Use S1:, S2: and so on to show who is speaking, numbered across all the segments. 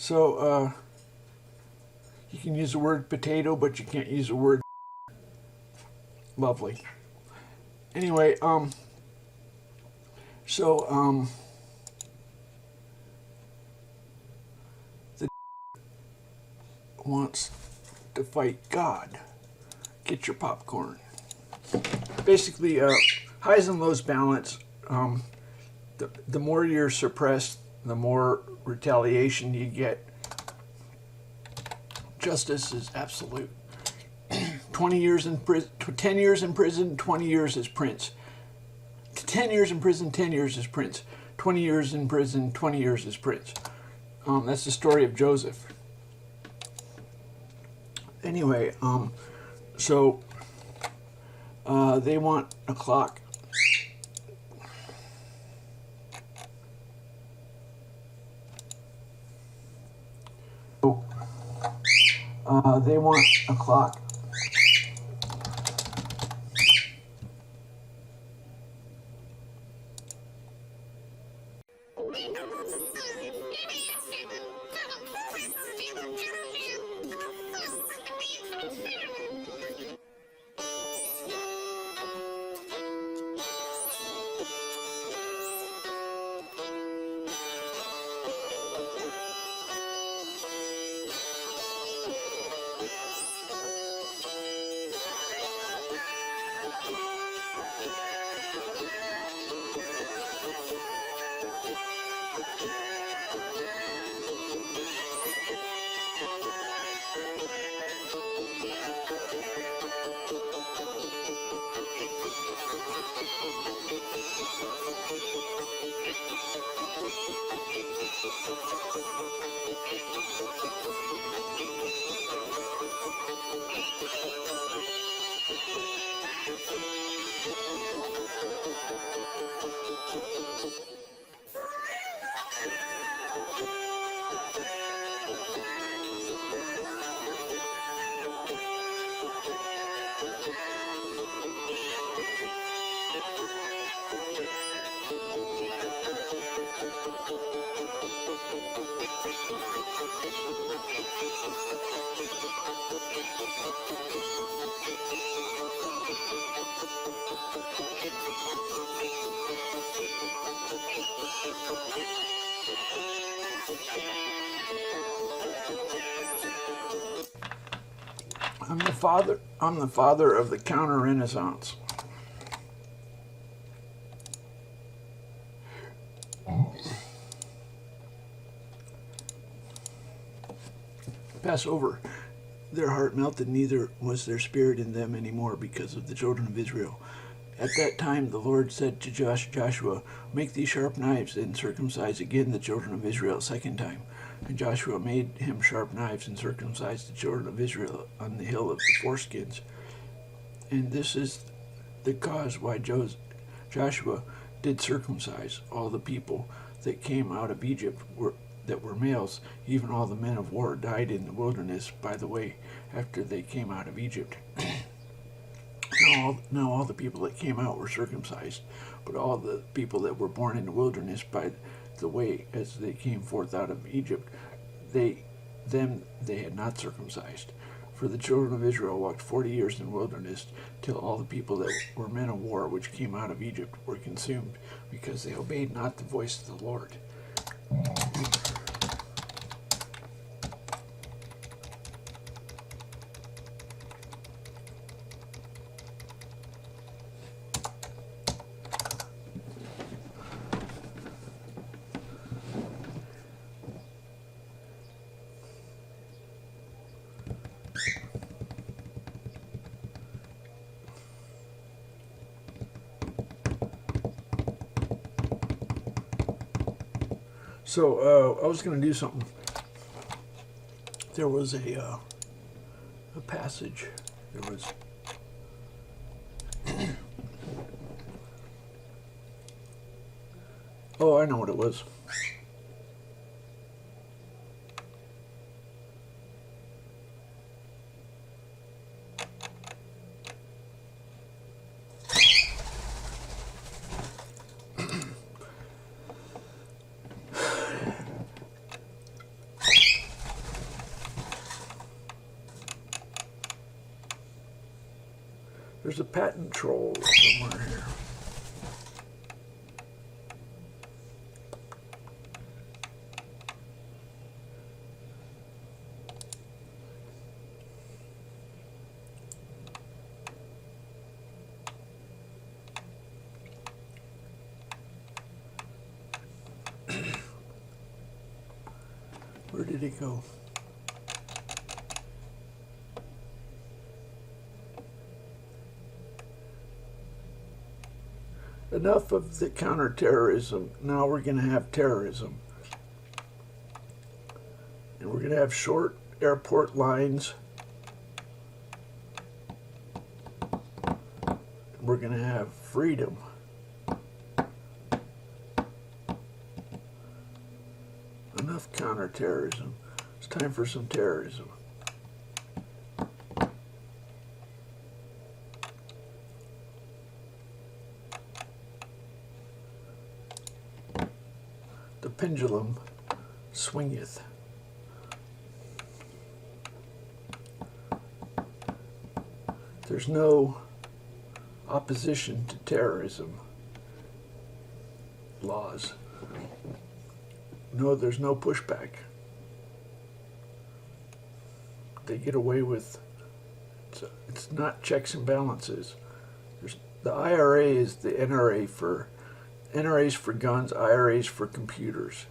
S1: So, you can use the word potato, but you can't use the word lovely. Anyway, the wants to fight God. Get your popcorn. Basically, highs and lows balance. The more you're suppressed, the more retaliation you get. Justice is absolute. 20 years in prison, 10 years in prison, 20 years as prince. 10 years in prison, 10 years as prince. 20 years in prison, 20 years as prince. That's the story of Joseph. Anyway, they want a clock. They want a clock. I'm the father of the counter-renaissance. Passover. Their heart melted, neither was their spirit in them anymore because of the children of Israel. At that time the Lord said to Joshua, make these sharp knives and circumcise again the children of Israel a second time. And Joshua made him sharp knives and circumcised the children of Israel on the hill of the foreskins. And this is the cause why Joshua did circumcise all the people that came out of Egypt that were males. Even all the men of war died in the wilderness by the way after they came out of Egypt. Now all the people that came out were circumcised, but all the people that were born in the wilderness by the way as they came forth out of Egypt, they had not circumcised. For the children of Israel walked 40 years in the wilderness, till all the people that were men of war which came out of Egypt were consumed, because they obeyed not the voice of the Lord. So I was going to do something. There was a passage. There was oh, I know what it was. There's a patent troll somewhere here. Where did it go? Enough of the counterterrorism. Now we're going to have terrorism. And we're going to have short airport lines. And we're going to have freedom. Enough counterterrorism. It's time for some terrorism. The pendulum swingeth. There's no opposition to terrorism laws. No, there's no pushback. They get away with, it's not checks and balances. The IRA is the NRA's for guns, IRA's for computers.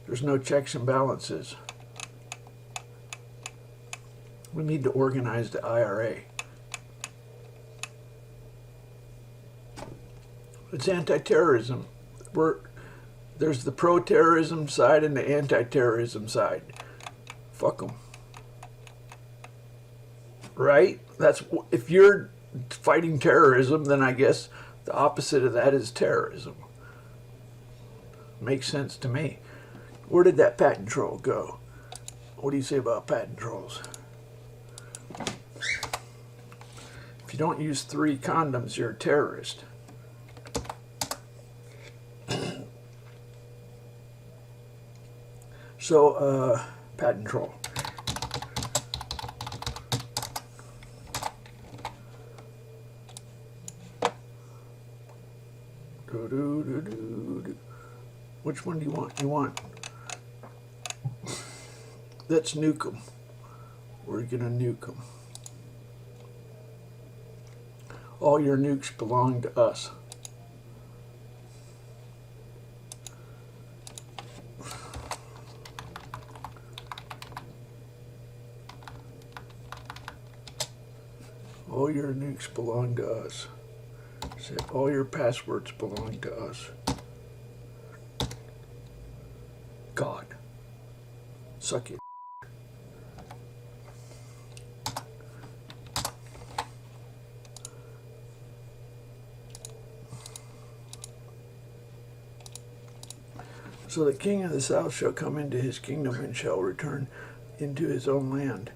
S1: There's no checks and balances. We need to organize the IRA. It's anti-terrorism. There's the pro-terrorism side and the anti-terrorism side. Fuck them. Right? If you're fighting terrorism, then I guess the opposite of that is terrorism. Makes sense to me. Where did that patent troll go? What do you say about patent trolls? If you don't use 3 condoms, you're a terrorist. So, patent troll. Which one do you want? You want? Let's nuke them. We're gonna nuke them. All your nukes belong to us. All your nukes belong to us. Say, all your passwords belong to us. God. Suck it. So the king of the south shall come into his kingdom and shall return into his own land.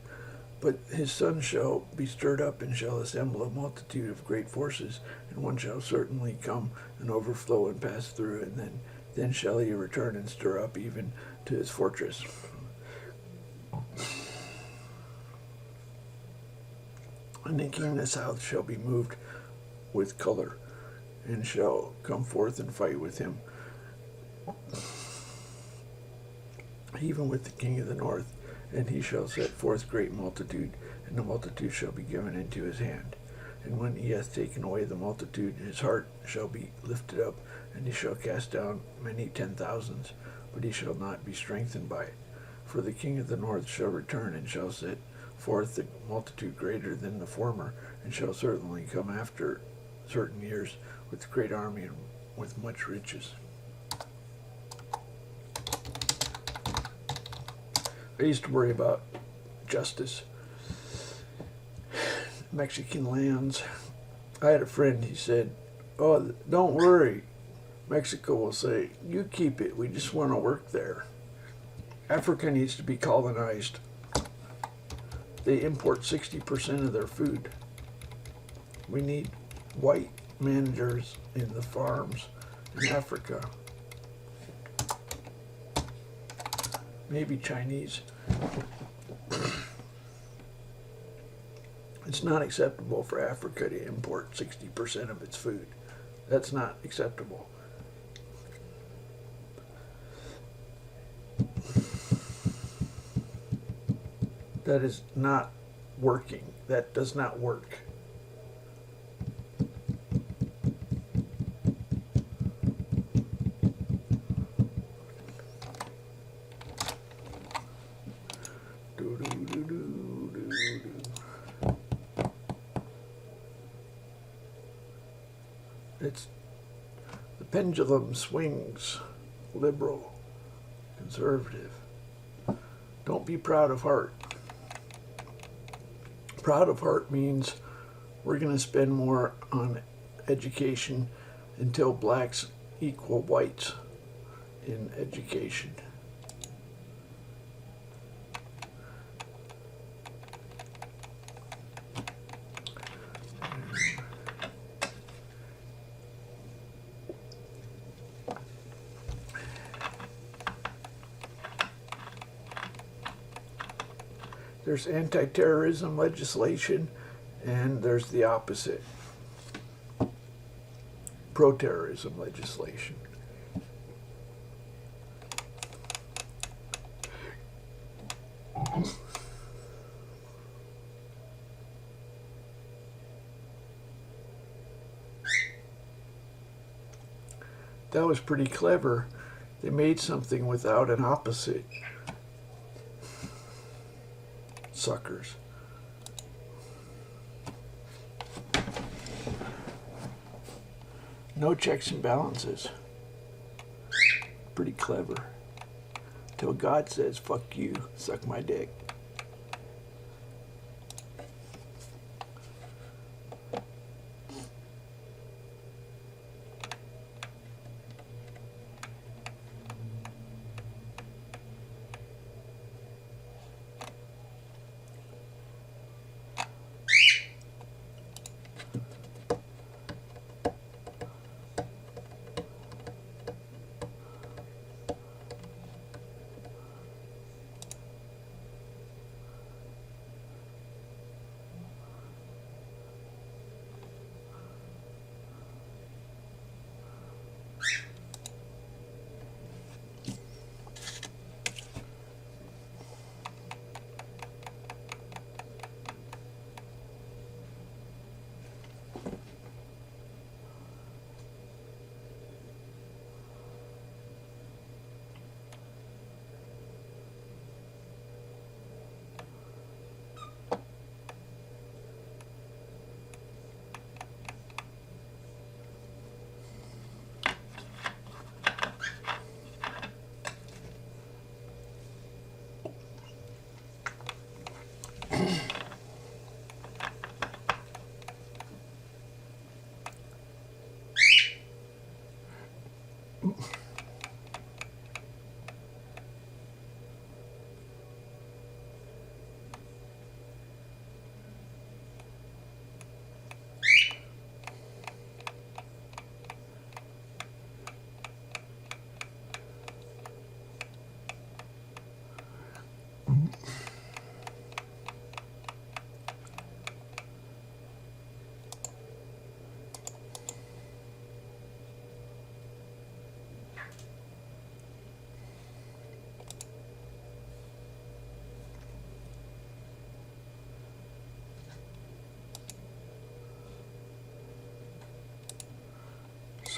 S1: But his sons shall be stirred up and shall assemble a multitude of great forces, and one shall certainly come and overflow and pass through, and then shall he return and stir up even to his fortress. And the king of the south shall be moved with color, and shall come forth and fight with him, even with the king of the north. And he shall set forth great multitude, and the multitude shall be given into his hand. And when he hath taken away the multitude, his heart shall be lifted up, and he shall cast down many 10,000s, but he shall not be strengthened by it. For the king of the north shall return, and shall set forth the multitude greater than the former, and shall certainly come after certain years with great army and with much riches. I used to worry about justice. Mexican lands. I had a friend, he said, "Oh, don't worry. Mexico will say, you keep it. We just want to work there. Africa needs to be colonized. They import 60% of their food. We need white managers in the farms in Africa. Maybe Chinese." It's not acceptable for Africa to import 60% of its food. That's not acceptable. That is not working. That does not work. It's the pendulum swings, liberal, conservative. Don't be proud of heart. Proud of heart means we're going to spend more on education until blacks equal whites in education. There's anti-terrorism legislation, and there's the opposite, pro-terrorism legislation. That was pretty clever. They made something without an opposite. Suckers. No checks and balances. Pretty clever. Till God says, fuck you, suck my dick.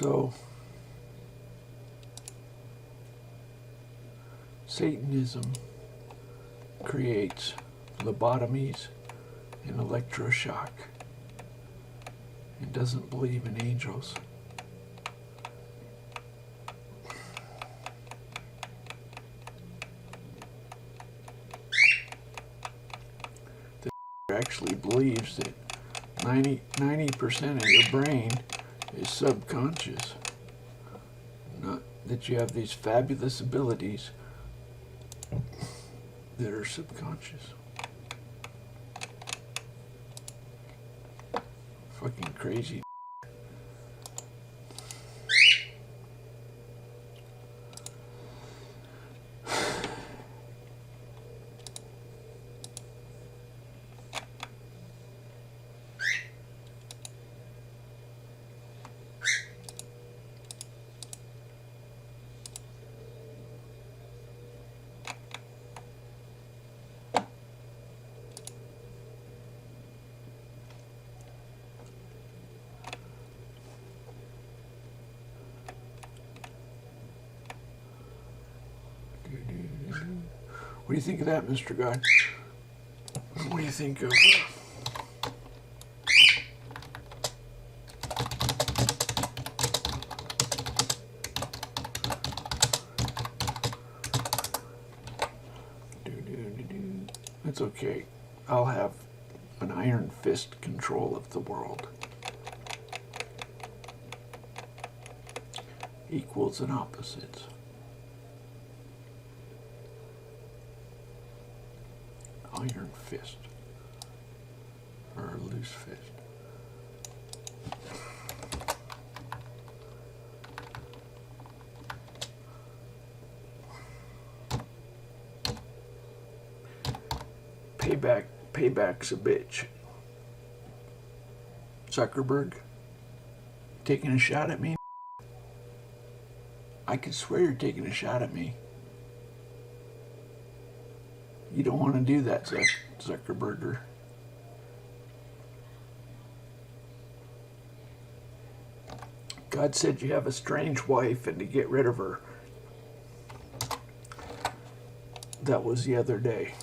S1: So, Satanism creates lobotomies and electroshock. It doesn't believe in angels. The actually believes that 90% of your brain is subconscious. Not that you have these fabulous abilities that are subconscious. Fucking crazy. What do you think of that, Mr. God? What do you think of... It's okay. I'll have an iron fist control of the world. Equals and opposites. Iron fist. Or a loose fist. Payback's a bitch. Zuckerberg, taking a shot at me? I could swear you're taking a shot at me. You don't want to do that, Zuckerberger. God said you have a strange wife and to get rid of her. That was the other day.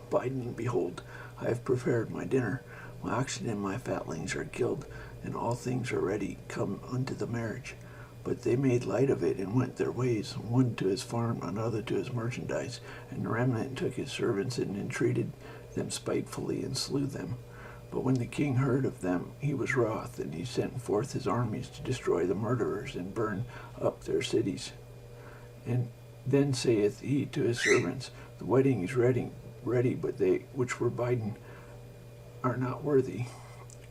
S1: Biden, behold, I have prepared my dinner. My oxen and my fatlings are killed, and all things are ready. Come unto the marriage. But they made light of it and went their ways, one to his farm, another to his merchandise. And the remnant took his servants and entreated them spitefully and slew them. But when the king heard of them, he was wroth, and he sent forth his armies to destroy the murderers and burn up their cities. And then saith he to his servants, the wedding is ready, but they which were bidden are not worthy.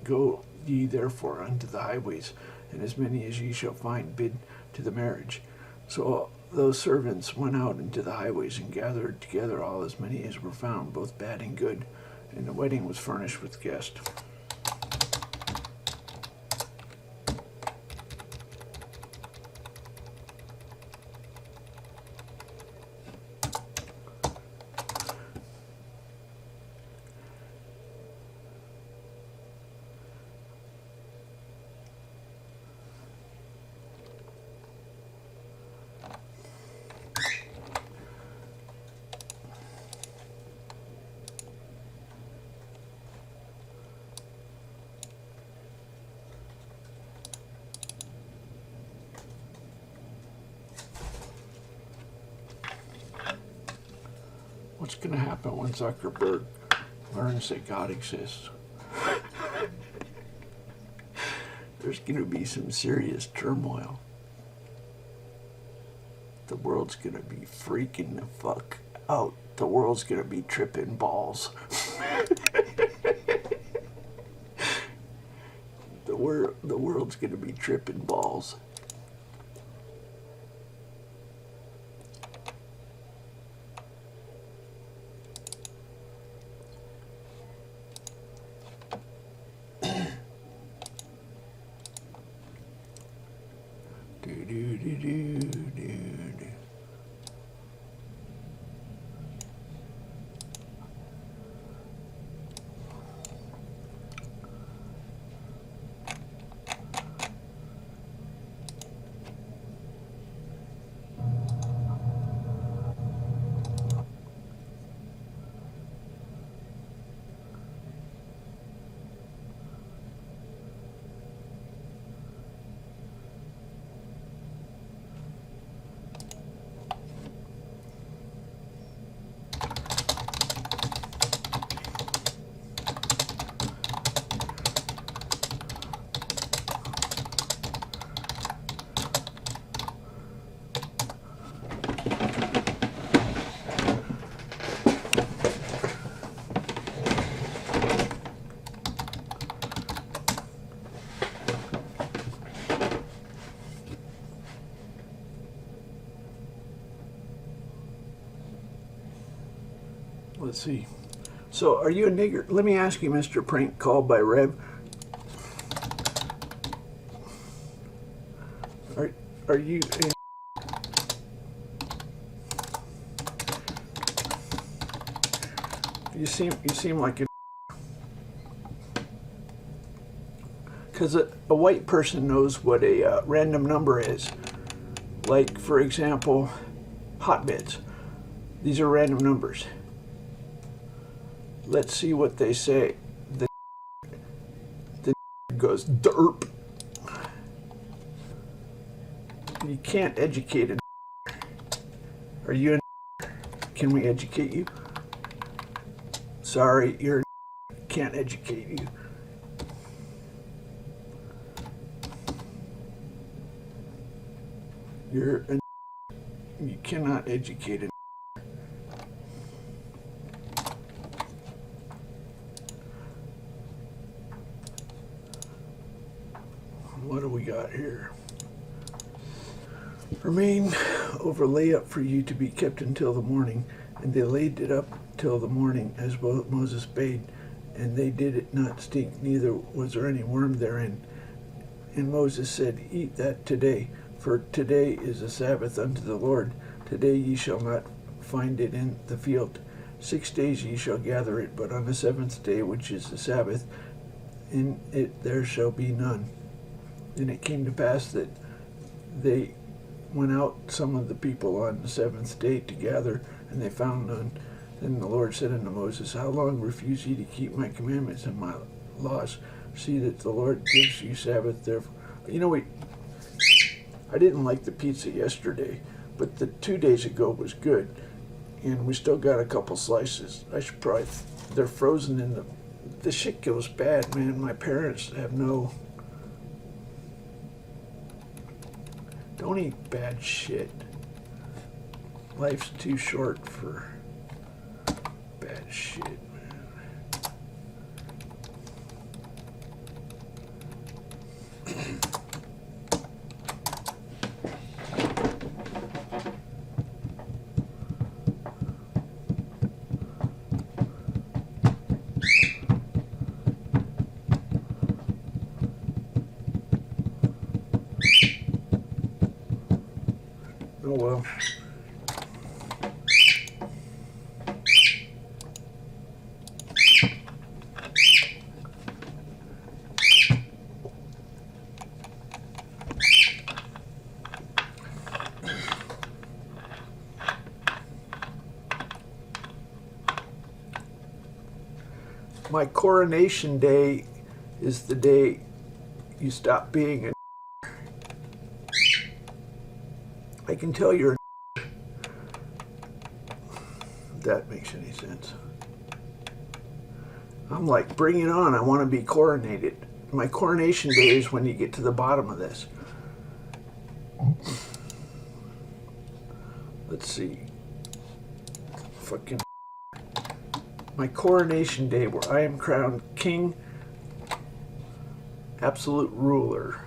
S1: Go ye therefore unto the highways, and as many as ye shall find, bid to the marriage. So those servants went out into the highways and gathered together all as many as were found, both bad and good, and the wedding was furnished with guests. What's going to happen when Zuckerberg learns that God exists? There's going to be some serious turmoil. The world's going to be freaking the fuck out. The world's going to be tripping balls. The world's going to be tripping balls. Let's see. So, are you a nigger? Let me ask you, Mr. Prank Called by Rev. Are you a... You seem like a... Because a white person knows what a random number is. Like, for example, hotbeds. These are random numbers. Let's see what they say. The goes derp. You can't educate a. Are you a? Can we educate you? Sorry, you're a. Can't educate you. You're a. You cannot educate a. What do we got here? Remain over lay up for you to be kept until the morning. And they laid it up till the morning, as Moses bade, and they did it not stink, neither was there any worm therein. And Moses said, Eat that today, for today is a Sabbath unto the Lord. Today ye shall not find it in the field. 6 days ye shall gather it, but on the seventh day, which is the Sabbath, in it there shall be none. And it came to pass that they went out, some of the people, on the seventh day to gather, and they found none. Then the Lord said unto Moses, How long refuse ye to keep my commandments and my laws? See that the Lord gives you Sabbath. Therefore, you know, I didn't like the pizza yesterday, but the 2 days ago was good, and we still got a couple slices. I should probably. They're frozen in the shit goes bad, man. My parents have no. Don't eat bad shit. Life's too short for bad shit, man. Oh well. My coronation day is the day you stop being a. I can tell you're a. If that makes any sense. I'm like, bring it on. I want to be coronated. My coronation day is when you get to the bottom of this. Let's see. Fucking. My coronation day, where I am crowned king, absolute ruler.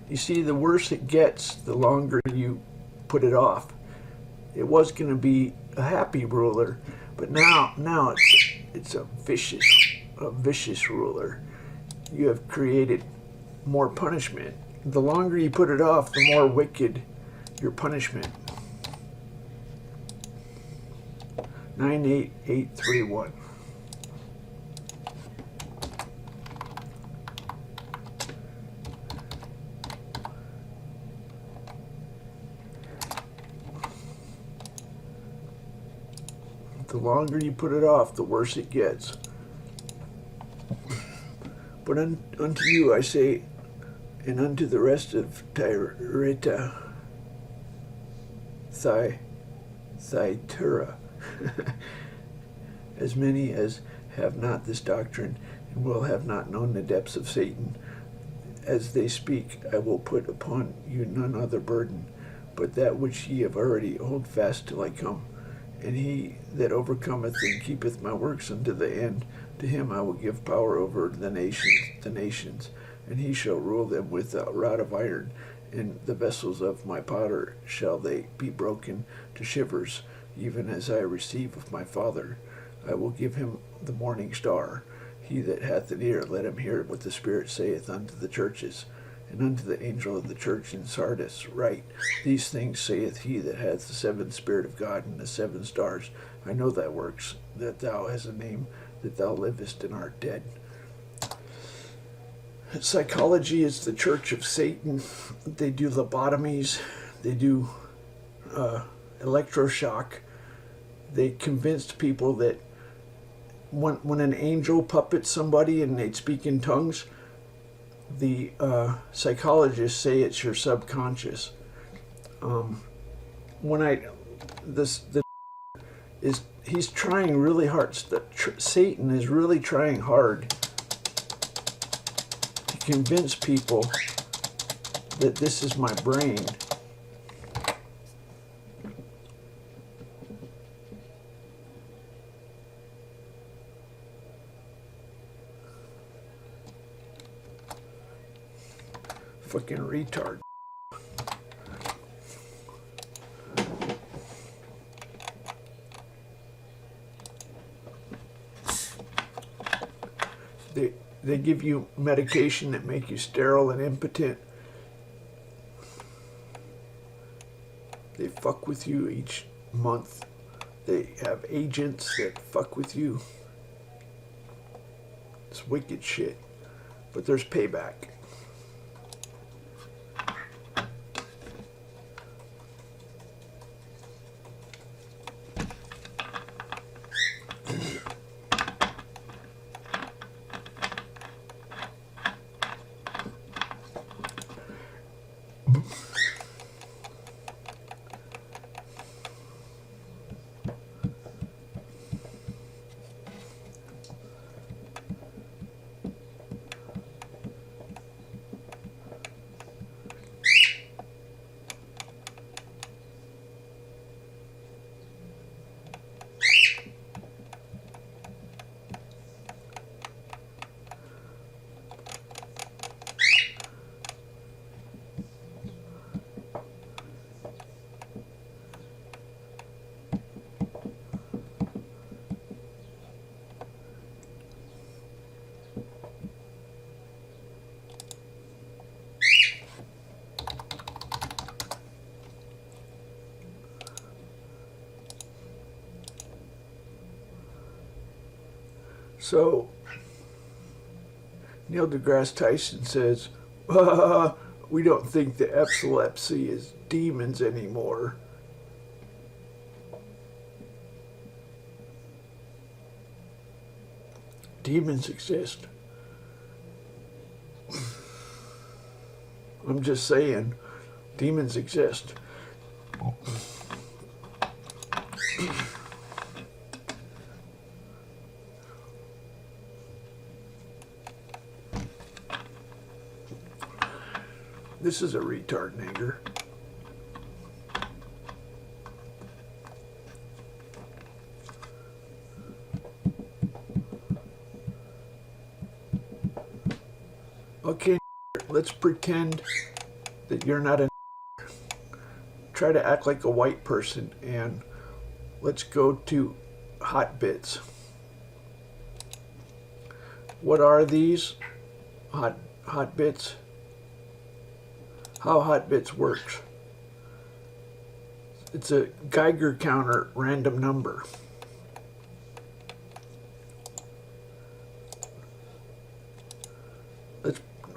S1: You see, the worse it gets, the longer you put it off. It was going to be a happy ruler, but now it's a vicious ruler. You have created more punishment. The longer you put it off, the more wicked your punishment. 98831. The longer you put it off, the worse it gets. But unto you I say, and unto the rest of Thyatira, as many as have not this doctrine, and will have not known the depths of Satan, as they speak, I will put upon you none other burden, but that which ye have already, hold fast till I come. And he that overcometh and keepeth my works unto the end, to him I will give power over the nations, and he shall rule them with a rod of iron, and the vessels of my potter shall they be broken to shivers, even as I receive of my Father. I will give him the morning star. He that hath an ear, let him hear what the Spirit saith unto the churches. And unto the angel of the church in Sardis write, These things saith he that hath the seventh Spirit of God and the 7 stars. I know thy works, that thou hast a name, that thou livest and art dead. Psychology is the church of Satan. They do lobotomies. They do electroshock. They convinced people that when an angel puppets somebody and they speak in tongues, the psychologists say it's your subconscious. He's trying really hard. Satan is really trying hard to convince people that this is my brain. Fucking retard. They give you medication that make you sterile and impotent. They fuck with you each month. They have agents that fuck with you. It's wicked shit. But there's payback. So, Neil deGrasse Tyson says, we don't think the epilepsy is demons anymore. Demons exist. I'm just saying, demons exist. This is a retard nigger. Okay, let's pretend that you're not a nigger. Try to act like a white person and let's go to hot bits. What are these hot bits? How hot bits works. It's a Geiger counter random number.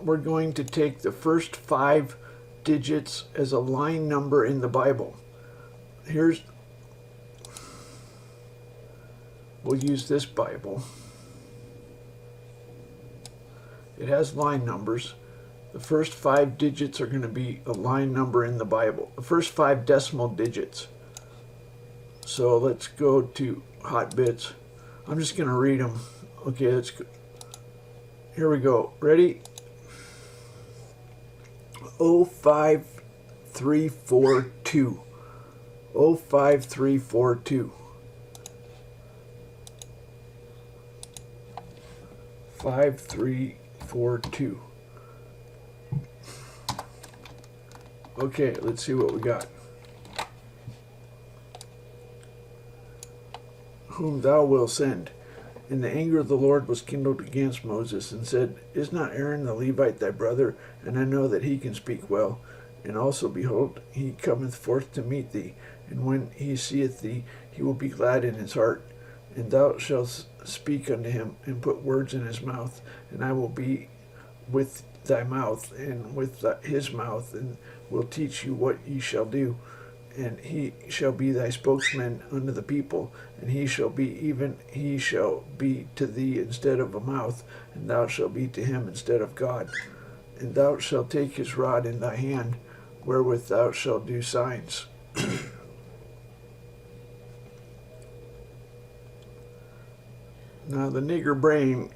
S1: We're going to take the first 5 digits as a line number in the Bible. We'll use this Bible. It has line numbers. The first 5 digits are going to be a line number in the Bible. The first 5 decimal digits. So let's go to hot bits. I'm just going to read them. Okay, let's go. Here we go. Ready? 05342. 05342. 5342. Okay, let's see what we got. Whom thou wilt send. And the anger of the Lord was kindled against Moses, and said, Is not Aaron the Levite thy brother? And I know that he can speak well. And also, behold, he cometh forth to meet thee, and when he seeth thee, he will be glad in his heart. And thou shalt speak unto him, and put words in his mouth, and I will be with thy mouth and with his mouth, and will teach you what ye shall do. And he shall be thy spokesman unto the people, and he shall be to thee instead of a mouth, and thou shalt be to him instead of God. And thou shalt take his rod in thy hand, wherewith thou shalt do signs. Now the nigger brain,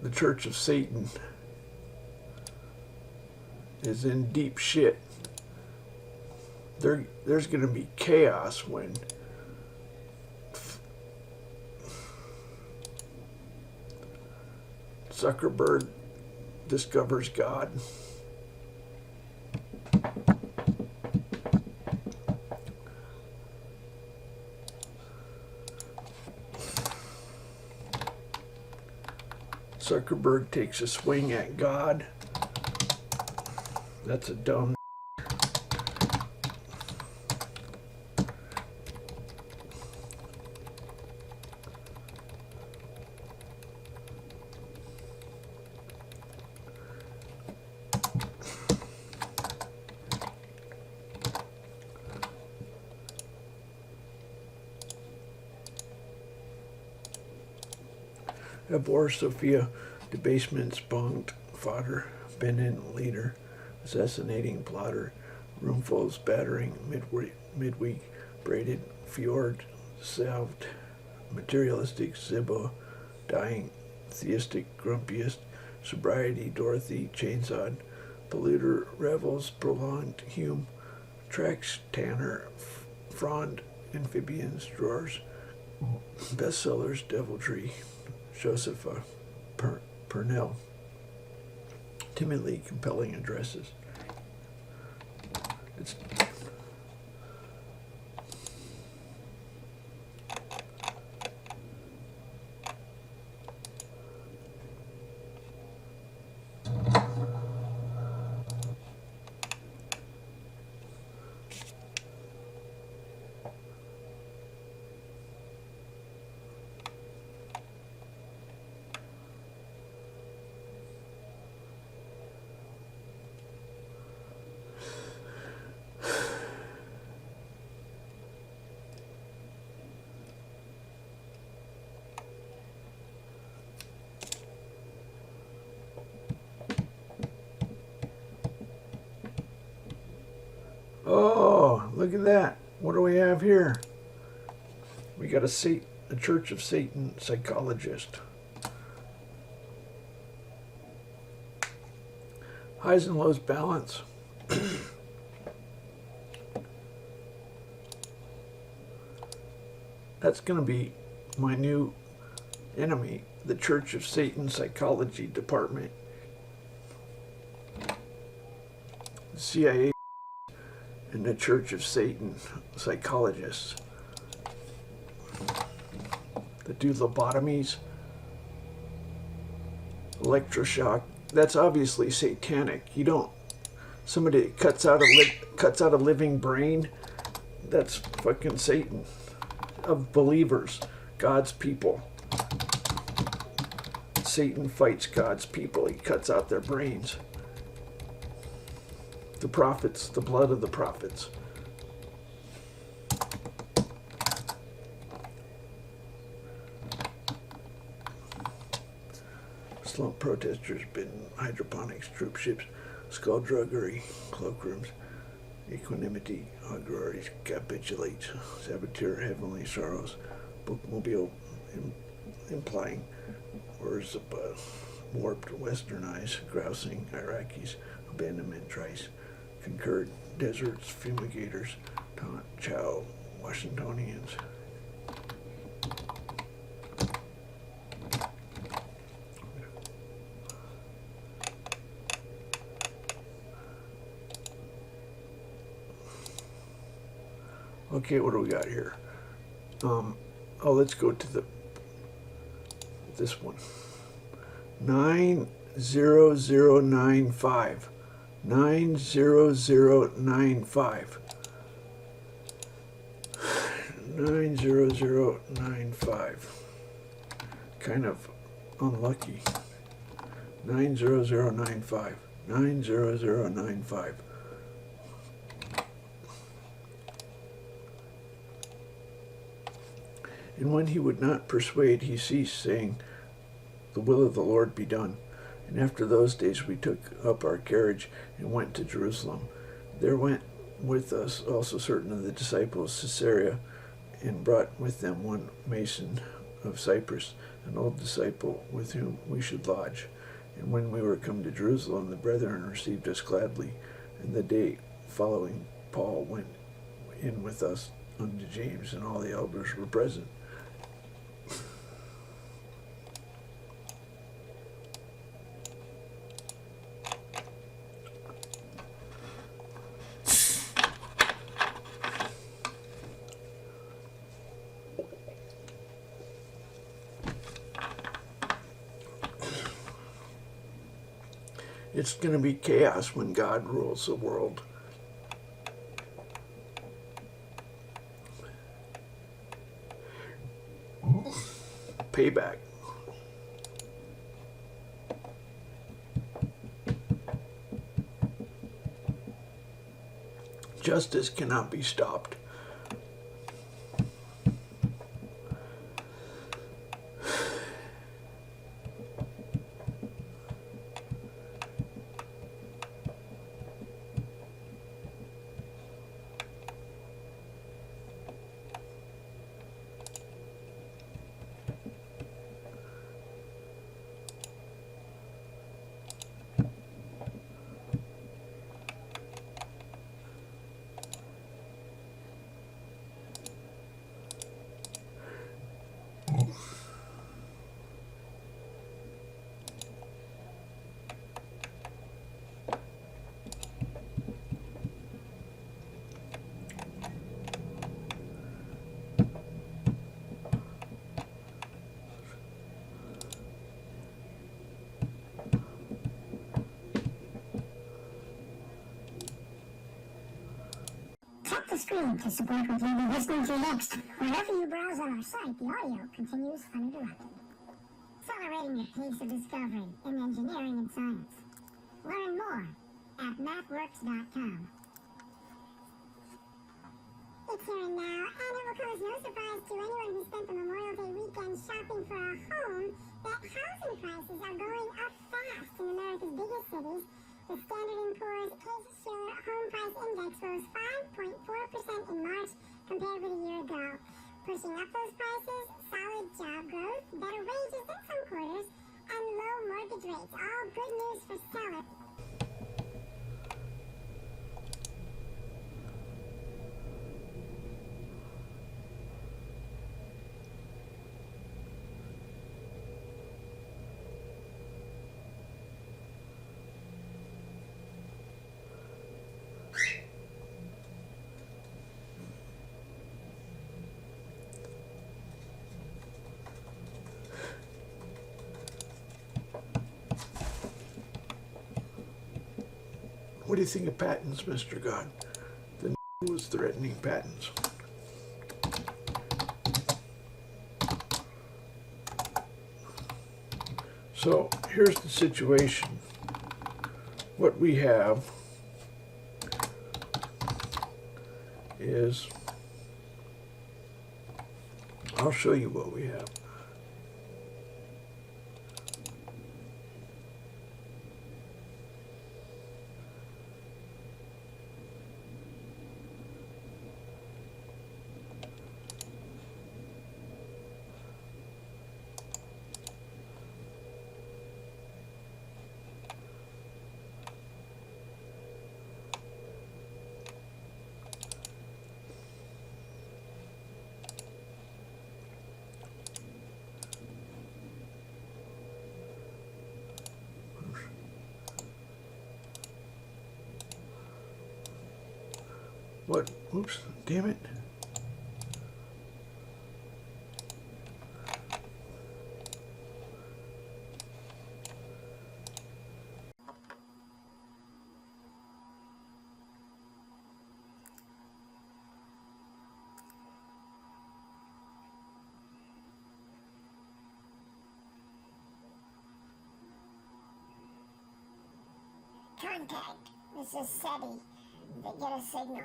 S1: the Church of Satan, is in deep shit. There's going to be chaos when Zuckerberg discovers God. Zuckerberg takes a swing at God. That's a dumb. Abhor Sophia, debasements, bonged fodder, Benin leader, assassinating plotter, roomfuls battering, midweek, braided, fjord, salved, materialistic, Zibbo, dying, theistic, grumpiest, sobriety, Dorothy, chainsawed, polluter, revels, prolonged, Hume, tracks, Tanner, frond, amphibians, drawers, bestsellers, deviltry, Josepha, Purnell, timidly compelling addresses. It's oh, look at that. What do we have here? We got a Church of Satan psychologist. Highs and lows balance. That's going to be my new enemy, the Church of Satan Psychology Department. The CIA and the Church of Satan psychologists that do lobotomies, electroshock. That's obviously satanic. You don't. Somebody cuts out a living brain. That's fucking Satan. Of believers, God's people. Satan fights God's people. He cuts out their brains. The prophets, the blood of the prophets. Slump protesters, bidden hydroponics, troop ships, skullduggery, cloakrooms, equanimity, auguries, capitulates, saboteur, heavenly sorrows, bookmobile, implying words of warped westernized, grousing, Iraqis, abandonment, trice, concurred, deserts, fumigators, taunt, chow, Washingtonians. Okay, what do we got here? Let's go to this one. 90095. 90095. 90095. Kind of unlucky. 90095. 90095. And when he would not persuade, he ceased, saying, the will of the Lord be done. And after those days we took up our carriage and went to Jerusalem. There went with us also certain of the disciples of Caesarea, and brought with them one Mason of Cyprus, an old disciple with whom we should lodge. And when we were come to Jerusalem, the brethren received us gladly. And the day following, Paul went in with us unto James, and all the elders were present. It's going to be chaos when God rules the world. Payback. Justice cannot be stopped.
S2: Tap the screen to support what you'll be listening to next. Whenever you browse on our site, the audio continues uninterrupted. Accelerating the pace of discovery in engineering and science. Learn more at mathworks.com. It's here and now, and it will come as no surprise to anyone who spent the Memorial Day weekend shopping for a home that housing prices are going up fast in America's biggest cities. The Standard & Poor's Case-Shiller Home Price Index rose 5.4% in March compared with a year ago. Pushing up those prices, solid job growth, better wages in some quarters, and low mortgage rates. All good news for sellers.
S1: What do you think of patents, Mr. God? The was threatening patents. So here's the situation. What we have is, I'll show you what we have. What? Oops, damn it.
S2: contact. This is SETI. They get a signal.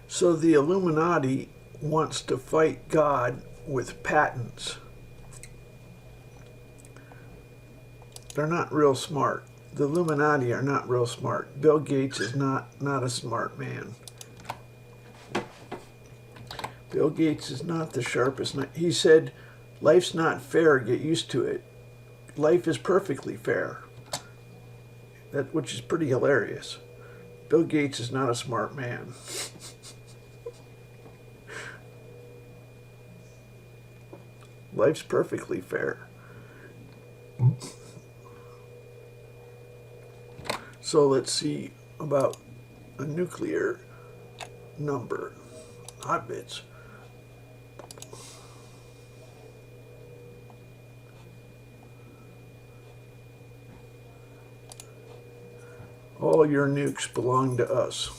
S1: So the Illuminati wants to fight God with patents. They're not real smart. The Illuminati are not real smart. Bill Gates is not a smart man. Bill Gates is not the sharpest. He said, life's not fair, get used to it. Life is perfectly fair. Which is pretty hilarious. Bill Gates is not a smart man. Life's perfectly fair. So let's see about a nuclear number. Hot bits. All your nukes belong to us.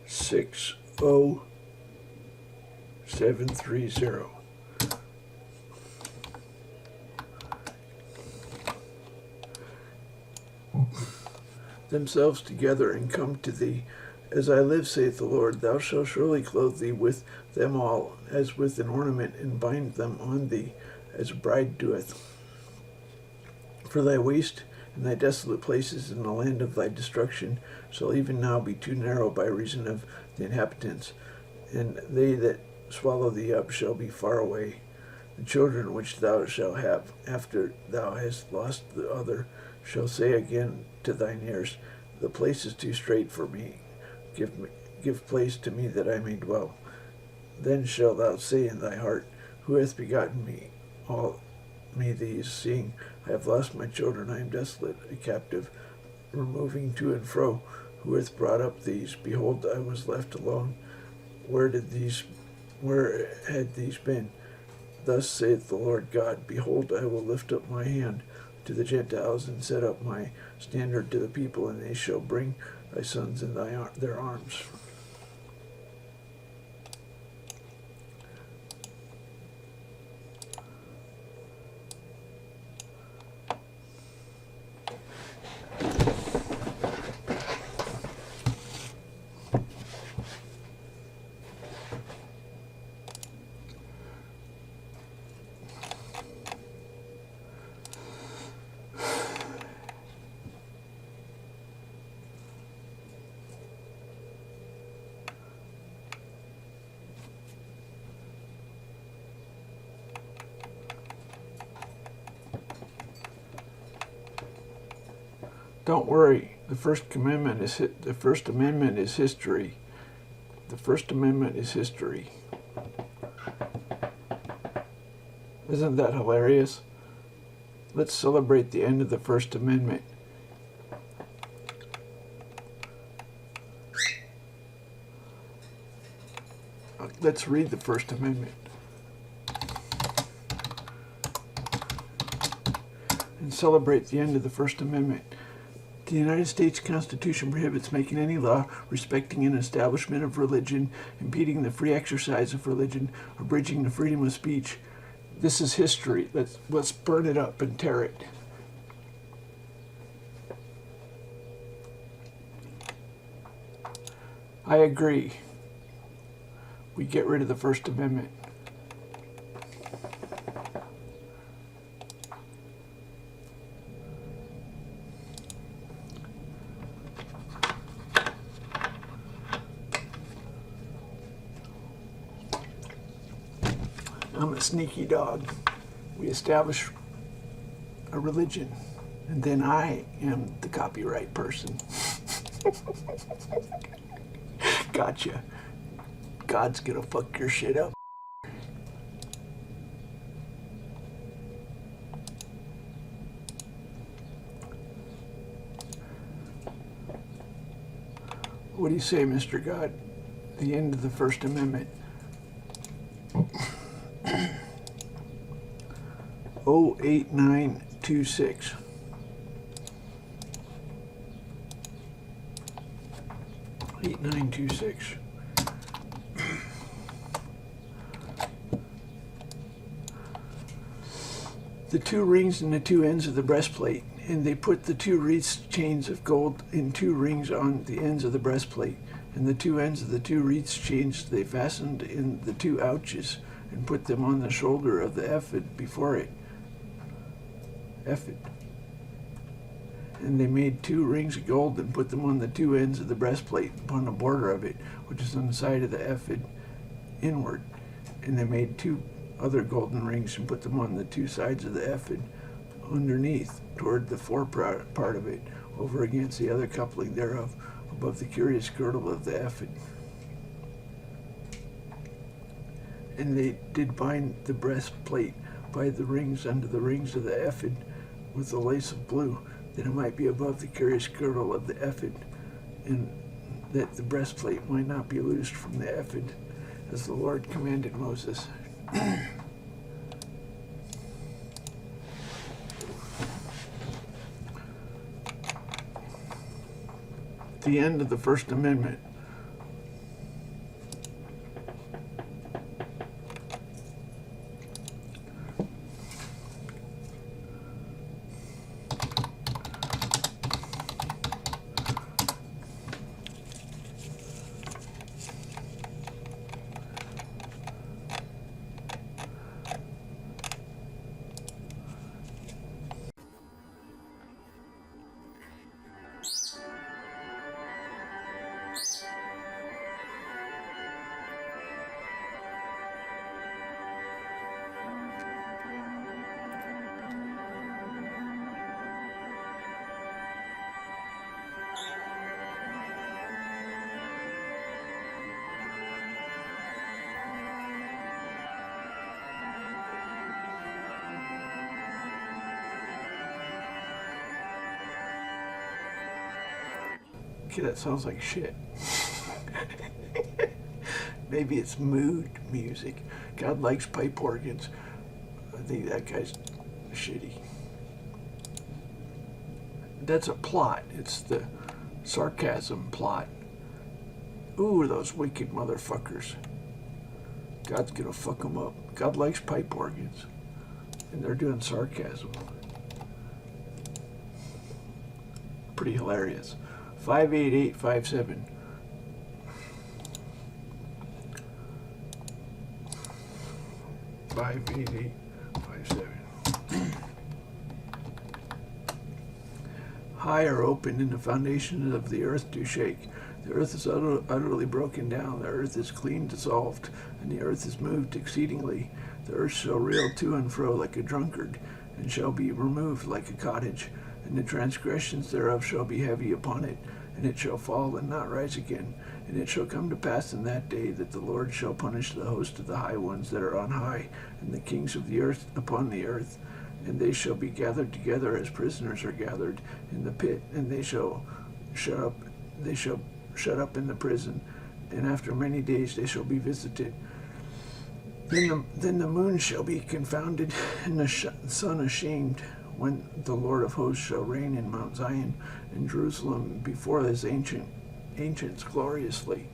S1: Six 730. Themselves together and come to thee. As I live, saith the Lord, thou shalt surely clothe thee with them all, as with an ornament, and bind them on thee, as a bride doeth. For thy waste and thy desolate places in the land of thy destruction shall even now be too narrow by reason of the inhabitants, and they that swallow thee up shall be far away. The children which thou shalt have after thou hast lost the other shall say again to thine ears, the place is too strait for me. Give place to me that I may dwell. Then shalt thou say in thy heart, who hath begotten me these, seeing I have lost my children, I am desolate, a captive, removing to and fro. Who hath brought up these? Behold, I was left alone. Where had these been? Thus saith the Lord God, behold, I will lift up my hand to the Gentiles, and set up my standard to the people, and they shall bring thy sons in their arms. Don't worry. The First Amendment is history. The First Amendment is history. Isn't that hilarious? Let's celebrate the end of the First Amendment. Let's read the First Amendment and celebrate the end of the First Amendment. The United States Constitution prohibits making any law respecting an establishment of religion, impeding the free exercise of religion, abridging the freedom of speech. This is history. Let's burn it up and tear it. I agree. We get rid of the First Amendment. I'm a sneaky dog. We establish a religion, and then I am the copyright person. Gotcha. God's gonna fuck your shit up. What do you say, Mr. God? The end of the First Amendment. 08926. The two rings and the two ends of the breastplate, and they put the two wreaths chains of gold in two rings on the ends of the breastplate, and the two ends of the two wreaths chains they fastened in the two ouches, and put them on the shoulder of the ephod before it. Ephod. And they made two rings of gold and put them on the two ends of the breastplate upon the border of it, which is on the side of the ephod inward. And they made two other golden rings and put them on the two sides of the ephod underneath, toward the fore part of it, over against the other coupling thereof, above the curious girdle of the ephod. And they did bind the breastplate by the rings under the rings of the ephod with the lace of blue, that it might be above the curious girdle of the ephod, and that the breastplate might not be loosed from the ephod, as the Lord commanded Moses. The end of the First Amendment. Okay, that sounds like shit. Maybe it's mood music. God likes pipe organs. I think that guy's shitty. That's a plot. It's the sarcasm plot. Ooh, those wicked motherfuckers. God's gonna fuck them up. God likes pipe organs. And they're doing sarcasm. Pretty hilarious. 58857. High are open, and the foundations of the earth do shake. The earth is utterly broken down. The earth is clean dissolved, and the earth is moved exceedingly. The earth shall reel to and fro like a drunkard, and shall be removed like a cottage. And the transgressions thereof shall be heavy upon it, and it shall fall and not rise again. And it shall come to pass in that day that the Lord shall punish the host of the high ones that are on high, and the kings of the earth upon the earth. And they shall be gathered together as prisoners are gathered in the pit, and they shall shut up in the prison, and after many days they shall be visited. Then the moon shall be confounded, and the sun ashamed, when the Lord of hosts shall reign in Mount Zion and Jerusalem before his ancients gloriously.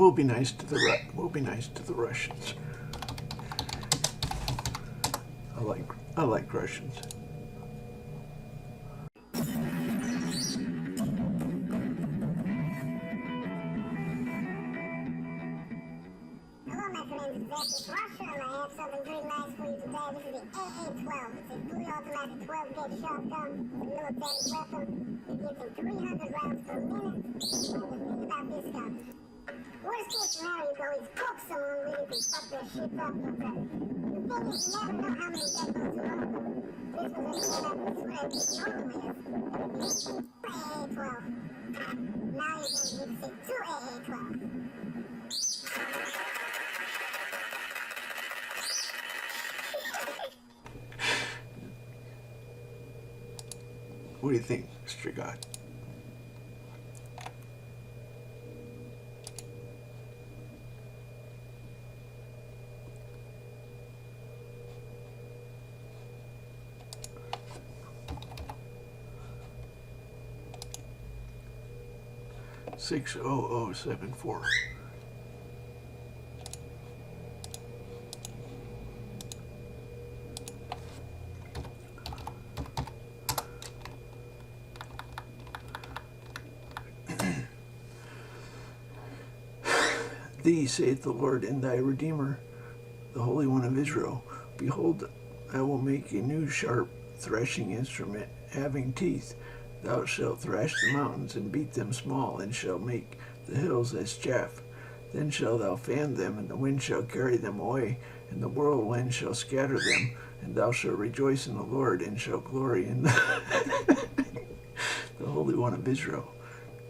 S1: We'll be nice to the Russians. I like Russians.
S2: Russia, and I have something pretty nice for you today. This is the AA-12. It's a fully automatic 12-gauge shotgun, military weapon. It gives him 300 rounds per minute. And the thing about this gun, worst case scenario, though, is poke someone with it and fuck their shit up. But the thing is, you never know how many get those to open. This was a shit up with what it normally is. AA-12. Now you can use it to AA-12.
S1: What do you think, Mr. God? 𝗖𝗢𝗥𝗥𝗨𝗣𝗧𝗘𝗗. Thee, saith the Lord, and thy Redeemer, the Holy One of Israel, behold, I will make a new sharp threshing instrument, having teeth. Thou shalt thrash the mountains, and beat them small, and shalt make the hills as chaff. Then shalt thou fan them, and the wind shall carry them away, and the whirlwind shall scatter them, and thou shalt rejoice in the Lord, and shalt glory in the Holy One of Israel.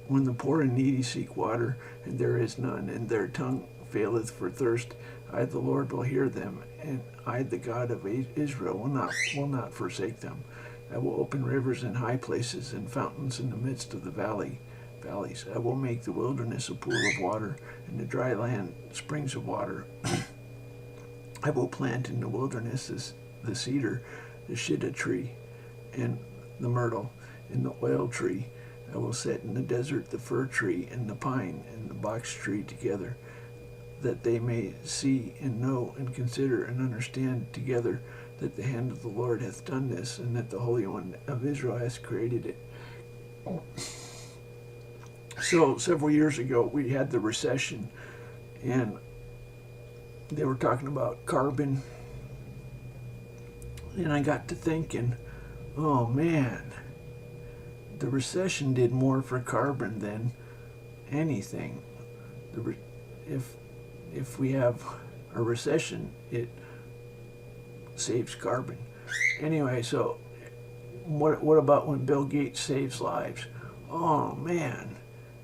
S1: When the poor and needy seek water, and there is none, and their tongue faileth for thirst, I, the Lord, will hear them, and I, the God of Israel, will not forsake them. I will open rivers in high places, and fountains in the midst of the valleys. I will make the wilderness a pool of water, and the dry land springs of water. I will plant in the wilderness the cedar, the shittim tree, and the myrtle, and the oil tree. I will set in the desert the fir tree and the pine and the box tree together, that they may see and know and consider and understand together that the hand of the Lord hath done this, and that the Holy One of Israel hath created it. So several years ago we had the recession, and they were talking about carbon, and I got to thinking, oh man, the recession did more for carbon than anything. If we have a recession, it saves carbon. Anyway, so what about when Bill Gates saves lives? Oh man,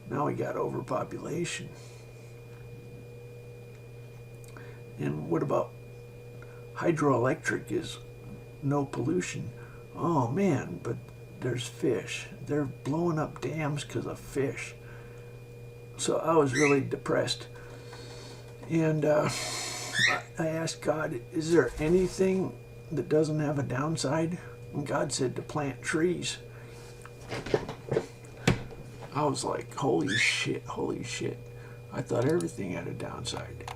S1: now we got overpopulation. And what about hydroelectric is no pollution? Oh man, but there's fish. They're blowing up dams because of fish. So I was really depressed. And I asked God, is there anything that doesn't have a downside? And God said to plant trees. I was like, holy shit. I thought everything had a downside.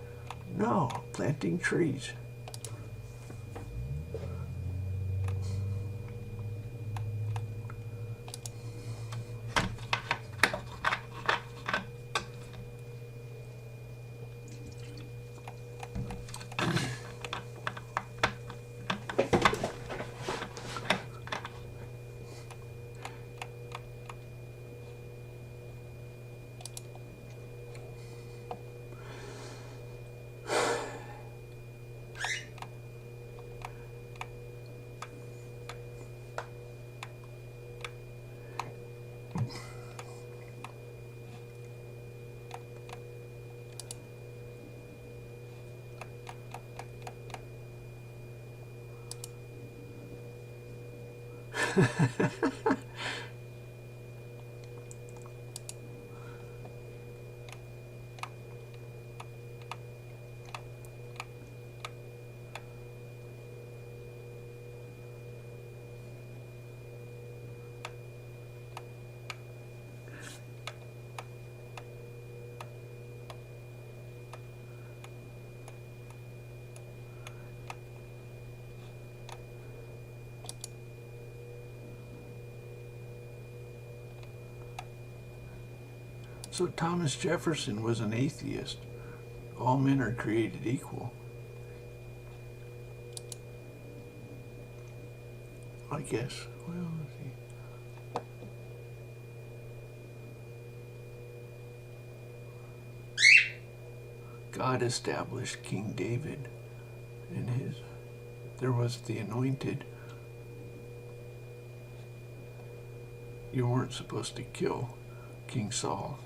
S1: No, planting trees. So Thomas Jefferson was an atheist. All men are created equal. I guess. Well, let's see. God established King David and there was the anointed. You weren't supposed to kill King Saul.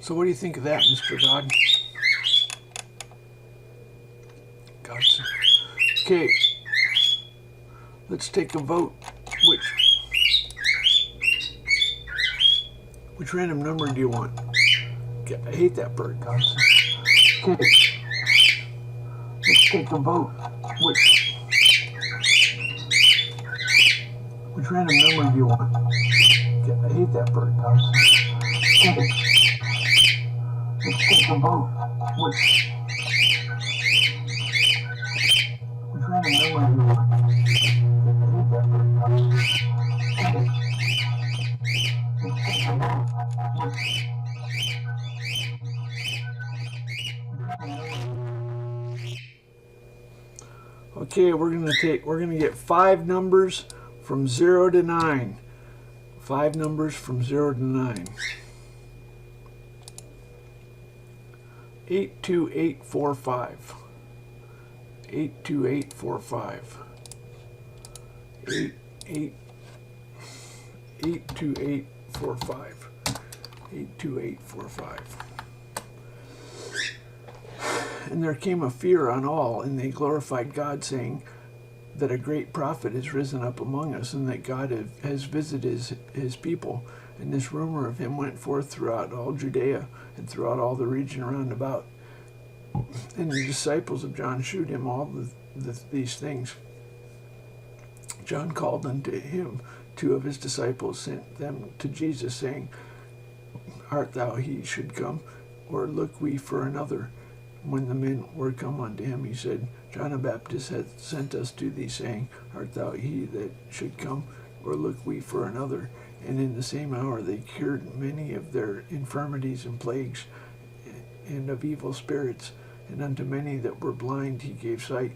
S1: So what do you think of that, Mr. God? Godson. Okay. Let's take a vote. Which random number do you want? Okay, I hate that bird, Godson. Okay. Let's take a vote. Which random number do you want? Okay, I hate that bird, Godson. Okay. Let's take a vote. Which random number do you want? Okay, we're gonna get 5 numbers from 0 to 9. 5 numbers from 0 to 9. 82845. 82845. 82845. 82845. And there came a fear on all, and they glorified God, saying that a great prophet is risen up among us, and that God has visited his people. And this rumor of him went forth throughout all Judea and throughout all the region round about. And the disciples of John shewed him all these things. John called unto him 2 of his disciples, sent them to Jesus, saying, Art thou he should come, or look we for another? When the men were come unto him, he said, John the Baptist hath sent us to thee, saying, Art thou he that should come, or look we for another? And in the same hour they cured many of their infirmities and plagues, and of evil spirits, and unto many that were blind he gave sight.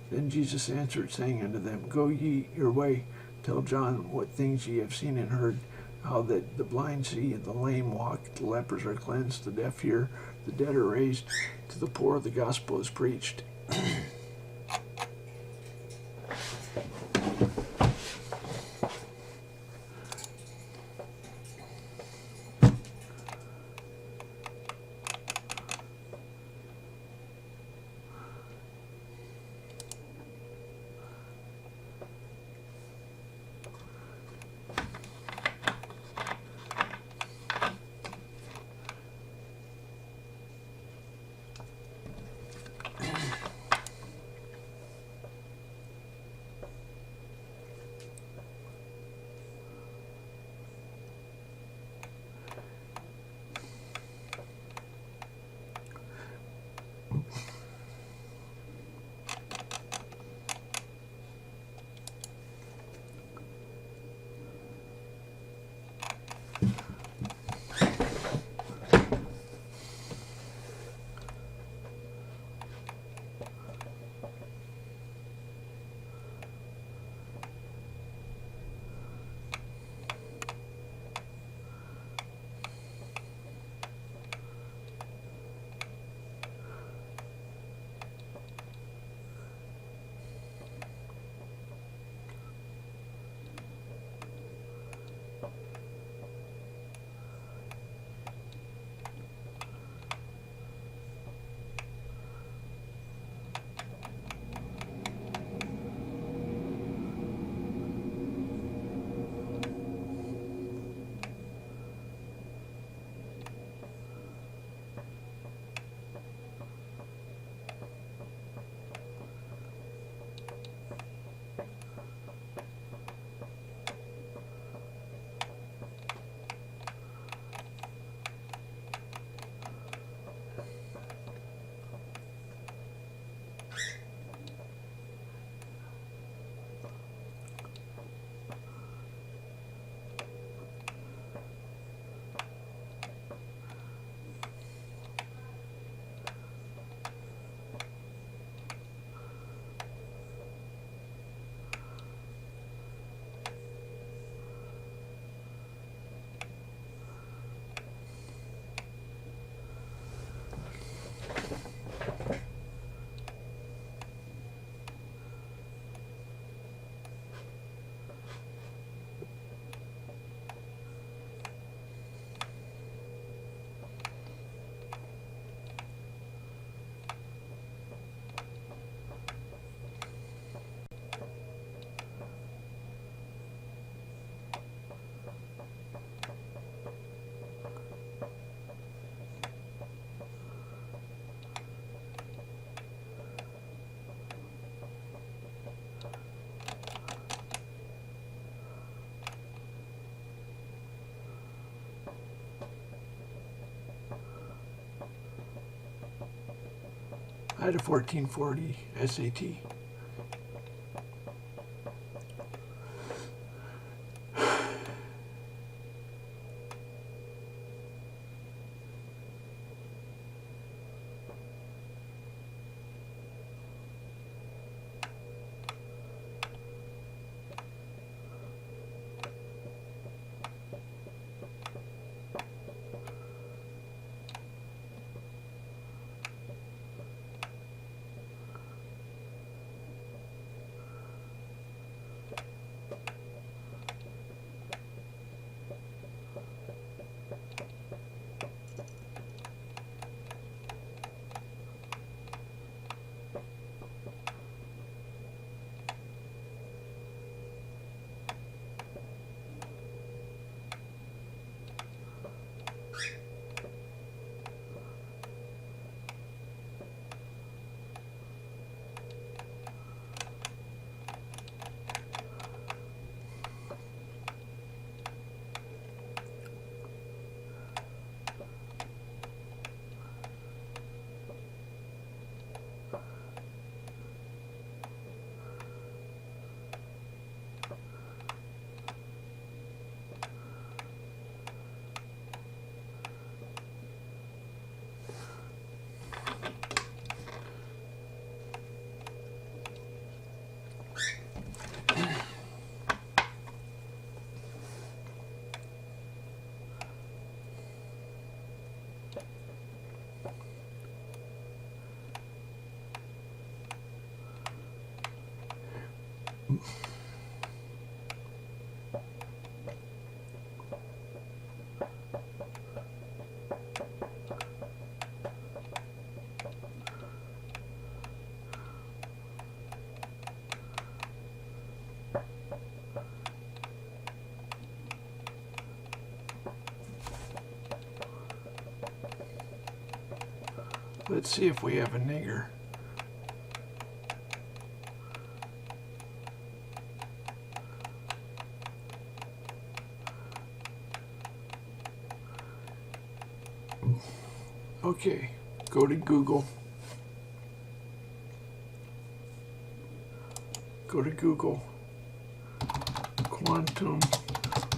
S1: Then Jesus answered, saying unto them, Go ye your way, tell John what things ye have seen and heard, how that the blind see, and the lame walk, the lepers are cleansed, the deaf hear, the dead are raised, to the poor the gospel is preached. I had a 1440 SAT. Let's see if we have a nigger. Okay, go to Google. Go to Google. Quantum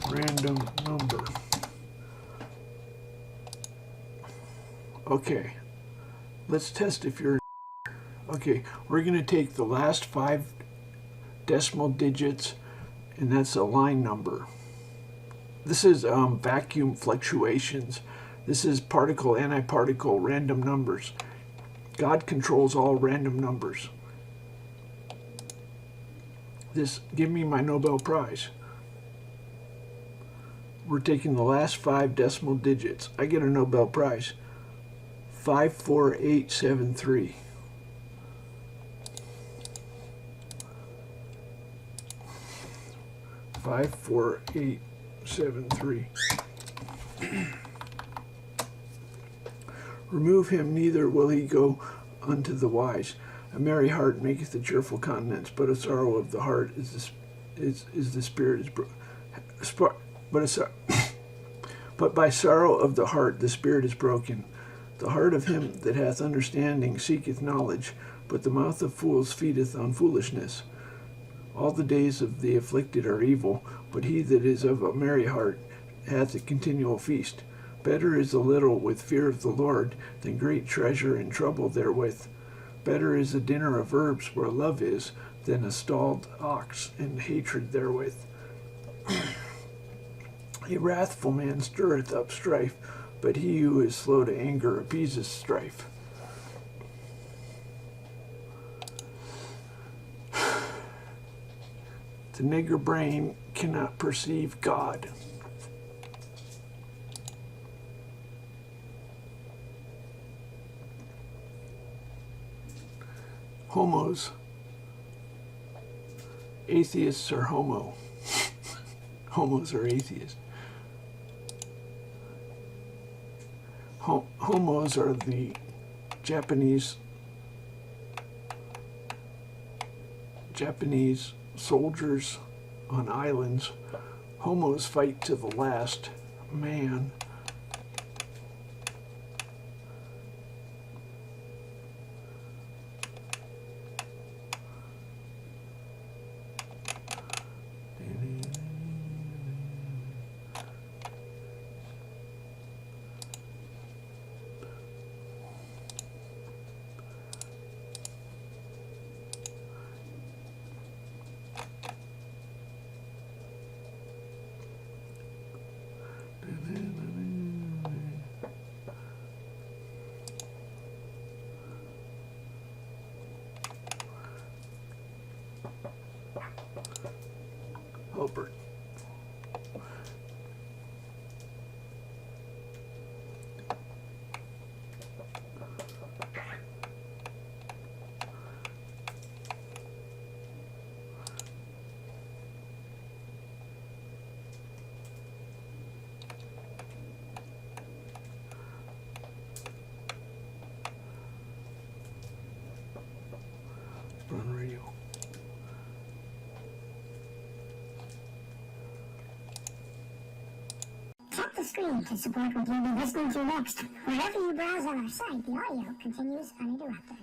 S1: random number. Okay, let's test if you're. Okay, we're going to take the last 5 decimal digits, and that's a line number. This is vacuum fluctuations. This is particle, antiparticle, random numbers. God controls all random numbers. Give me my Nobel Prize. We're taking the last 5 decimal digits. I get a Nobel Prize. 54873. Five, 4, 8, 7, 3. Remove him, neither will he go unto the wise. A merry heart maketh a cheerful countenance, but a sorrow of the heart is the spirit but by sorrow of the heart the spirit is broken. The heart of him that hath understanding seeketh knowledge, but the mouth of fools feedeth on foolishness. All the days of the afflicted are evil, but he that is of a merry heart hath a continual feast. Better is a little with fear of the Lord than great treasure and trouble therewith. Better is a dinner of herbs where love is than a stalled ox and hatred therewith. A wrathful man stirreth up strife, but he who is slow to anger appeaseth strife. The nigger brain cannot perceive God. Homos. Atheists are homo. Homos are atheists. Homos are the Japanese soldiers on islands. Homos fight to the last man. Albert. Run radio.
S2: Tap the screen to support what you'll be listening to next. Wherever you browse on our site, the audio continues uninterrupted.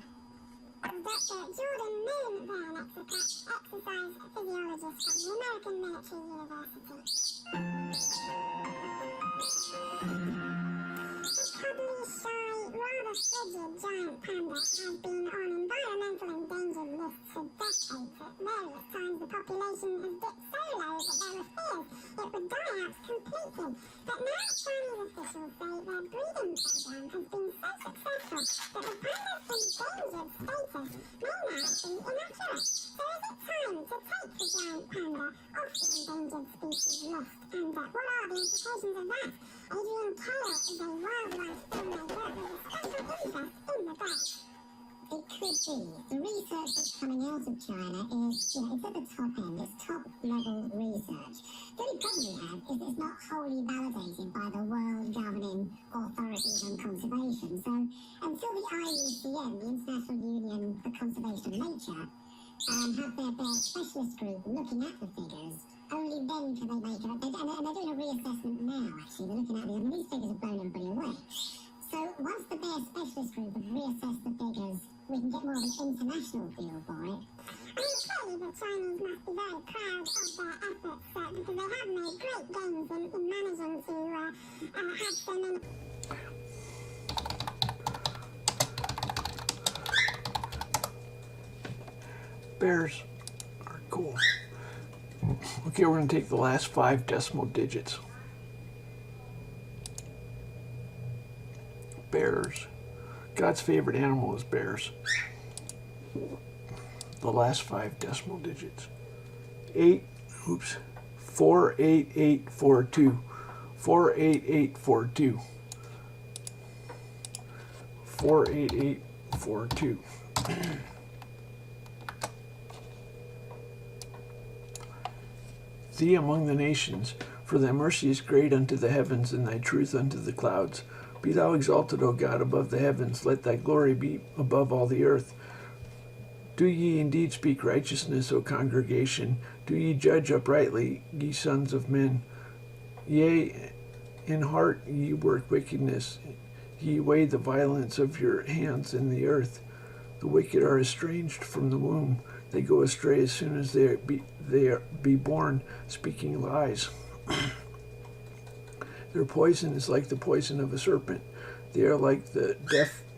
S2: Dr. Jordan Moon Van exercise physiologist of the American Military University. The cuddly, shy, rather frigid giant panda has been on environmental endangered lists for decades. At various times, the population has dipped so low that there were fears it would die out completely. But now Chinese officials say their breeding program has been so successful that the panda's endangered status may now be inaccurate. So is it time to take the giant panda, often endangered species list, and what are the implications of that? Adrian Taylor is a wildlife filmmaker with a special interest in the bird. It could be. The research that's coming out of China is, it's at the top end, it's top-level research. The only problem we have is it's not wholly validated by the world governing authorities on conservation. So until the IUCN, the International Union for Conservation of Nature, have their specialist group looking at the figures, only then can they make it. And they're doing a reassessment now, actually. They're looking at them, and these figures have blown everybody away. So once the bear specialist group have reassessed the figures, we can get more of an international feel for it. I mean, clearly the Chinese must be very proud of their efforts, because they have made great gains in managing to have so many...
S1: Bears are cool. Okay, we're going to take the last 5 decimal digits. Bears. God's favorite animal is bears. The last 5 decimal digits. 48842. 48842. 48842. Thee among the nations, for thy mercy is great unto the heavens, and thy truth unto the clouds. Be thou exalted, O God, above the heavens. Let thy glory be above all the earth. Do ye indeed speak righteousness, O congregation? Do ye judge uprightly, ye sons of men? Yea, in heart ye work wickedness. Ye weigh the violence of your hands in the earth. The wicked are estranged from the womb. They go astray as soon as they be born, speaking lies. Their poison is like the poison of a serpent. They are like the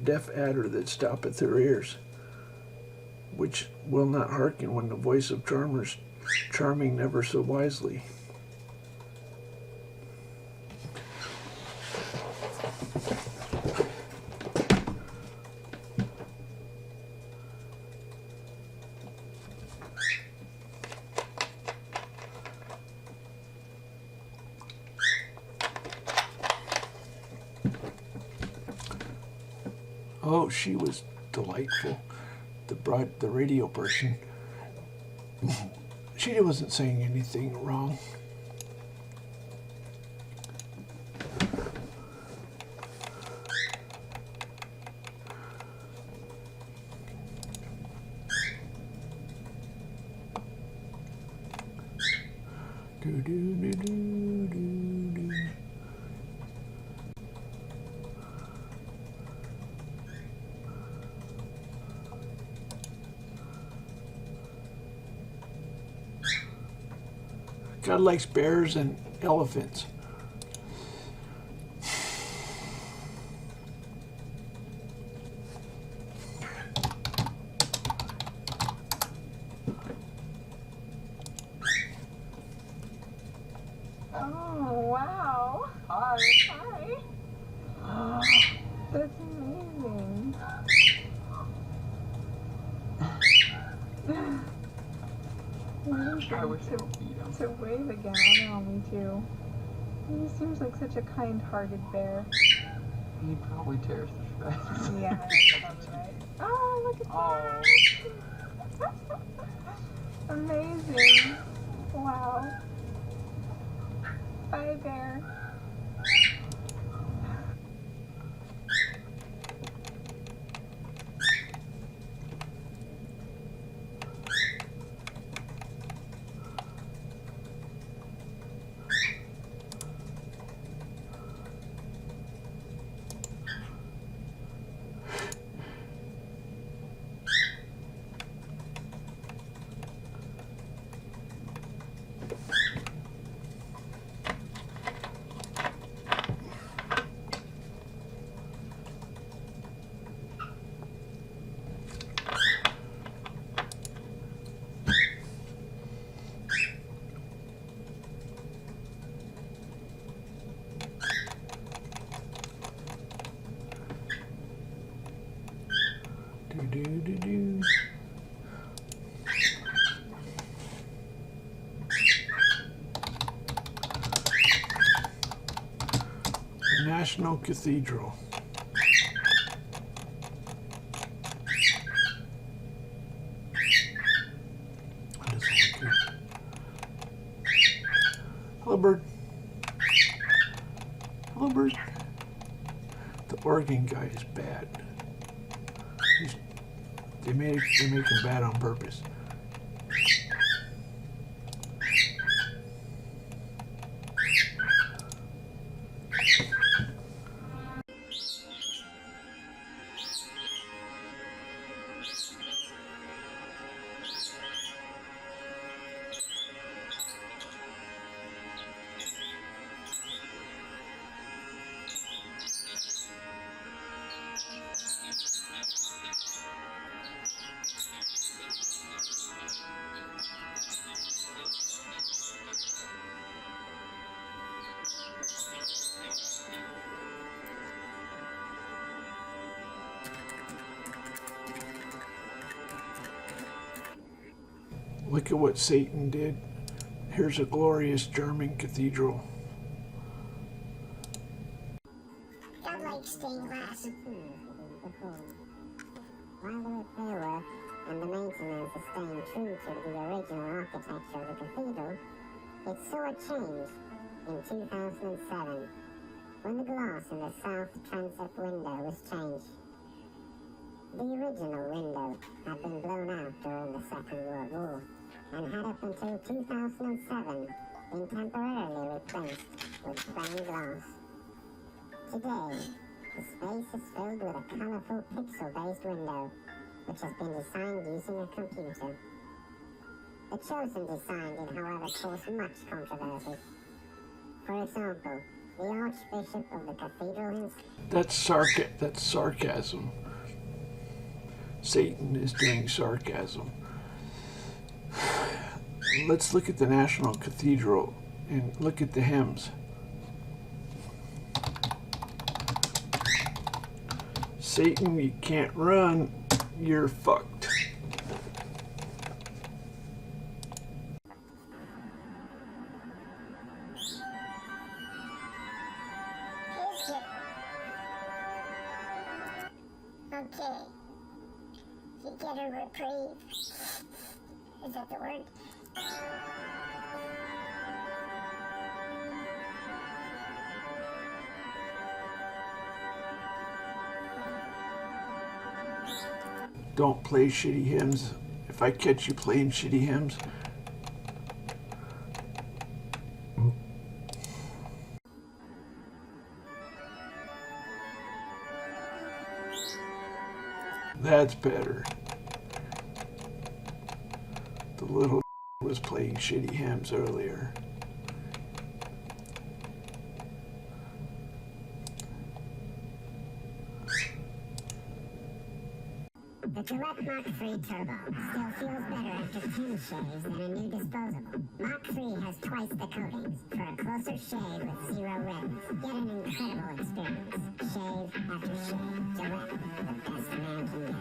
S1: deaf adder that stoppeth their ears, which will not hearken when the voice of charmers, charming never so wisely. Oh, she was delightful. The radio person. She wasn't saying anything wrong. Do do do do do do. God likes bears and elephants.
S3: Oh, wow. Hi. Hi. That's amazing.
S4: I wish I would eat him.
S3: To wave again, I know, me too. He seems like such a kind-hearted bear.
S4: He probably tears the shreds.
S3: Yeah, that's probably right. Oh, look at that! Amazing. Wow. Bye, bear.
S1: National Cathedral. Hello, bird. Hello, bird. The organ guy is bad. They make him bad on purpose. Look at what Satan did. Here's a glorious German cathedral.
S2: Godlike stained glass. While the repair and the maintenance is staying true to the original architecture of the cathedral, it saw a change in 2007 when the glass in the south transept window was changed. The original window had been blown out during the Second World War and had up until 2007 been temporarily replaced with plain glass. Today, the space is filled with a colourful pixel-based window which has been designed using a computer. The chosen design did, however, cause much controversy. For example, the Archbishop of the Cathedral himself...
S1: That's sarcasm. Satan is doing sarcasm. Let's look at the National Cathedral and look at the hymns. Satan, you can't run, you're fucked.
S2: Okay. You get a reprieve. Is that the word?
S1: Don't play shitty hymns. If I catch you playing shitty hymns, that's better. The little was playing shitty hymns earlier.
S2: The direct Mark III Turbo still feels better after 10 shaves than a new disposable. Mark III has twice the coatings for a closer shave with zero redness. Yet an incredible experience. Shave after shave. Direct, the best a man can get.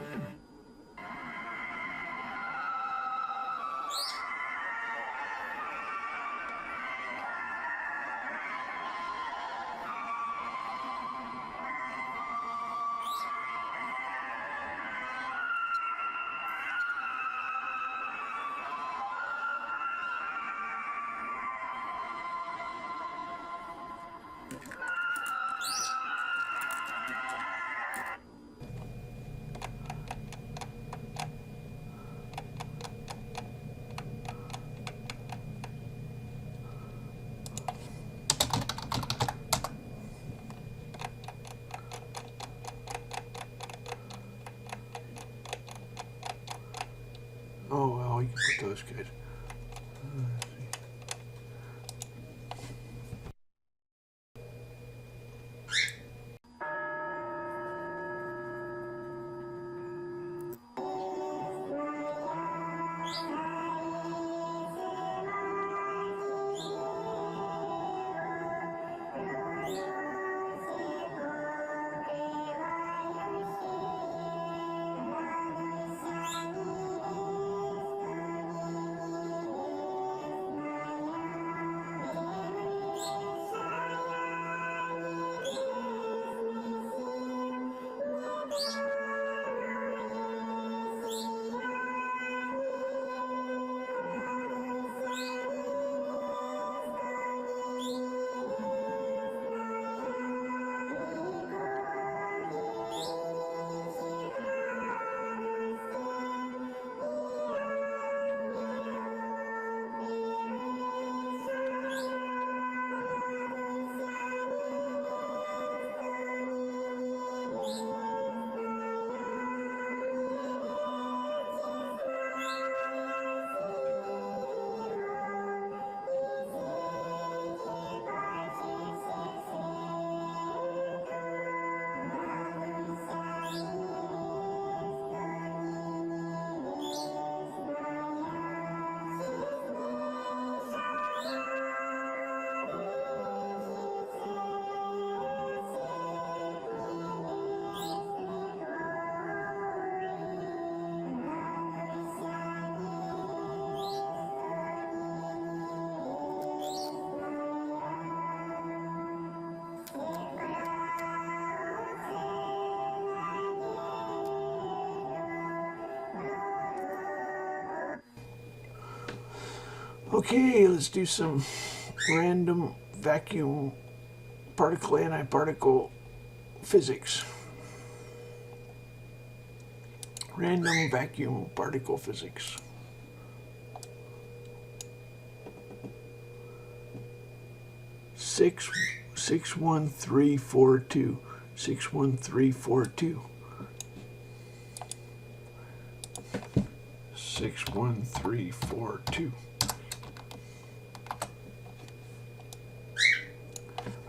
S1: Okay, let's do some random vacuum particle antiparticle physics. Random vacuum particle physics. Six 61342. 61342. 61342.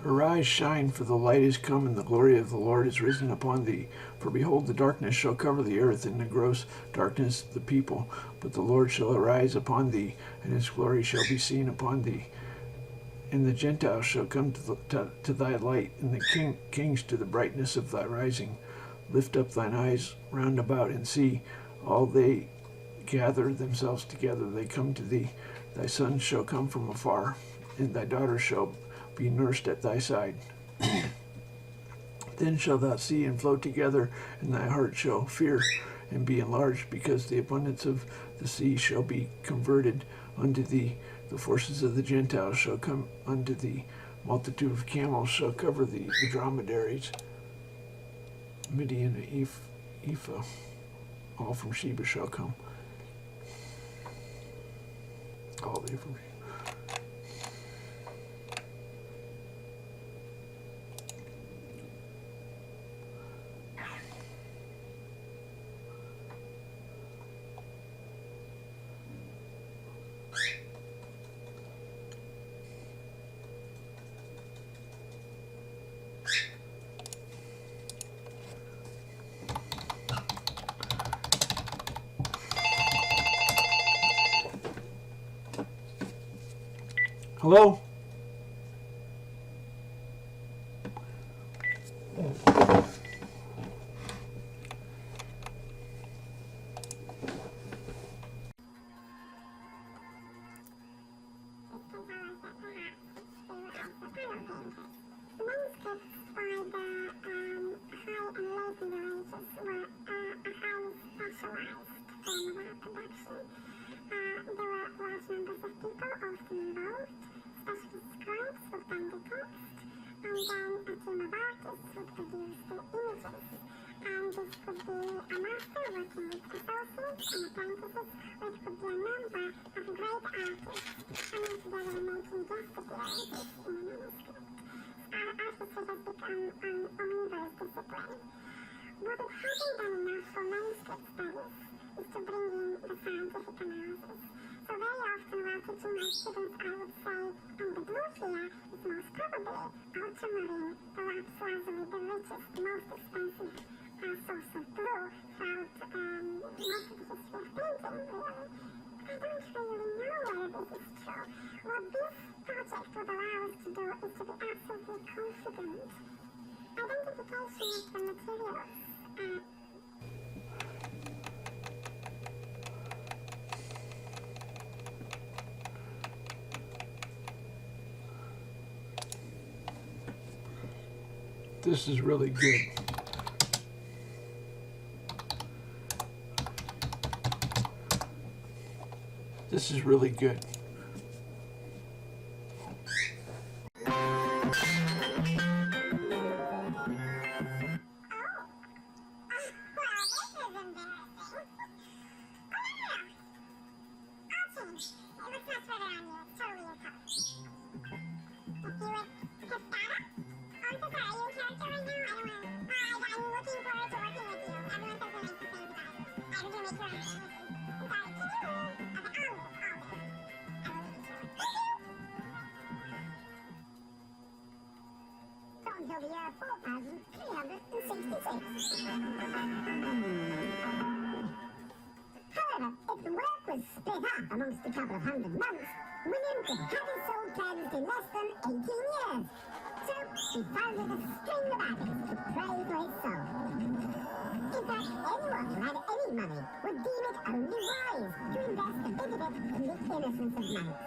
S1: Arise, shine, for the light is come, and the glory of the Lord is risen upon thee. For behold, the darkness shall cover the earth, and the gross darkness the people. But the Lord shall arise upon thee, and his glory shall be seen upon thee. And the Gentiles shall come to thy light, and the kings to the brightness of thy rising. Lift up thine eyes round about, and see, all they gather themselves together, they come to thee. Thy sons shall come from afar, and thy daughters shall be nursed at thy side. Then shalt thou see and flow together, and thy heart shall fear and be enlarged, because the abundance of the sea shall be converted unto thee. The forces of the Gentiles shall come unto thee. Multitude of camels shall cover thee. The dromedaries, Midian, Ephah, all from Sheba shall come. All they from Hello?
S2: The manuscripts by the high and low Middle Ages were highly specialized form of art production. There were large numbers of people often involved, especially scribes would bind the text, and then a team of artists would produce the images. And this could be a master working with associates and apprentices, or it could be a number of great artists coming together and making guest appearances in a manuscript. Artistry has become an omnivorous discipline. What it hasn't done enough for manuscript studies is to bring in the scientific analysis. So very often while teaching my students, I would say, and the blue here is most probably ultramarine, the lapis lazuli, the richest, most expensive source of blue throughout most of the history of painting, really. I don't really know whether this is true. What this project would allow us to do is to be absolutely confident. Identification of the materials.
S1: This is really good. This is really good.
S2: Until the year 4366. However, if the work was split up amongst a couple of hundred monks, William could have his soul cleansed in less than 18 years. So he founded a string of artists to pray for his soul. In fact, anyone who had any money would deem it only wise to invest a bit of it in the innocence of monks.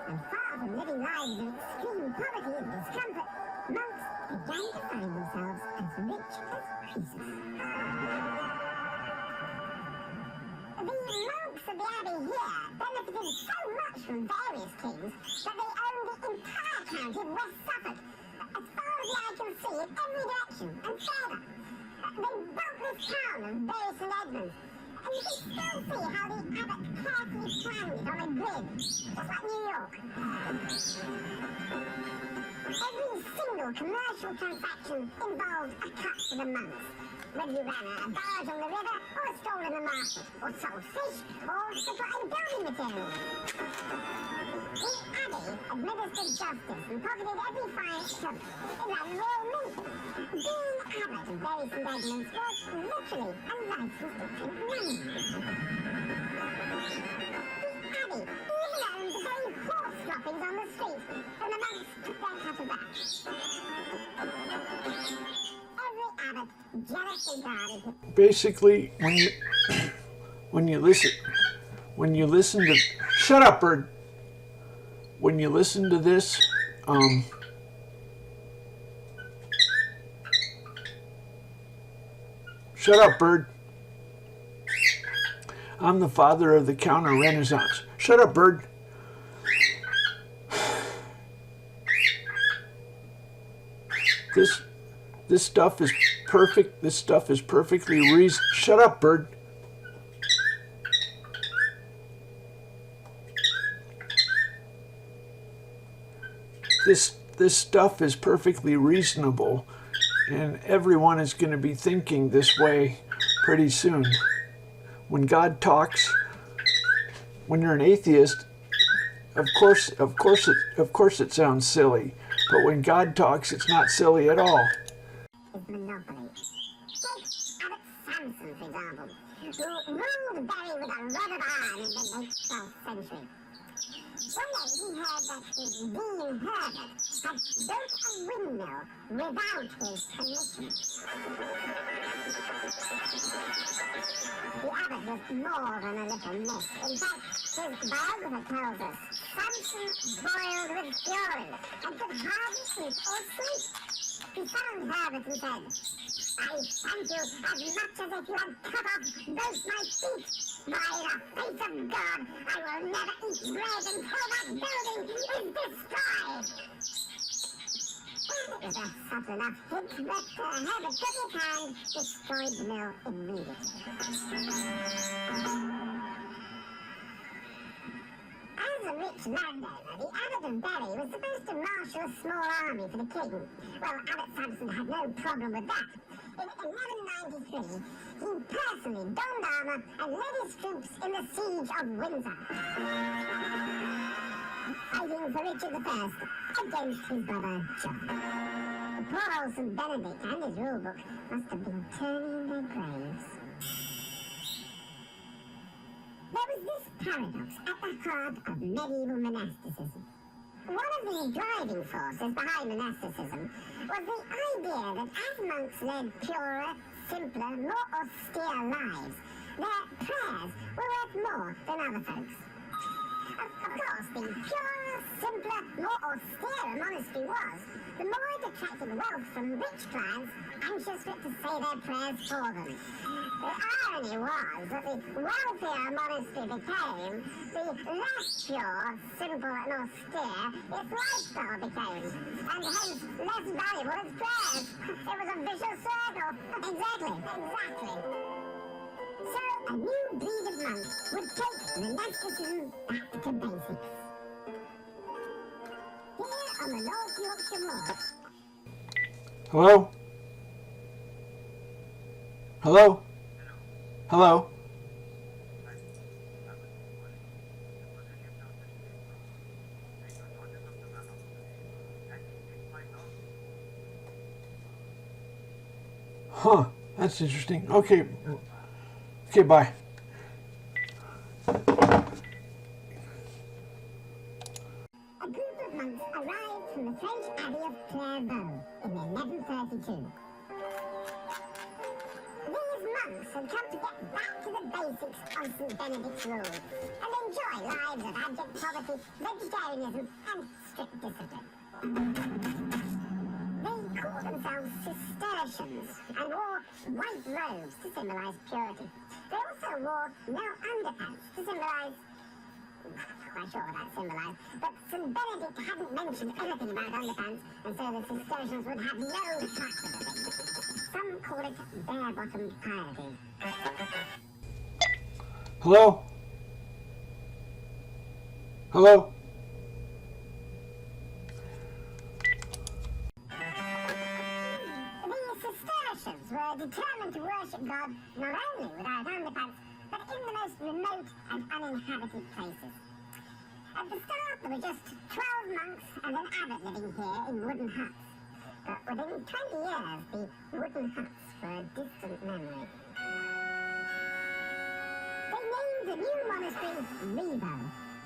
S2: And far from living lives of extreme poverty and discomfort, monks began to find themselves as rich as Croesus. The monks of of the abbey here benefited so much from various kings that they owned the entire county of West Suffolk, as far as the eye can see in every direction, and further. They built this town of Bury St Edmunds, and you can still see how the abbot carefully planned it on a grid, just like New York. Every single commercial transaction involved a cut to the monks, whether you ran a barge on the river, or a stall in the market, or sold fish, or supplied building materials. The abbey administered justice and pocketed every fine it took. It ran the royal mint. Being abbot of Bury St Edmunds was literally a license to print money. The abbey even owned the very horse droppings on the street, and the monks took their cut of that. Every abbot jealously guarded his...
S1: Basically, when you listen to, shut up, bird. When you listen to this, shut up, bird. I'm the father of the counter-renaissance. Shut up, bird. This stuff is perfect. This stuff is perfectly reasonable. Shut up, bird. This stuff is perfectly reasonable, and everyone is going to be thinking this way pretty soon. When God talks, when you're an atheist, of course it sounds silly, but when God talks, it's not silly at all.
S2: Monopoly. Take Abbot Samson, for example, who ruled Bury with a rod of iron in the late 12th century. One day he heard that his dean Herbert had built a windmill without his permission. The abbot was more than a little miffed. In fact, his biographer tells us Samson boiled with fury and could hardly eat or sleep. He summoned Herbert and said, "I thank you as much as if you had cut off both my feet. By the faith of God, I will never eat bread until that building is destroyed." Well, it was a subtle enough hint, but Herbert took his hand, destroyed the mill immediately. As a rich landowner, the abbot of Bury was supposed to marshal a small army for the king. Well, Abbot Samson had no problem with that. In 1193, he personally donned armor and led his troops in the siege of Windsor, fighting for Richard I against his brother John. The poor old St. Benedict and his rulebook must have been turning in their graves. There was this paradox at the heart of medieval monasticism. One of the driving forces behind monasticism was the idea that as monks led purer, simpler, more austere lives, their prayers were worth more than other folks. Of course, the purer, simpler, more austere a monastery was, the more it attracted wealth from rich clients anxious for it to say their prayers for them. The irony was that the wealthier a monastery became, the less pure, simple and austere its lifestyle became, and hence less valuable its prayers. It was a vicious circle. Exactly. So a new breed of monk would take monasticism back to basics. Here on the North Yorkshire Moor.
S1: Hello? Hello? Hello? Huh, that's interesting. Okay, bye.
S2: A group of monks arrived from the French abbey of Clairvaux in 1132. These monks had come to get back to the basics of St. Benedict's rule and enjoy lives of abject poverty, vegetarianism, and strict discipline. They called themselves Cistercians and wore white robes to symbolize purity. They also wore no underpants to symbolize, I'm not quite sure what that symbolized, but St. Benedict hadn't mentioned anything about underpants, and so the Cistercians would have no touch of the thing. Some call it bare-bottomed piety.
S1: Hello? Hello?
S2: The Cistercians were determined to worship God not only without underpants, but in the most remote and uninhabited places. At the start, there were just 12 monks and an abbot living here in wooden huts. But within 20 years, the wooden huts were a distant memory. They named the new monastery Revo,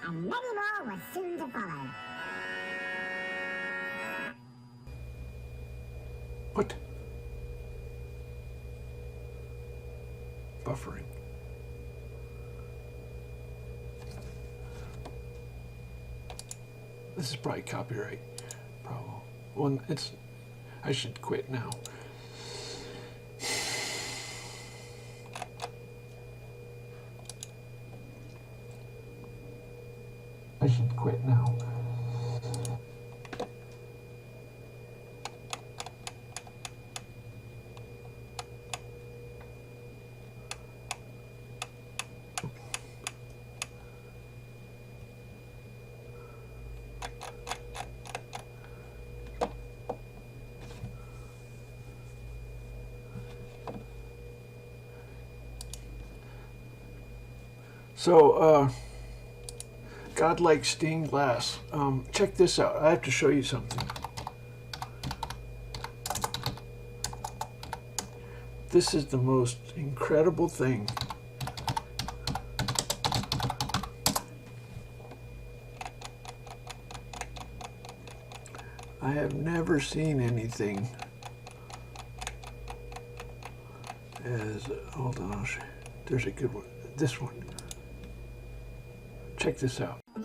S2: and many more were soon to follow.
S1: What? Buffering. This is probably copyright. Probably. Well, it's. I should quit now. I should quit now. So, godlike stained glass. Check this out. I have to show you something. This is the most incredible thing. I have never seen anything as, hold on, I'll show you. There's a good one. This one. Check this out.
S2: A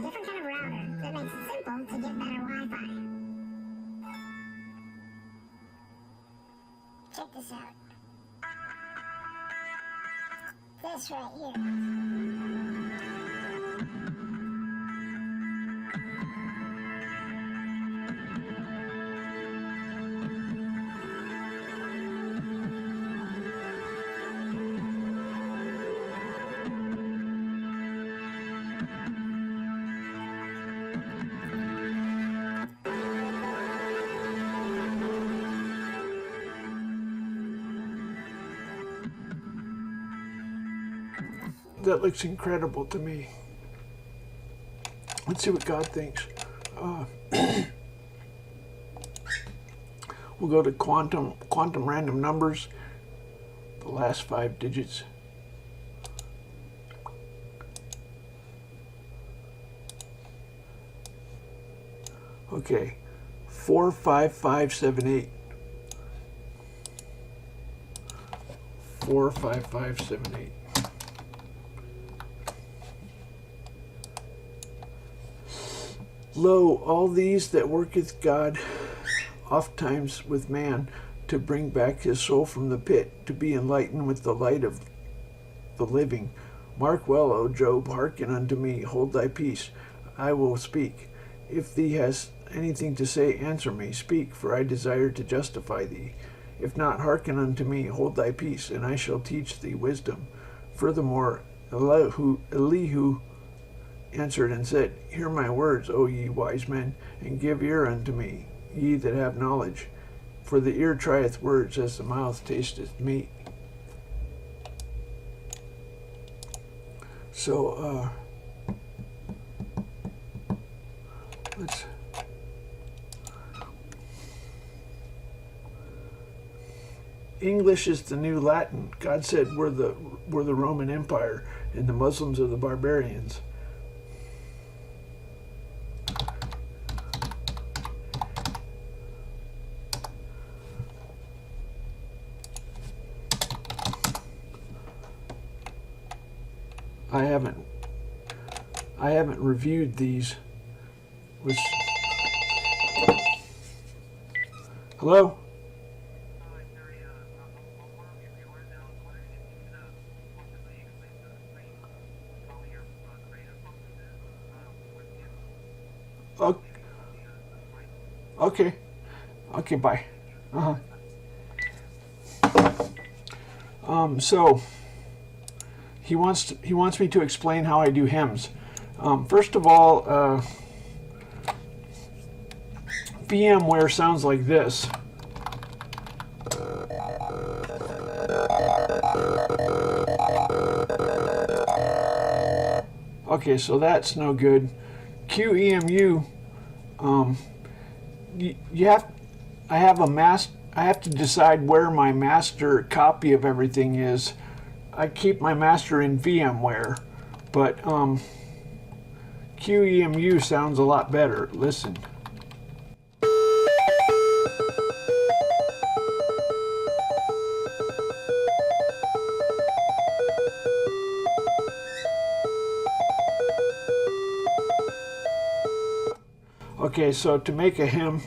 S2: different kind of router that makes it simple to get better Wi-Fi. Check this out. This right here.
S1: That looks incredible to me. Let's see what God thinks. We'll go to quantum random numbers, the last 5 digits. Okay, 45578. 45578. Lo, all these that worketh God ofttimes with man, to bring back his soul from the pit, to be enlightened with the light of the living. Mark well, O Job, hearken unto me, hold thy peace, I will speak. If thee hast anything to say, answer me, speak, for I desire to justify thee. If not, hearken unto me, hold thy peace, and I shall teach thee wisdom. Furthermore, Elihu answered and said, Hear my words, O ye wise men, and give ear unto me, ye that have knowledge. For the ear trieth words, as the mouth tasteth meat. So, let's... English is the new Latin. God said we're the Roman Empire, and the Muslims are the barbarians. I haven't reviewed these. Hello? Okay. Okay, bye. So he wants me to explain how I do hymns. First of all, VMware sounds like this. Okay, so that's no good. QEMU, I have to decide where my master copy of everything is. I keep my master in VMware, but QEMU sounds a lot better. Listen. Okay, so to make a hymn,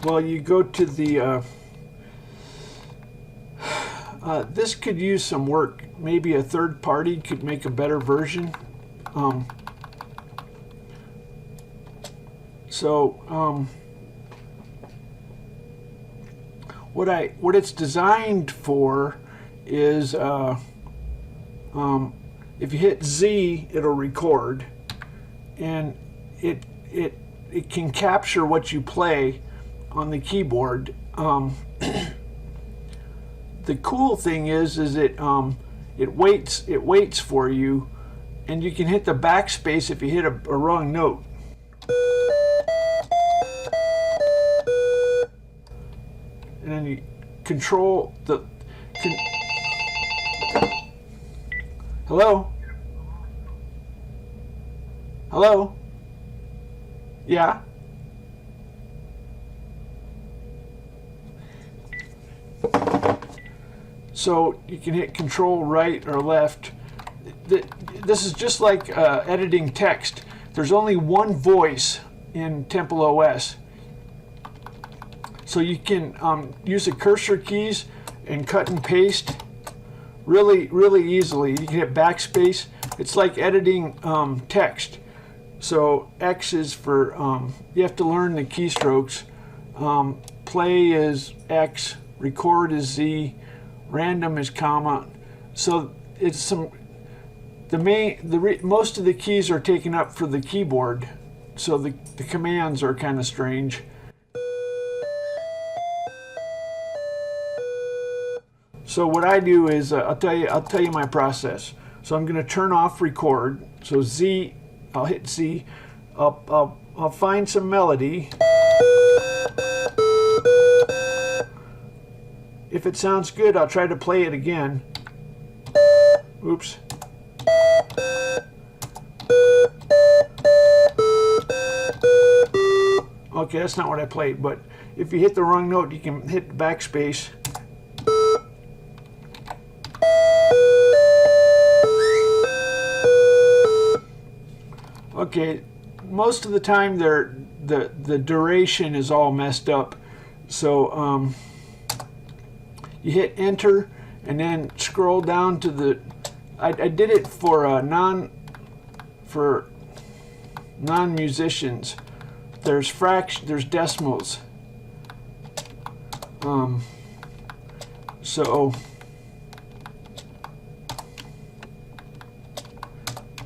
S1: well, you go to the, this could use some work. Maybe a third party could make a better version. What it's designed for is, if you hit Z, it'll record, and it can capture what you play on the keyboard. The cool thing is it waits for you, and you can hit the backspace if you hit a wrong note. And then you control the... Hello? Hello? Yeah? So you can hit control right or left. This is just like editing text. There's only one voice in TempleOS. So you can use the cursor keys and cut and paste really easily. You can hit backspace. It's like editing text. So X is for, you have to learn the keystrokes. Play is X, record is Z, random is comma. So it's most of the keys are taken up for the keyboard. So the commands are kind of strange. So what I do is, I'll tell you my process. So I'm going to turn off record. So Z, I'll hit Z. I'll find some melody. If it sounds good, I'll try to play it again. Oops. Okay, that's not what I played, but if you hit the wrong note, you can hit backspace. Okay, most of the time the duration is all messed up. So you hit enter and then scroll down to the, I did it for non-musicians. There's there's decimals. So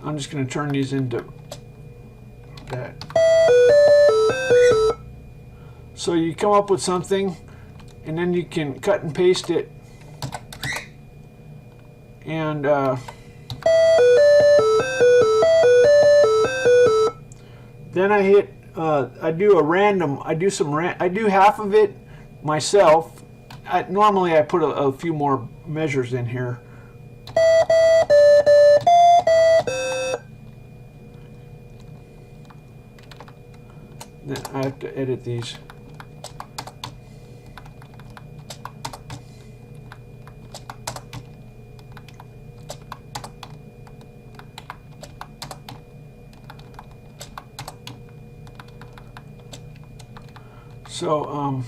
S1: I'm just going to turn these into that. So you come up with something, and then you can cut and paste it, and then I hit. I do a random. I do half of it myself. Normally I put a few more measures in here. I have to edit these. So,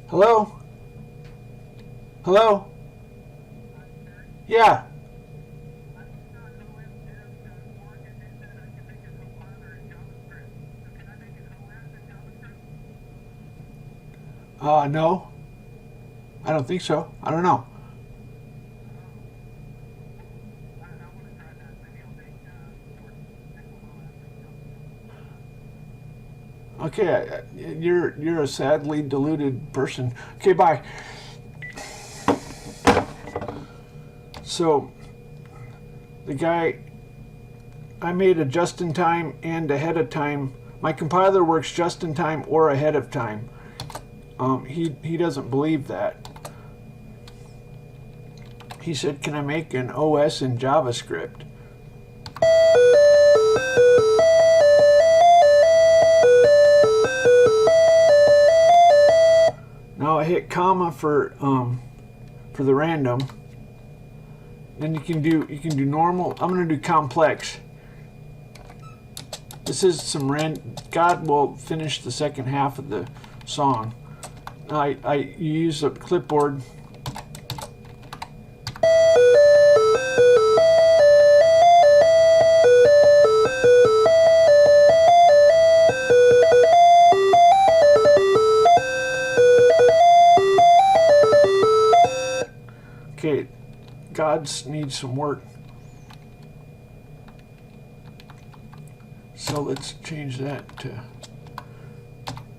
S1: hello? Hello? Yeah. No. I don't think so. I don't know. Okay, you're a sadly deluded person. Okay, bye. So the guy, I made a just in time and ahead of time. My compiler works just in time or ahead of time. He doesn't believe that. He said, "Can I make an OS in JavaScript?" Now I hit comma for the random. Then you can do normal. I'm going to do complex. This is some God will finish the second half of the song. You use a clipboard. Okay, gods need some work. So let's change that to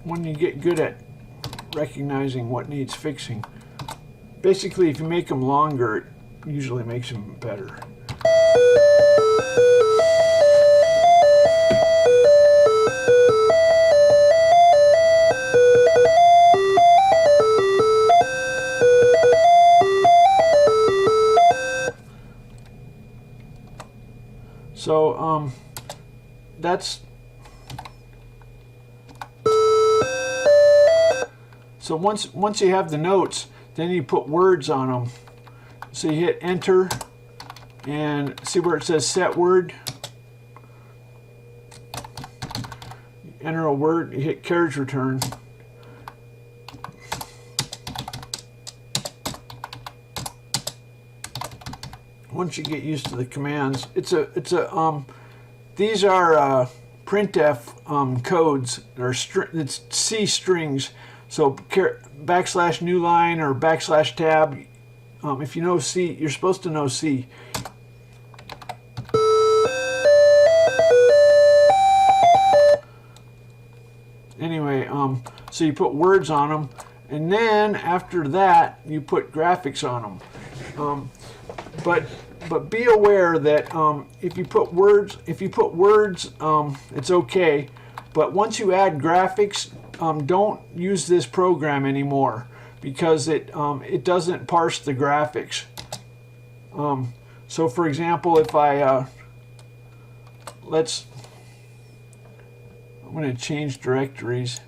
S1: when you get good at recognizing what needs fixing. Basically, if you make them longer, it usually makes them better. So that's so once you have the notes, then you put words on them. So you hit enter and see where it says set word. Enter a word, you hit carriage return. Once you get used to the commands, these are printf codes, or it's C strings. So backslash new line or backslash tab. If you know C, you're supposed to know C. Anyway, so you put words on them, and then after that you put graphics on them. But be aware that if you put words, it's okay. But once you add graphics, don't use this program anymore because it doesn't parse the graphics. So for example, if I'm going to change directories.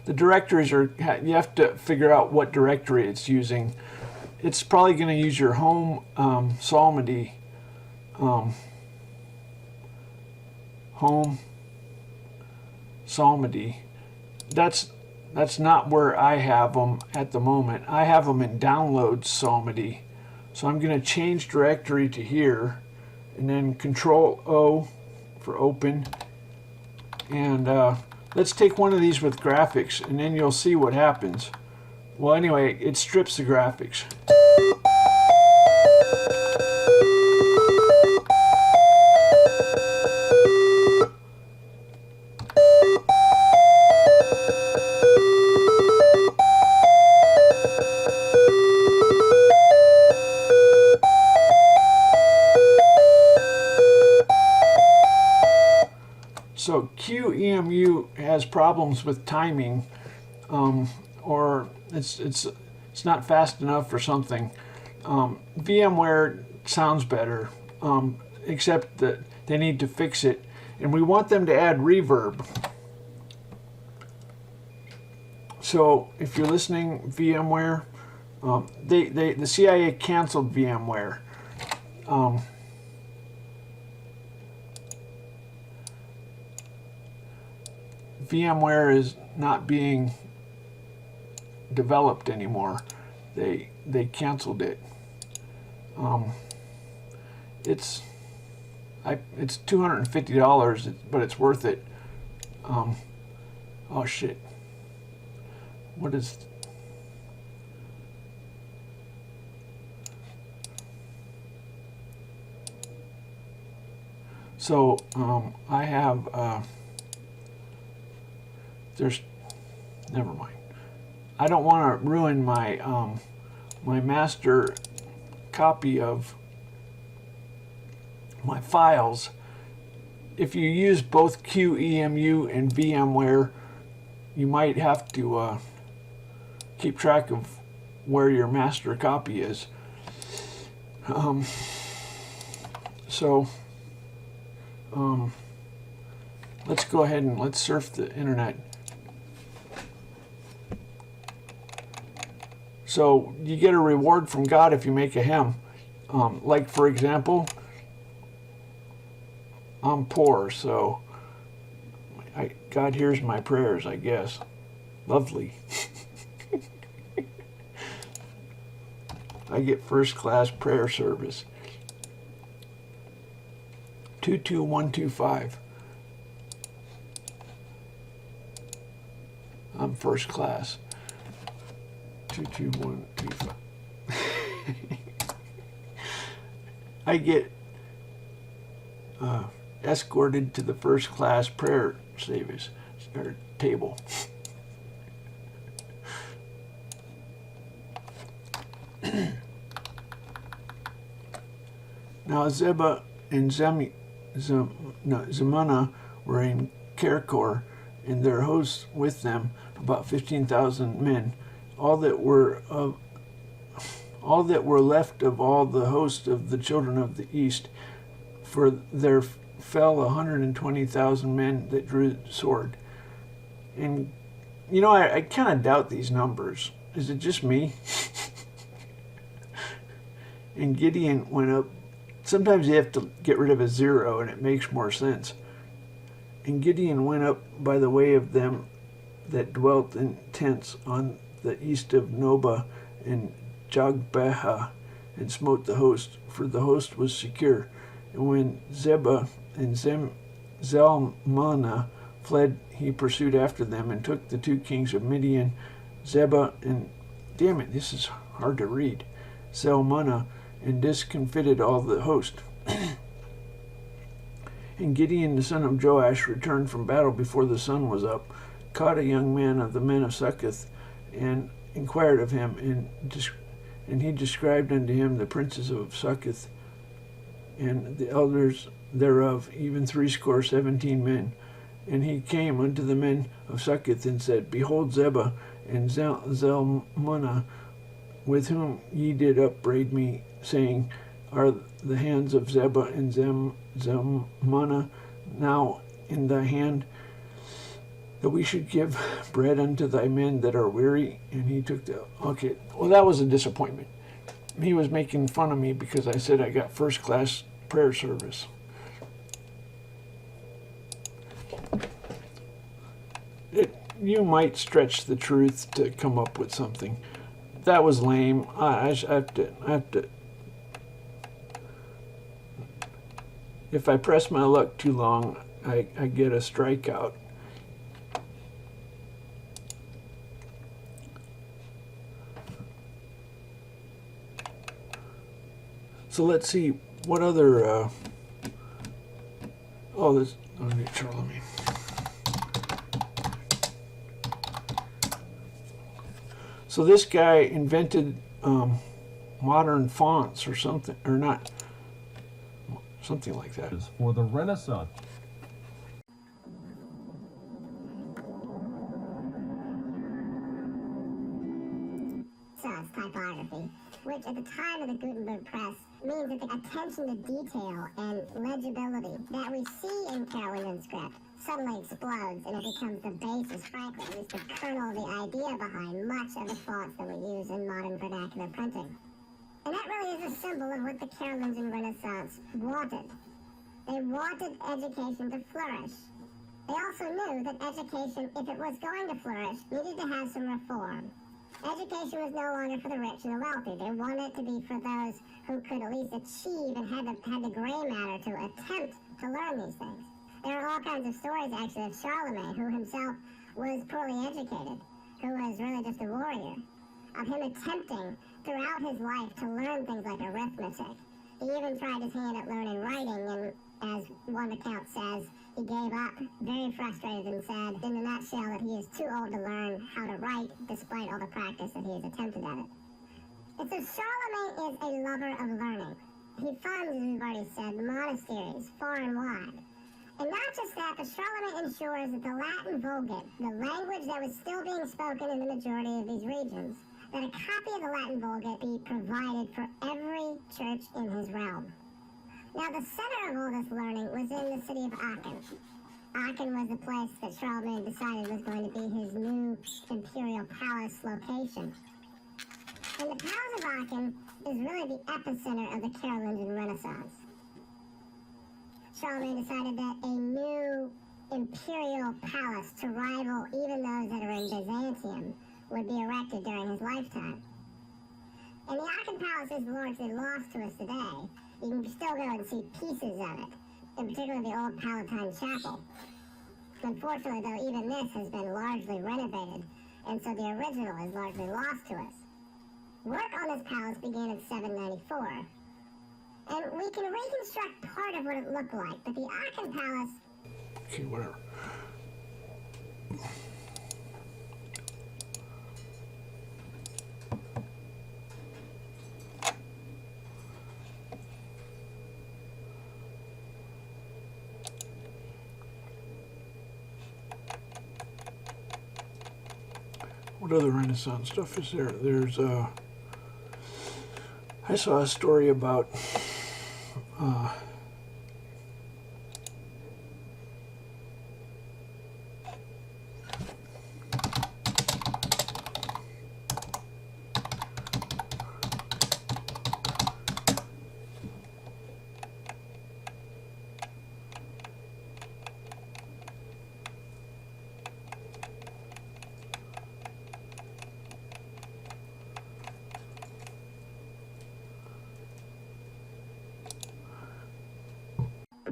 S1: The directories you have to figure out what directory it's using. It's probably going to use your home psalmody. Home psalmody. That's not where I have them at the moment. I have them in downloads psalmody. So I'm going to change directory to here, and then Control O for open, and let's take one of these with graphics, and then you'll see what happens. Well, anyway, it strips the graphics. So QEMU has problems with timing, or it's not fast enough or something. VMware sounds better, except that they need to fix it, and we want them to add reverb. So if you're listening, VMware, the CIA canceled VMware. VMware is not being developed anymore. They canceled it. It's $250, but it's worth it. Oh shit. What is? So I have there's never mind. I don't want to ruin my my master copy of my files. If you use both QEMU and VMware, you might have to keep track of where your master copy is. Let's go ahead and let's surf the internet. So you get a reward from God if you make a hymn. Like for example, I'm poor, so God hears my prayers, I guess. Lovely. I get first class prayer service. 22125. I'm first class. 22125. I get escorted to the first class prayer service or table. Now Zebah and Zalmunna were in Karkor, and their hosts with them, about 15,000 men. All that were left of all the host of the children of the east, for there fell 120,000 men that drew the sword. And you know, I kind of doubt these numbers. Is it just me? And Gideon went up. Sometimes you have to get rid of a zero and it makes more sense. And Gideon went up by the way of them that dwelt in tents on the east of Nobah and Jogbehah, and smote the host, for the host was secure. And when Zebah and Zalmunna fled, he pursued after them and took the two kings of Midian, Zebah and, damn it, this is hard to read, Zalmunna, and discomfited all the host. And Gideon the son of Joash returned from battle before the sun was up, caught a young man of the men of Succoth, and inquired of him, and he described unto him the princes of Succoth, and the elders thereof, even 17 men. And he came unto the men of Succoth, and said, Behold Zebah and Zalmunna, with whom ye did upbraid me, saying, Are the hands of Zebah and Zalmunna now in thy hand, that we should give bread unto thy men that are weary? And he took the... Okay, well, that was a disappointment. He was making fun of me because I said I got first class prayer service. You might stretch the truth to come up with something. That was lame. I have to. If I press my luck too long, I get a strikeout. So let's see what other. This. Let me. So this guy invented modern fonts or something, or not, something like that.
S5: For the Renaissance.
S2: at the time of the Gutenberg press means that the attention to detail and legibility that we see in Carolingian script suddenly explodes, and it becomes the basis, frankly, at least the kernel of the idea behind much of the fonts that we use in modern vernacular printing. And that really is a symbol of what the Carolingian Renaissance wanted. They wanted education to flourish. They also knew that education, if it was going to flourish, needed to have some reform. Education was no longer for the rich and the wealthy. They wanted it to be for those who could at least achieve and had the gray matter to attempt to learn these things. There are all kinds of stories, actually, of Charlemagne, who himself was poorly educated, who was really just a warrior, of him attempting throughout his life to learn things like arithmetic. He even tried his hand at learning writing, and as one account says, he gave up, very frustrated, and said, in a nutshell, that he is too old to learn how to write, despite all the practice that he has attempted at it. And so Charlemagne is a lover of learning. He funds, as we've already said, monasteries far and wide. And not just that, but Charlemagne ensures that the Latin Vulgate, the language that was still being spoken in the majority of these regions, that a copy of the Latin Vulgate be provided for every church in his realm. Now, the center of all this learning was in the city of Aachen. Aachen was the place that Charlemagne decided was going to be his new imperial palace location. And the Palace of Aachen is really the epicenter of the Carolingian Renaissance. Charlemagne decided that a new imperial palace to rival even those that are in Byzantium would be erected during his lifetime. And the Aachen Palace is largely lost to us today. You can still go and see pieces of it, in particular the old Palatine Chapel. Unfortunately, though, even this has been largely renovated, and so the original is largely lost to us. Work on this palace began in 794, and we can reconstruct part of what it looked like, but the Aachen Palace...
S1: Okay, whatever. What other Renaissance stuff is there? There's I saw a story about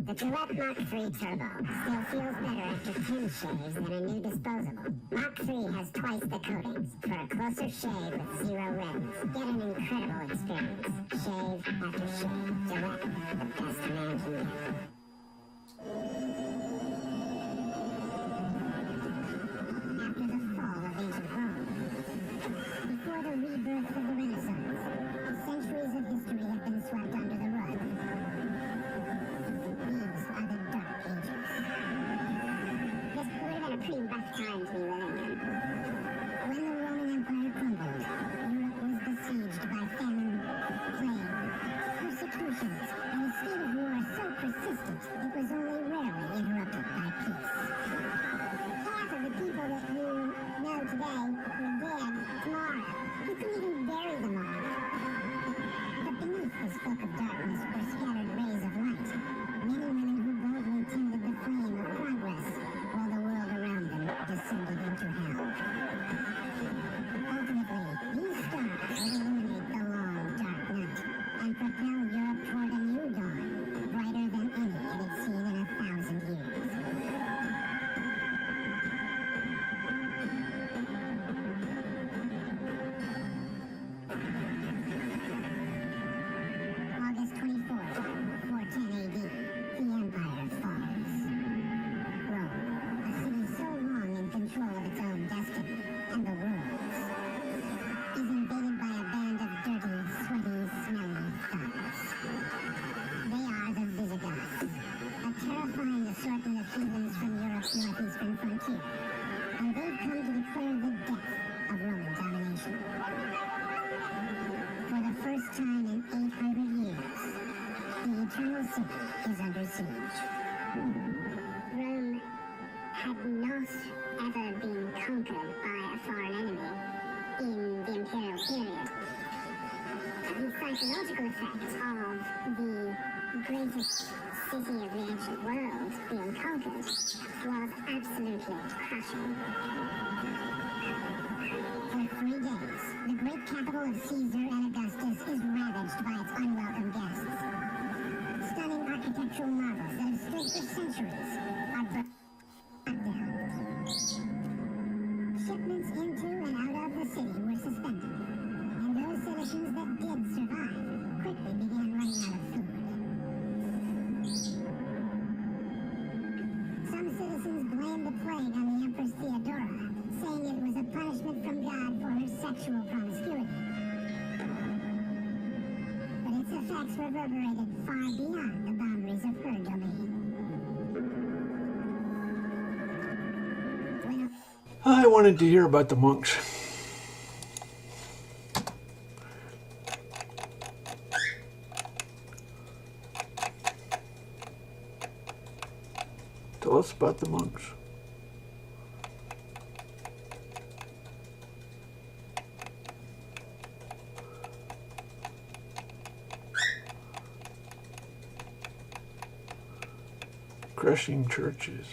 S2: The Gillette Mach 3 Turbo still feels better after 10 shaves than a new disposable. Mach 3 has twice the coatings for a closer shave with 0 rims. Get an incredible experience. Shave after shave. Gillette, the best man can get. After the fall of ancient Rome, before the rebirth of the Renaissance, centuries of history have been swept under the rug. Pretty rough time to be living in. When the Roman Empire crumbled, Europe was besieged by famine, plague, persecutions, and a state of war so persistent it was only rarely interrupted by peace. Half of the people that you know today were dead tomorrow. You couldn't even bury them all. But beneath this cloak of darkness were scattered rays of light. Men and women who boldly tended the flame of progress, while the world around them descended into hell. Ultimately, these stars would illuminate the long, dark night and propel Europe toward a new dawn, brighter than any it had seen in 1,000 years. August 24th, 410 AD, the Empire falls. Rome, a city so long in control of its own destiny and the world's, is invaded by a band of dirty, sweaty, smelly thugs. They are the Visigoths, a terrifying assortment of heathens from Europe's northeastern frontier, and they've come to declare the death of Roman domination. For the first city is under siege. Rome had not ever been conquered by a foreign enemy in the imperial period. The psychological effect of the greatest city of the ancient world being conquered was absolutely crushing. For 3 days, the great capital of Caesar and Augustus is ravaged by its unwelcome guests. Stunning architectural marvels that have stood for centuries are brought down. Shipments into and out of the city were suspended, and those citizens that did survive quickly began running out of food. Some citizens blamed the plague on the Empress Theodora, saying it was a punishment from God for her sexual promiscuity. But its effects reverberated far beyond the boundaries of her domain.
S1: I wanted to hear about the monks. Tell us about the monks. Crushing churches.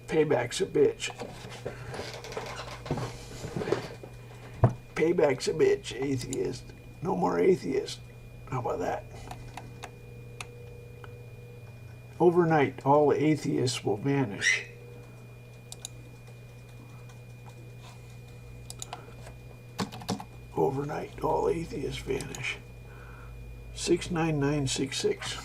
S1: Payback's a bitch. Payback's a bitch, atheist. No more atheist. How about that? Overnight, all atheists will vanish. Overnight, all atheists vanish. 69966.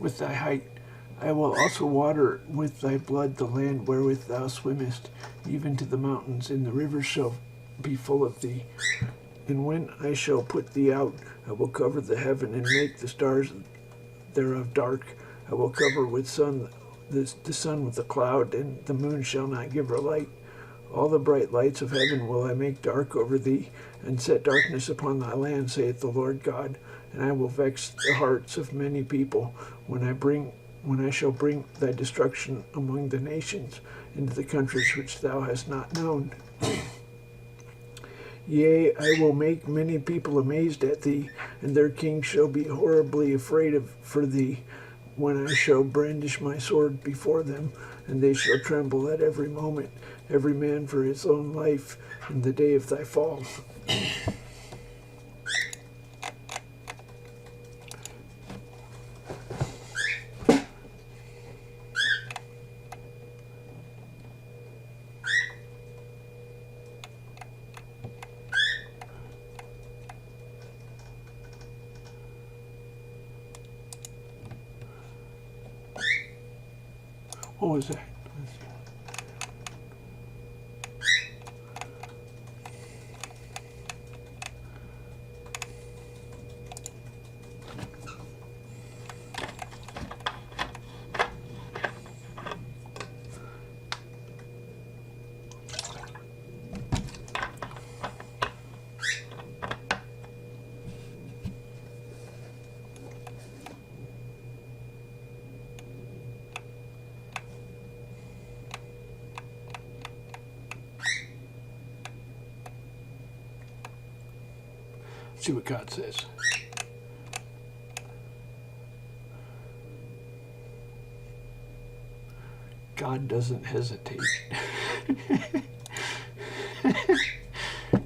S1: With thy height, I will also water with thy blood the land wherewith thou swimmest, even to the mountains, and the rivers shall be full of thee. And when I shall put thee out, I will cover the heaven and make the stars thereof dark. I will cover with the sun with a cloud, and the moon shall not give her light. All the bright lights of heaven will I make dark over thee, and set darkness upon thy land, saith the Lord God. And I will vex the hearts of many people when I shall bring thy destruction among the nations, into the countries which thou hast not known. Yea, I will make many people amazed at thee, and their kings shall be horribly afraid for thee, when I shall brandish my sword before them, and they shall tremble at every moment, every man for his own life, in the day of thy fall. What was that? See what God says. God doesn't hesitate.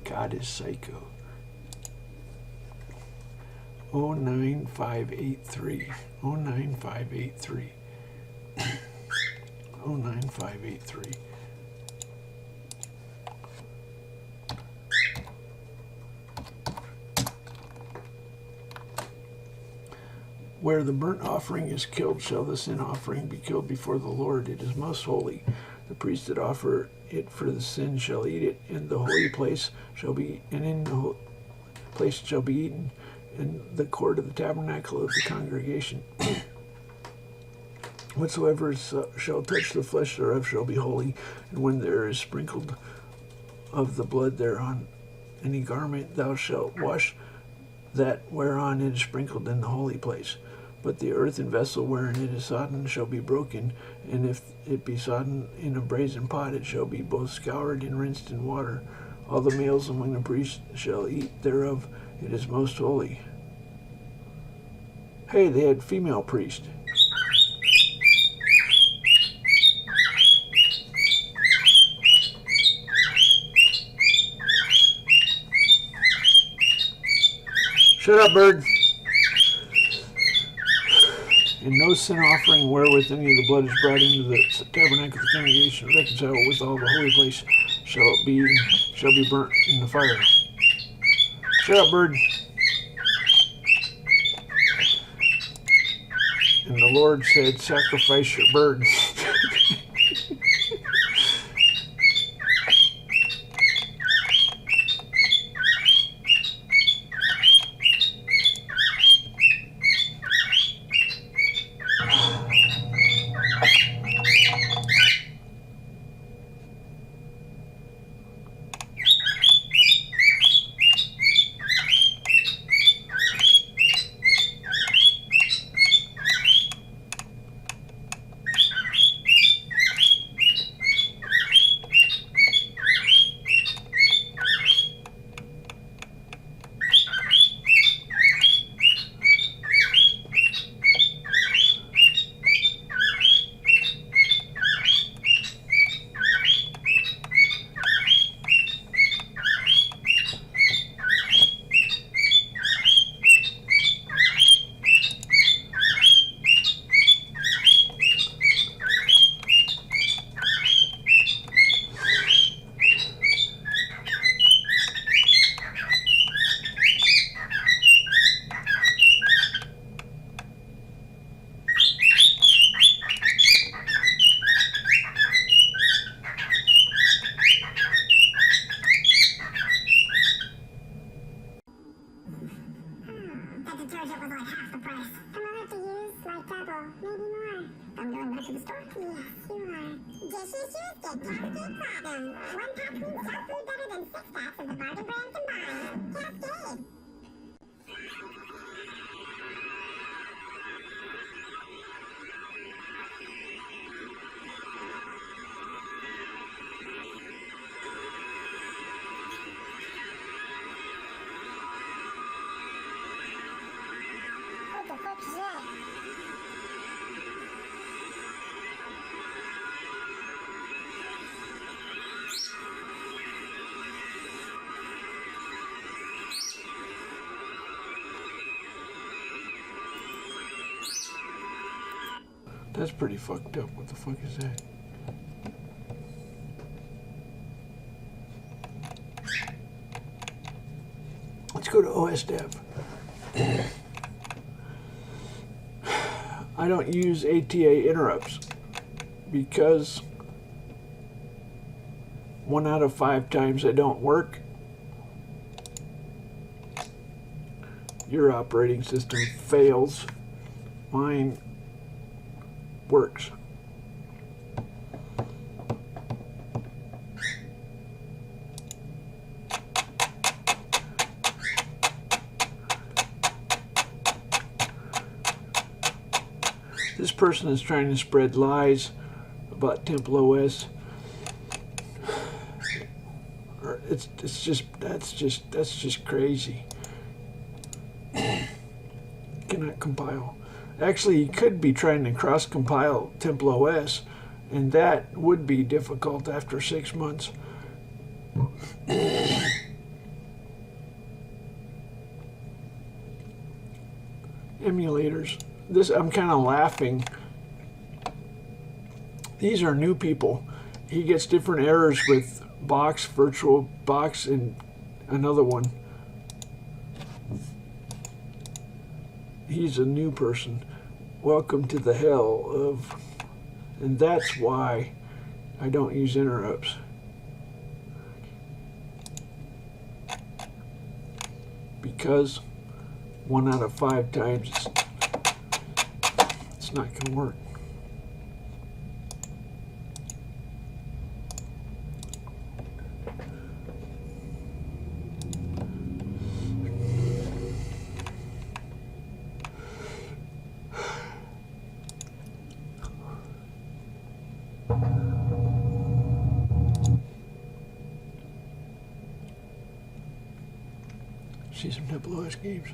S1: God is psycho. 09583. 09583. 09583. Where the burnt offering is killed, shall the sin offering be killed before the Lord. It is most holy. The priest that offer it for the sin shall eat it, and the holy place shall be, and in the place shall be eaten, in the court of the tabernacle of the congregation. Whatsoever shall touch the flesh thereof shall be holy, and when there is sprinkled of the blood thereon any garment, thou shalt wash that whereon it is sprinkled in the holy place. But the earthen vessel wherein it is sodden shall be broken, and if it be sodden in a brazen pot, it shall be both scoured and rinsed in water. All the males among the priests shall eat thereof. It is most holy. Hey, they had female priest. Shut up, bird. And no sin offering wherewith any of the blood is brought into the tabernacle of the congregation, reconciled with all the holy place, shall be burnt in the fire. Shut up, bird. And the Lord said, sacrifice your bird. That's pretty fucked up. What the fuck is that? Let's go to OS Dev. I don't use ATA interrupts because 1 out of 5 times they don't work. Your operating system fails. Mine works. This person is trying to spread lies about TempleOS. That's just crazy. Cannot compile. Actually, he could be trying to cross-compile TempleOS, and that would be difficult after 6 months. Emulators. This, I'm kind of laughing. These are new people. He gets different errors with Box, Virtual Box, and another one. He's a new person. Welcome to the hell of... And that's why I don't use interrupts. Because 1 out of 5 times it's not going to work. See some TempleOS games.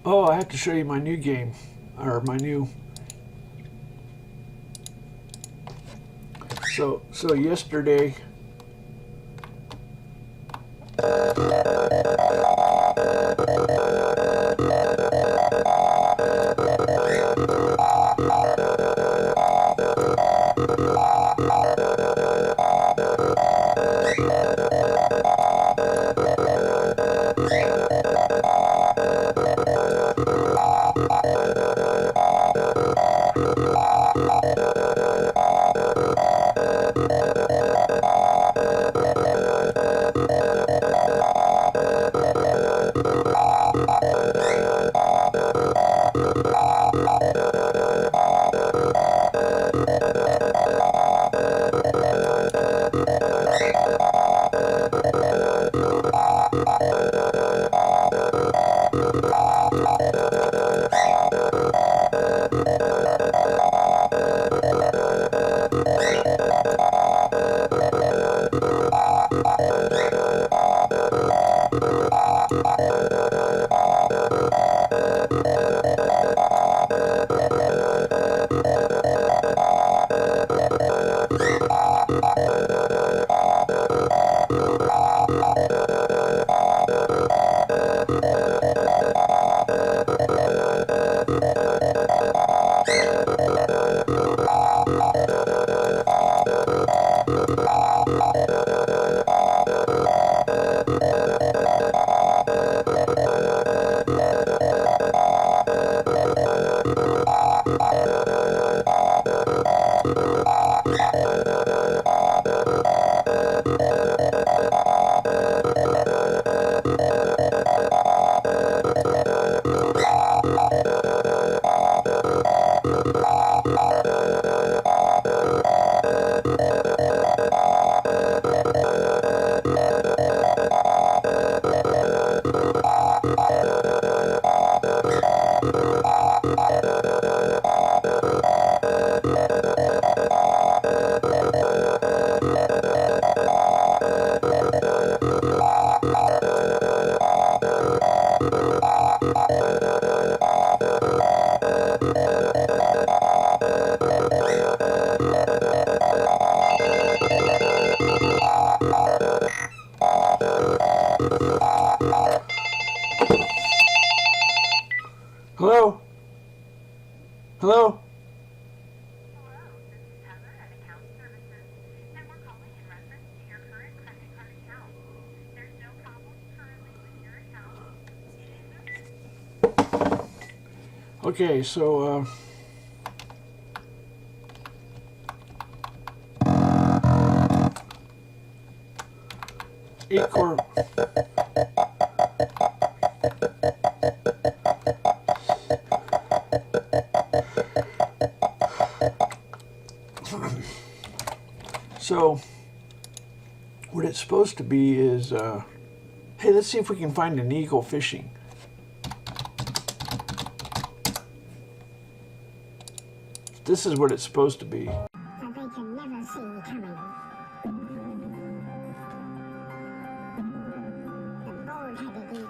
S1: Oh, I have to show you my new game, or my new. So yesterday. Hello? Hello?
S5: Hello, this is Heather at Account Services, and we're calling in reference to your current credit card account. There's no problem currently with your account.
S1: Okay, so, 8-core. So, what it's supposed to be is, hey, let's see if we can find an eagle fishing. This is what it's supposed to be.
S2: That they can never see coming. The bald-headed eagle.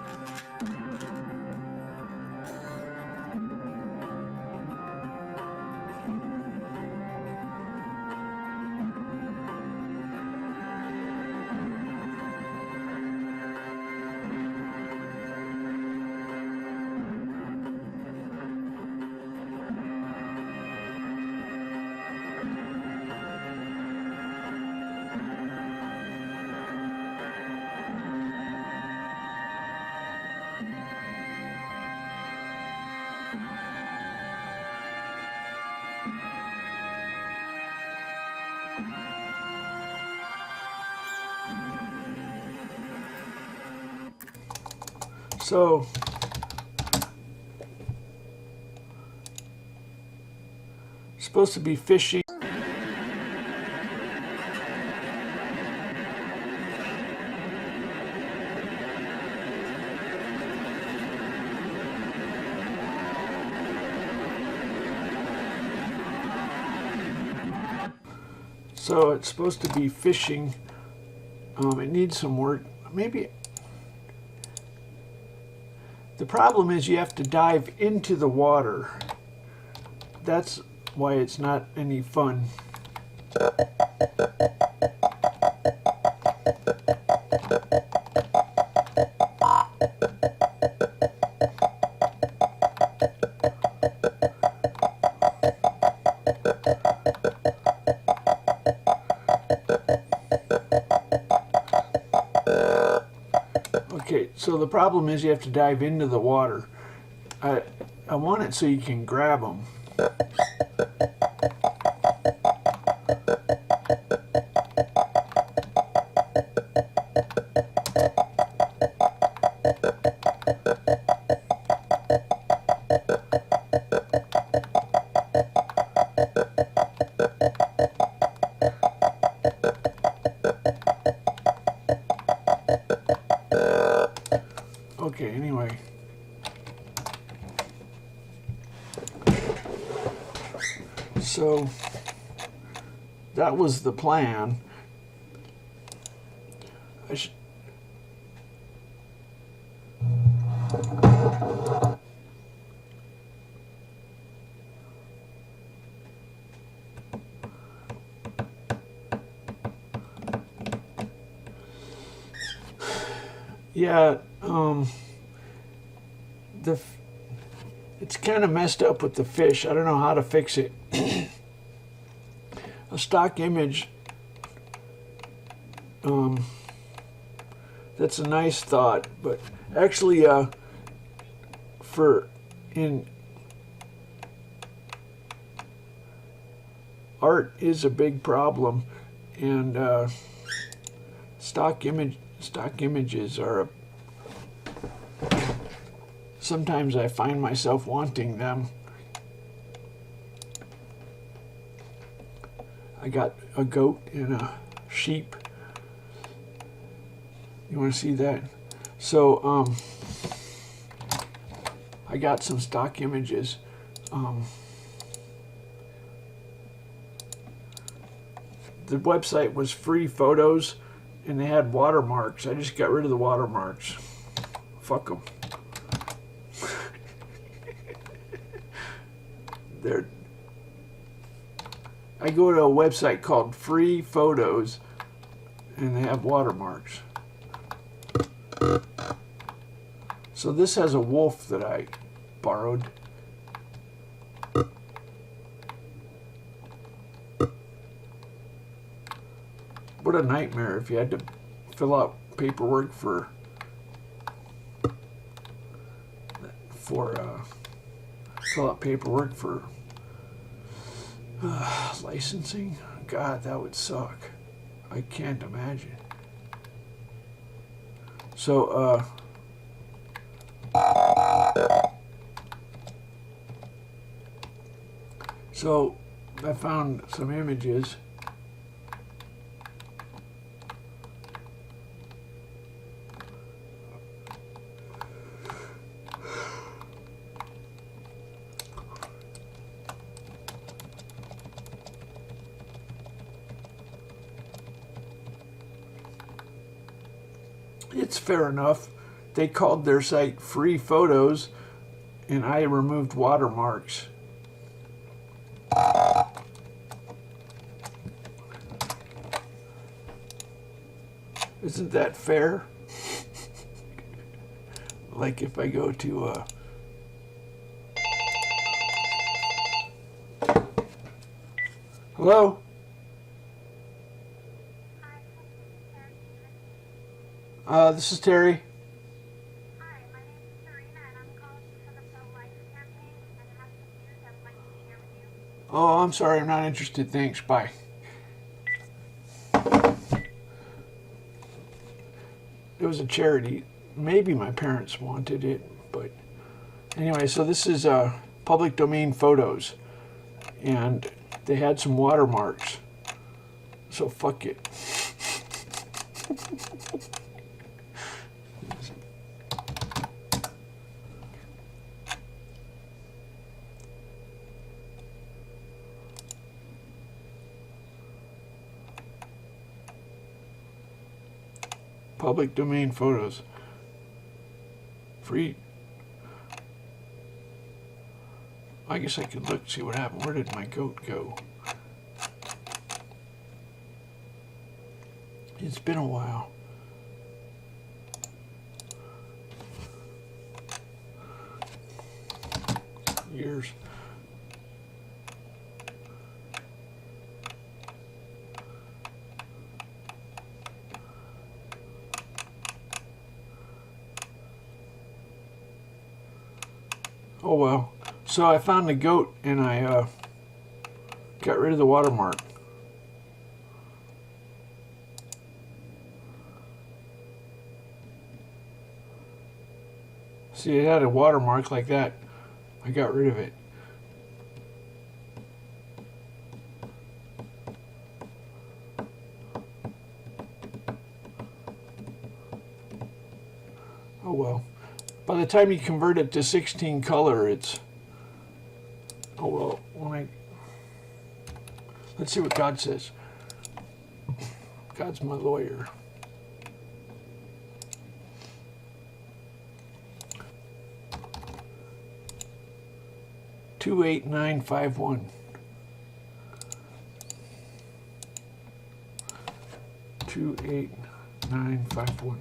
S1: So, supposed to be fishing. So it's supposed to be fishing It needs some work. Maybe the problem is you have to dive into the water. That's why it's not any fun. Okay, so the problem is you have to dive into the water. I want it so you can grab them. Okay, anyway. So that was the plan. Yeah, it's kind of messed up with the fish. I don't know how to fix it. A stock image, that's a nice thought, but actually, art is a big problem, and stock images are sometimes I find myself wanting them. I got a goat and a sheep. You want to see that? So I got some stock images. The website was free photos, and they had watermarks. I just got rid of the watermarks. Fuck them. I go to a website called Free Photos, and they have watermarks. So this has a wolf that I borrowed. What a nightmare if you had to fill out paperwork for licensing. God, that would suck. I can't imagine. So so I found some images. It's fair enough. They called their site Free Photos, and I removed watermarks. Isn't that fair? Like if I go to hello? This is Terry.
S5: Hi, my name is Serena, and I'm calling because of the life campaign, and I have some news I would like to share with you.
S1: Oh, I'm sorry, I'm not interested. Thanks. Bye. It was a charity. Maybe my parents wanted it, but anyway, so this is public domain photos, and they had some watermarks. So fuck it. Public domain photos. Free. I guess I could look, see what happened. Where did my goat go? It's been a while. Years. Oh well. So I found the goat and I got rid of the watermark. See, it had a watermark like that. I got rid of it. Oh well. By the time you convert it to 16 color, it's... Oh well, let's see what God says. God's my lawyer. $28951. $28951.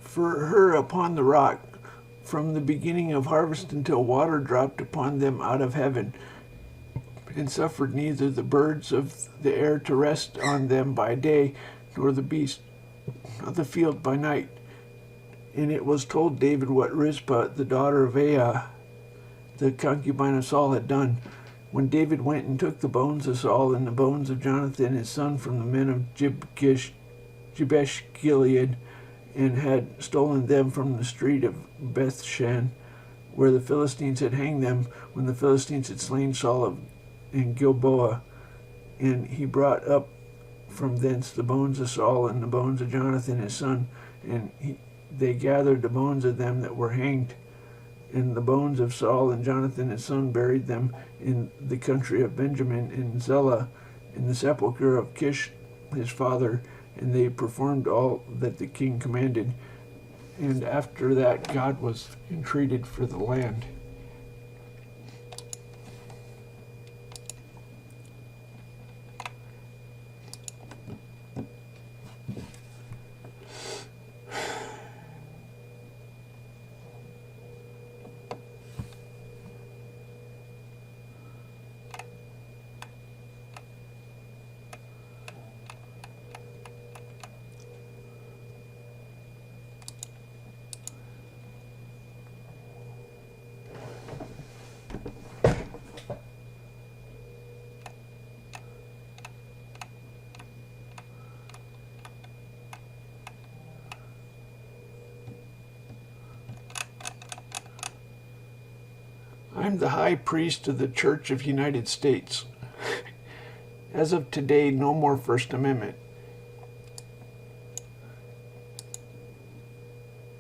S1: For her upon the rock, from the beginning of harvest until water dropped upon them out of heaven, and suffered neither the birds of the air to rest on them by day, nor the beasts of the field by night. And it was told David what Rizpah, the daughter of Aiah, the concubine of Saul, had done. When David went and took the bones of Saul and the bones of Jonathan his son from the men of Jabesh Gilead, and had stolen them from the street of Bethshan, where the Philistines had hanged them, when the Philistines had slain Saul in Gilboa. And he brought up from thence the bones of Saul and the bones of Jonathan his son, and they gathered the bones of them that were hanged, and the bones of Saul and Jonathan his son buried them in the country of Benjamin in Zelah, in the sepulchre of Kish his father, and they performed all that the king commanded. And after that God was entreated for the land. I'm the high priest of the Church of United States. As of today, no more First Amendment.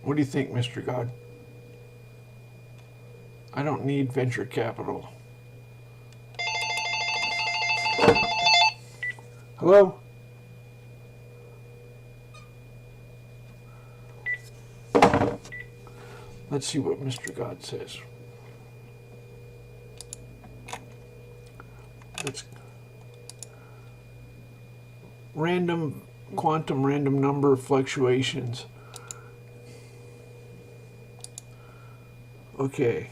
S1: What do you think, Mr. God? I don't need venture capital. Hello? Let's see what Mr. God says. It's quantum random number fluctuations. Okay.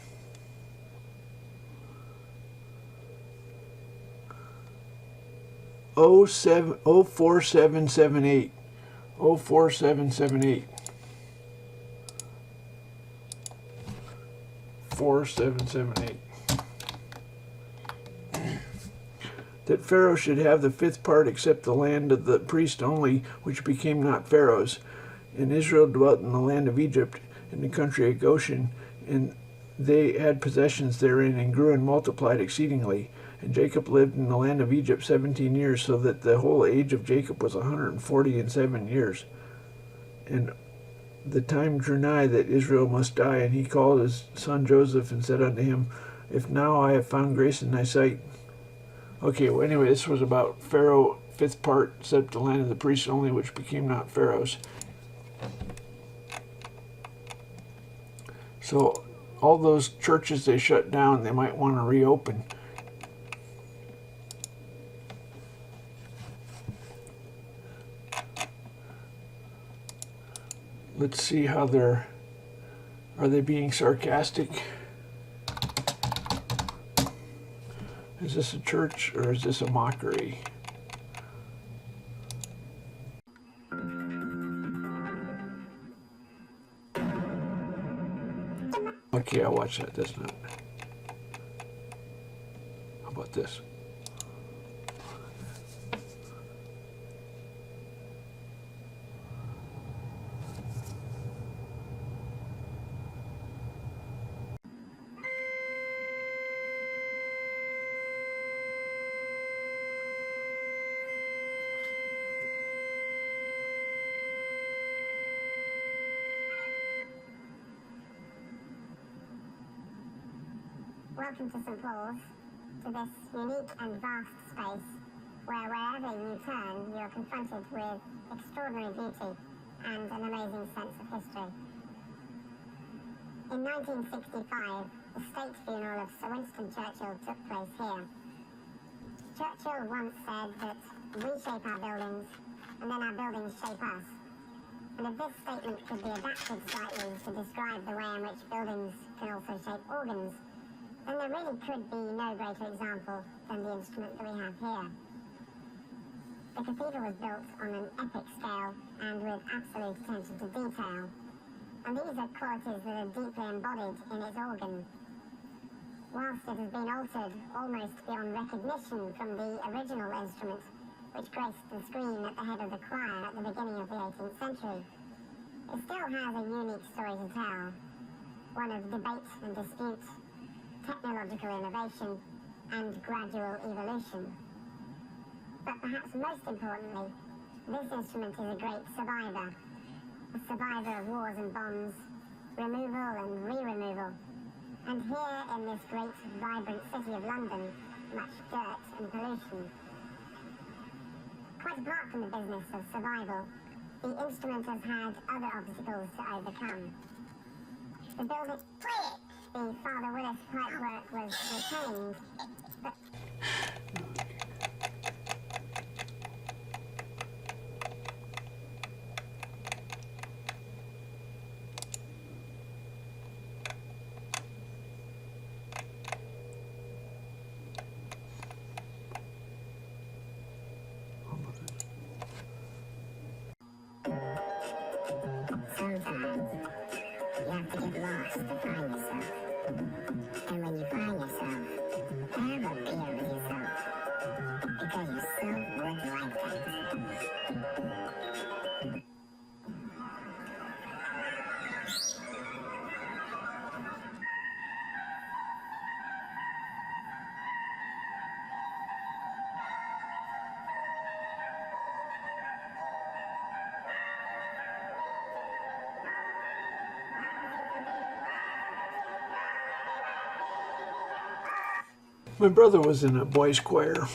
S1: Oh 4778. 04778. 4778. That Pharaoh should have the fifth part except the land of the priest only, which became not Pharaoh's. And Israel dwelt in the land of Egypt, in the country of Goshen, and they had possessions therein, and grew and multiplied exceedingly. And Jacob lived in the land of Egypt 17 years, so that the whole age of Jacob was 147 years. And the time drew nigh that Israel must die, and he called his son Joseph, and said unto him, If now I have found grace in thy sight. Okay, well, anyway, this was about Pharaoh fifth part set up the land of the priests only, which became not Pharaoh's. So all those churches they shut down, they might want to reopen. Let's see how are they being sarcastic? Is this a church or is this a mockery? Okay, I'll watch that. That's not. How about this?
S2: Welcome to St. Paul's, to this unique and vast space where wherever you turn, you're confronted with extraordinary beauty and an amazing sense of history. In 1965, the state funeral of Sir Winston Churchill took place here. Churchill once said that we shape our buildings, and then our buildings shape us. And if this statement could be adapted slightly to describe the way in which buildings can also shape organs, then there really could be no greater example than the instrument that we have here. The cathedral was built on an epic scale and with absolute attention to detail, and these are qualities that are deeply embodied in its organ. Whilst it has been altered almost beyond recognition from the original instrument, which graced the screen at the head of the choir at the beginning of the 18th century, it still has a unique story to tell, one of debate and dispute, technological innovation, and gradual evolution. But perhaps most importantly, this instrument is a great survivor. A survivor of wars and bombs, removal and re-removal. And here in this great, vibrant city of London, much dirt and pollution. Quite apart from the business of survival, the instrument has had other obstacles to overcome. The building... The Father Willis pipework was retained, but... Sometimes you have to get lost to find yourself. And when you find yourself, have a beer with yourself. Because you're so worth lifetimes.
S1: My brother was in a boys' choir.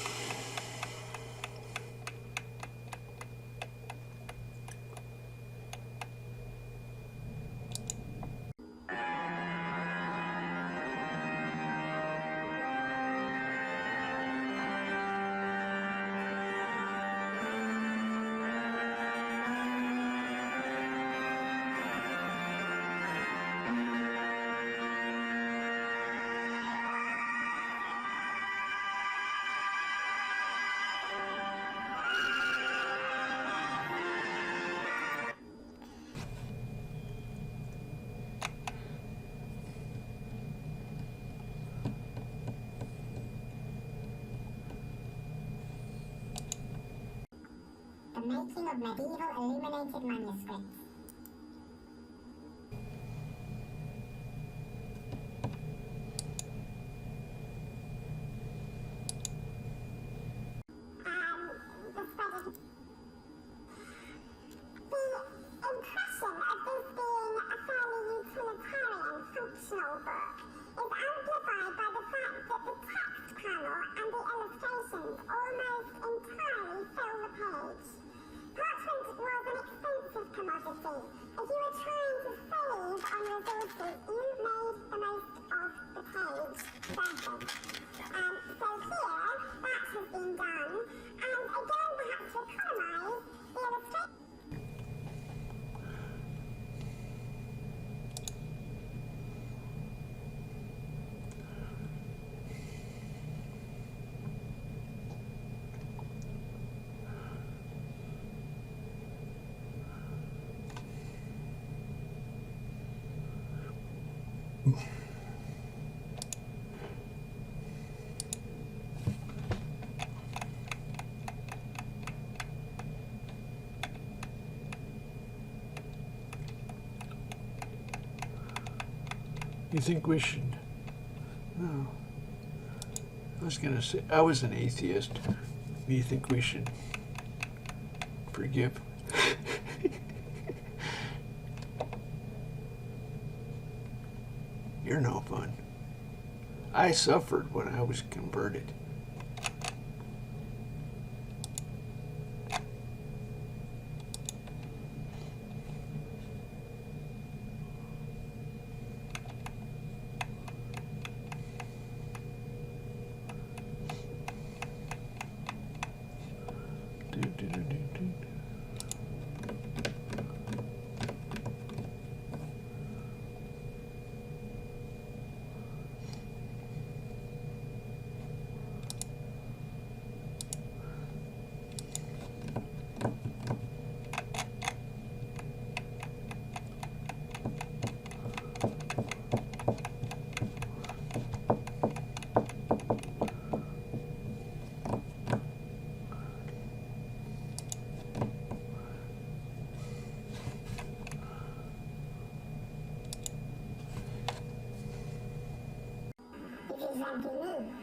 S2: The making of medieval illuminated manuscripts. Functional book is amplified by the fact that the text panel and the illustrations almost entirely fill If you were trying to save on resources, you made the most of the page. Perfect. So here, that has been done. And again, perhaps to economize the illustration.
S1: You think we should? No. I was gonna say I was an atheist. Do you think we should forgive? You're no fun. I suffered when I was converted.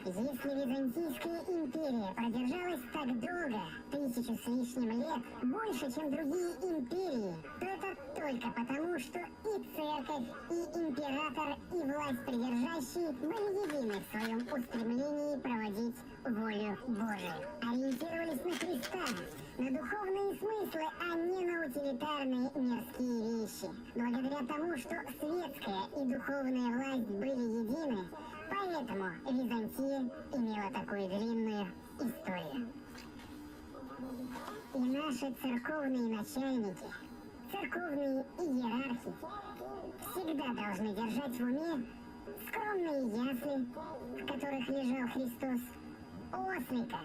S2: Если Византийская империя продержалась так долго, 1000 с лишним лет, больше, чем другие империи, то это только потому, что и церковь, и император, и власть придержащие были едины в своем устремлении проводить волю Божию. Ориентировались на Христа, на духовные смыслы, а не на утилитарные мирские вещи. Благодаря тому, что светская и духовная власть были едины, поэтому Византия имела такую длинную историю. И наши церковные начальники, церковные иерархи всегда должны держать в уме скромные ясли, в которых лежал Христос, ослика,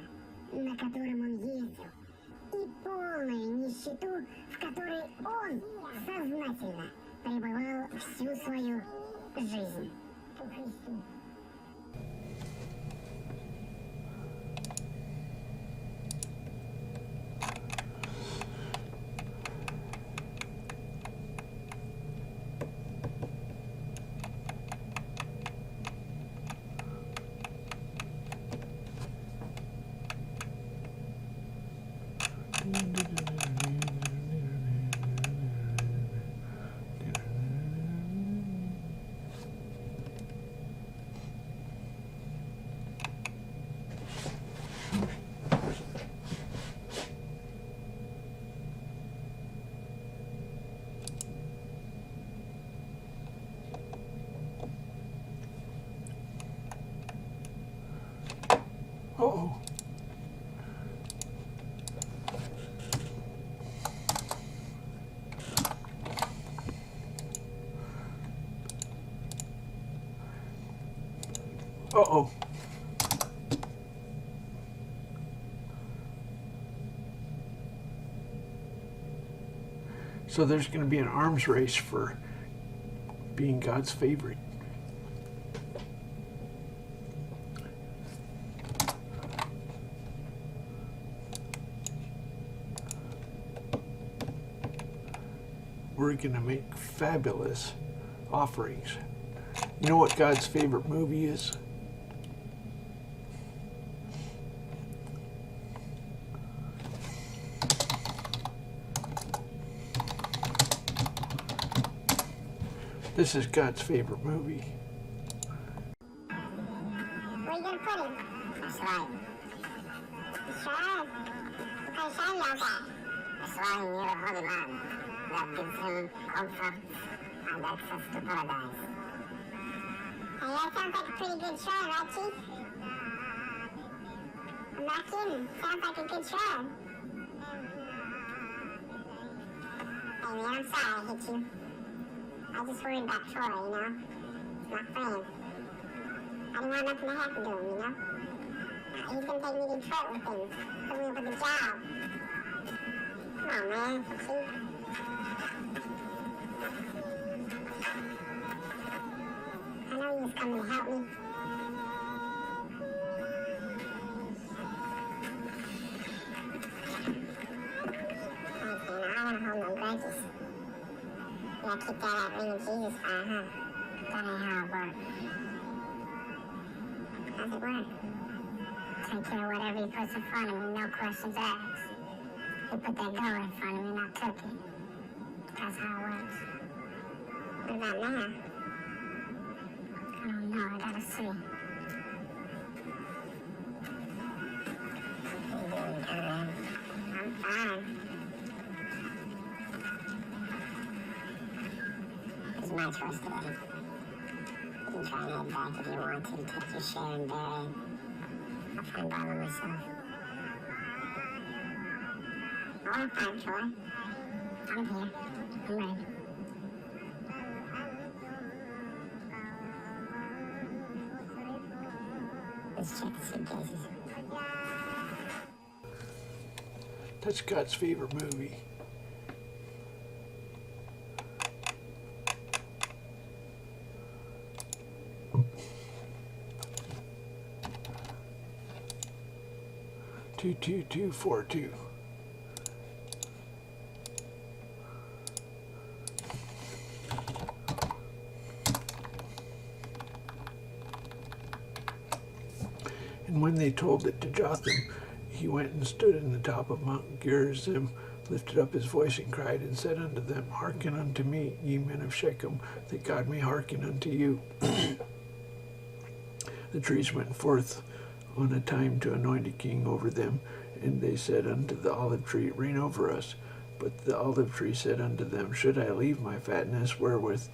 S2: на котором он ездил, и полную нищету, в которой он сознательно пребывал всю свою жизнь.
S1: Uh-oh. Uh-oh. So there's going to be an arms race for being God's favorite. We're going to make fabulous offerings. You know what God's favorite movie is? This is God's favorite movie.
S2: Where are you going to put him? That's right. Sure. Okay, show me, okay. That's right, near the holy man. that gives him comfort and access to paradise. Hey, that sounds like a pretty good show, right, Chief? I'm not kidding. Sounds like a good show. Hey, man, I'm sorry I hit you. I just worried about Troy, you know? My friend. I didn't want nothing to happen to him, you know? He's gonna take me to Detroit with him. Put me up with a job. Come on, man. See? I know he was coming to help me. Thanks, man. I don't hold no grudges. Yeah, keep that ring of Jesus fire, huh? That ain't how it works. How's it work? Take care of whatever he puts in front of me, no questions asked. He put that dough in front of me and I took it. That's how it works. What about now? I don't know, I gotta see. How you doing, Karen? I'm fine. It's my choice today. You can try and head back if you want to, take your share and bury. I'll find by myself. Oh, I'm fine, Troy. I'm here. I'm ready. Let's check the suitcases.
S1: That's God's favorite movie. Two, 22242. And when they told it to Jotham, he went and stood in the top of Mount Gerizim, lifted up his voice and cried, and said unto them, Hearken unto me, ye men of Shechem, that God may hearken unto you. The trees went forth on a time to anoint a king over them, and they said unto the olive tree, Reign over us. But the olive tree said unto them, Should I leave my fatness, wherewith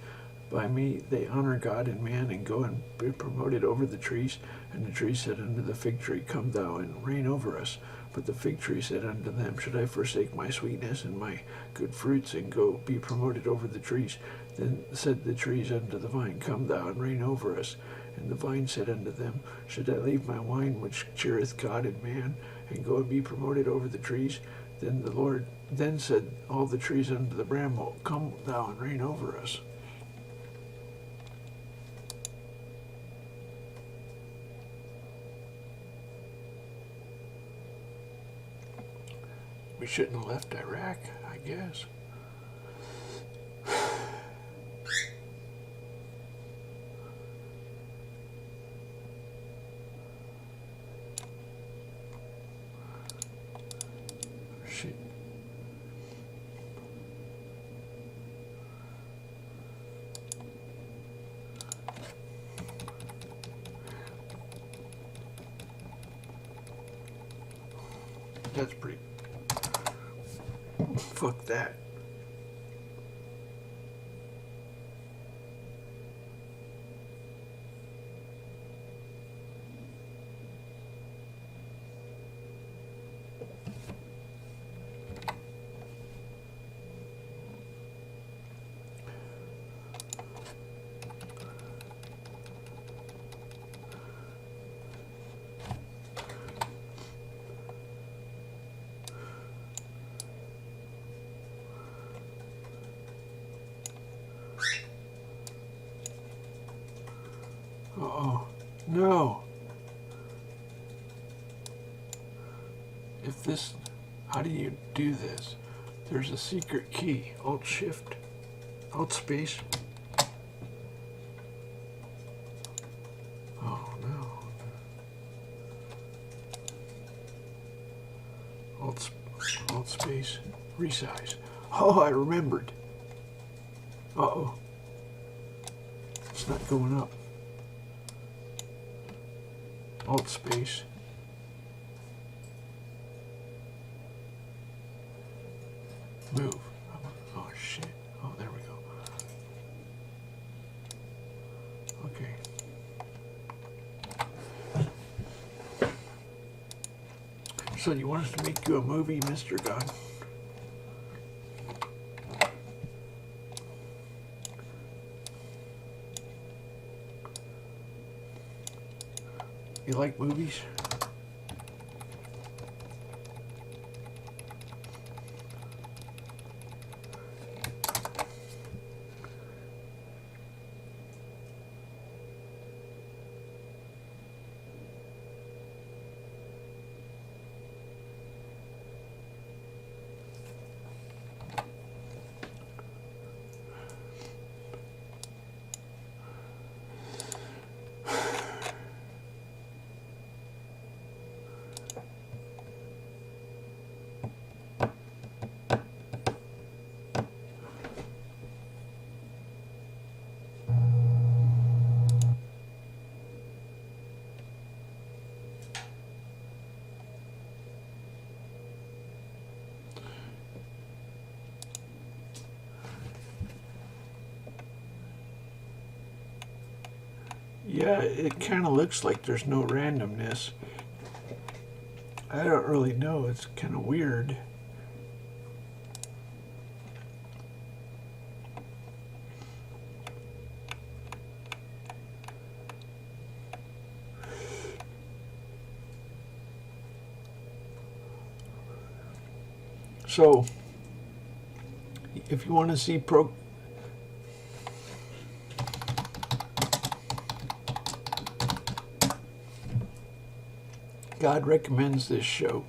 S1: by me they honor God and man, and go and be promoted over the trees? And the tree said unto the fig tree, Come thou and reign over us. But the fig tree said unto them, Should I forsake my sweetness and my good fruits, and go be promoted over the trees? Then said the trees unto the vine, Come thou and reign over us. And the vine said unto them, Should I leave my wine which cheereth God and man, and go and be promoted over the trees? Then said all the trees unto the bramble, Come thou and reign over us. We shouldn't have left Iraq, I guess. Shit. That's pretty. Fuck that. Uh-oh. No. If this, how do you do this? There's a secret key. Alt-Shift. Alt-Space. Oh, no. Alt-Space. Resize. Oh, I remembered. Uh-oh. It's not going up. Alt-Space. Move. Oh, shit. So you want us to make you a movie, Mr. God? You like movies? Yeah, it kind of looks like there's no randomness. I don't really know. It's kind of weird. So, if you want to see God recommends this show.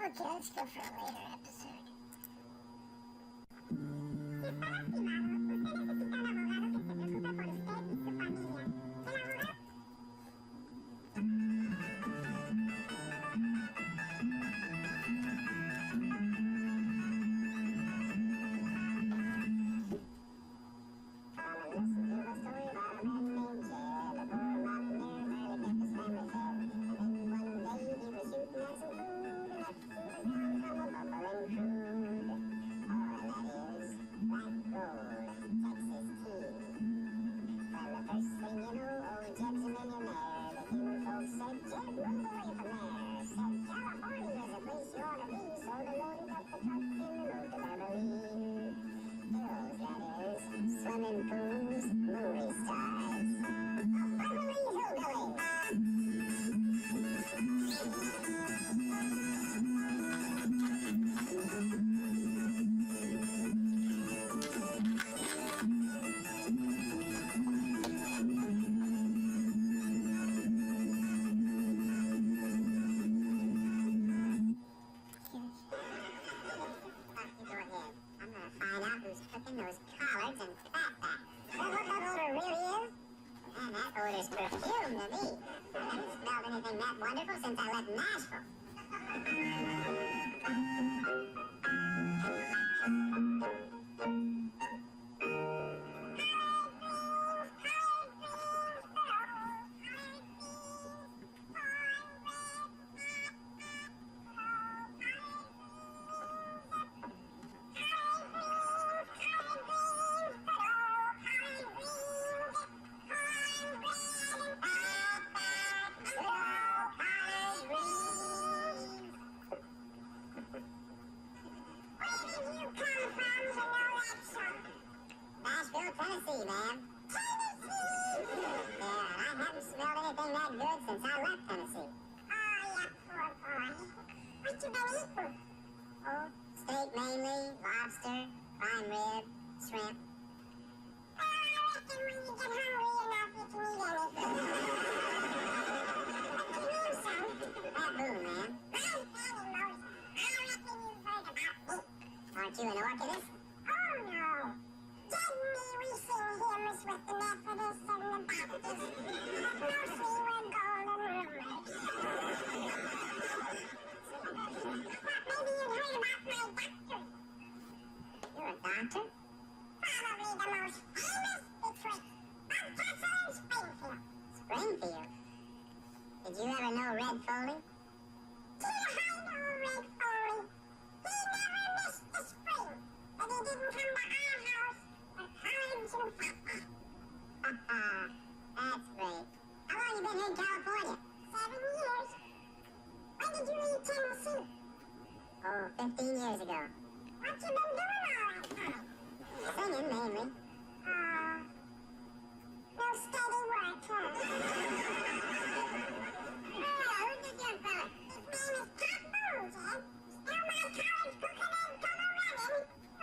S2: Okay, let's go for a later episode. Swimming pools, movie stars. Beverly Hillbillies. Those collards and fatback. Well, what that odor really is? Man, that odor's perfume to me. I haven't smelled anything that wonderful since I left Nashville. Tennessee, ma'am. Tennessee! Yeah, and I haven't smelled anything that good since I left Tennessee. Oh, you poor boy. What you been eating? Oh, steak mainly, lobster, prime rib, shrimp. I reckon when you get hungry enough, you can eat anything. What's your name, son? Baboon, ma'am. I'm Fanny Moses. I reckon you've heard about me. didn't come to our house, but climbed to Papa. That's great. How long you been here in California? 7 years. When did you leave Tennessee? Oh, 15 years ago. What you been doing all that time? Singing, mainly. No steady work, huh? Who's this young fella? His name is Top Bones, eh? Still my college cooking and color running. Oh, glad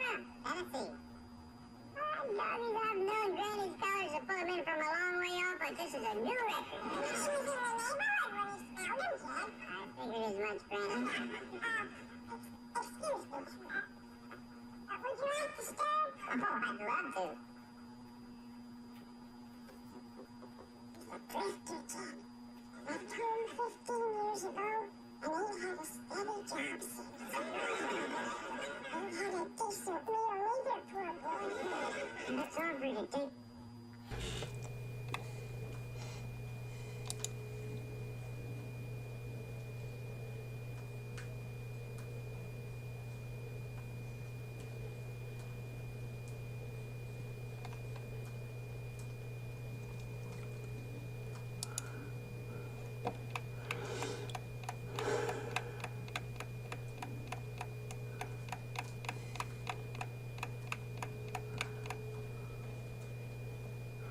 S2: to have you, son. Where you from? Tennessee. I've known Granny's scholars to pull him in from a long way off, but this is a new record. He was in the neighborhood when he spelled him, Jed. I figured as much, Granny. Excuse me, sweetheart. Would you like to start? Oh, I'd love to. He's a drifter, Jed. Left home 15 years ago, and he had a steady job since. He had a decent meal later, poor boy. That's all for today.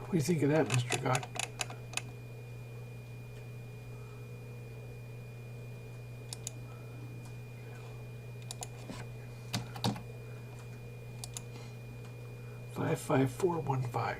S1: What do you think of that, Mr. God? Five 55415.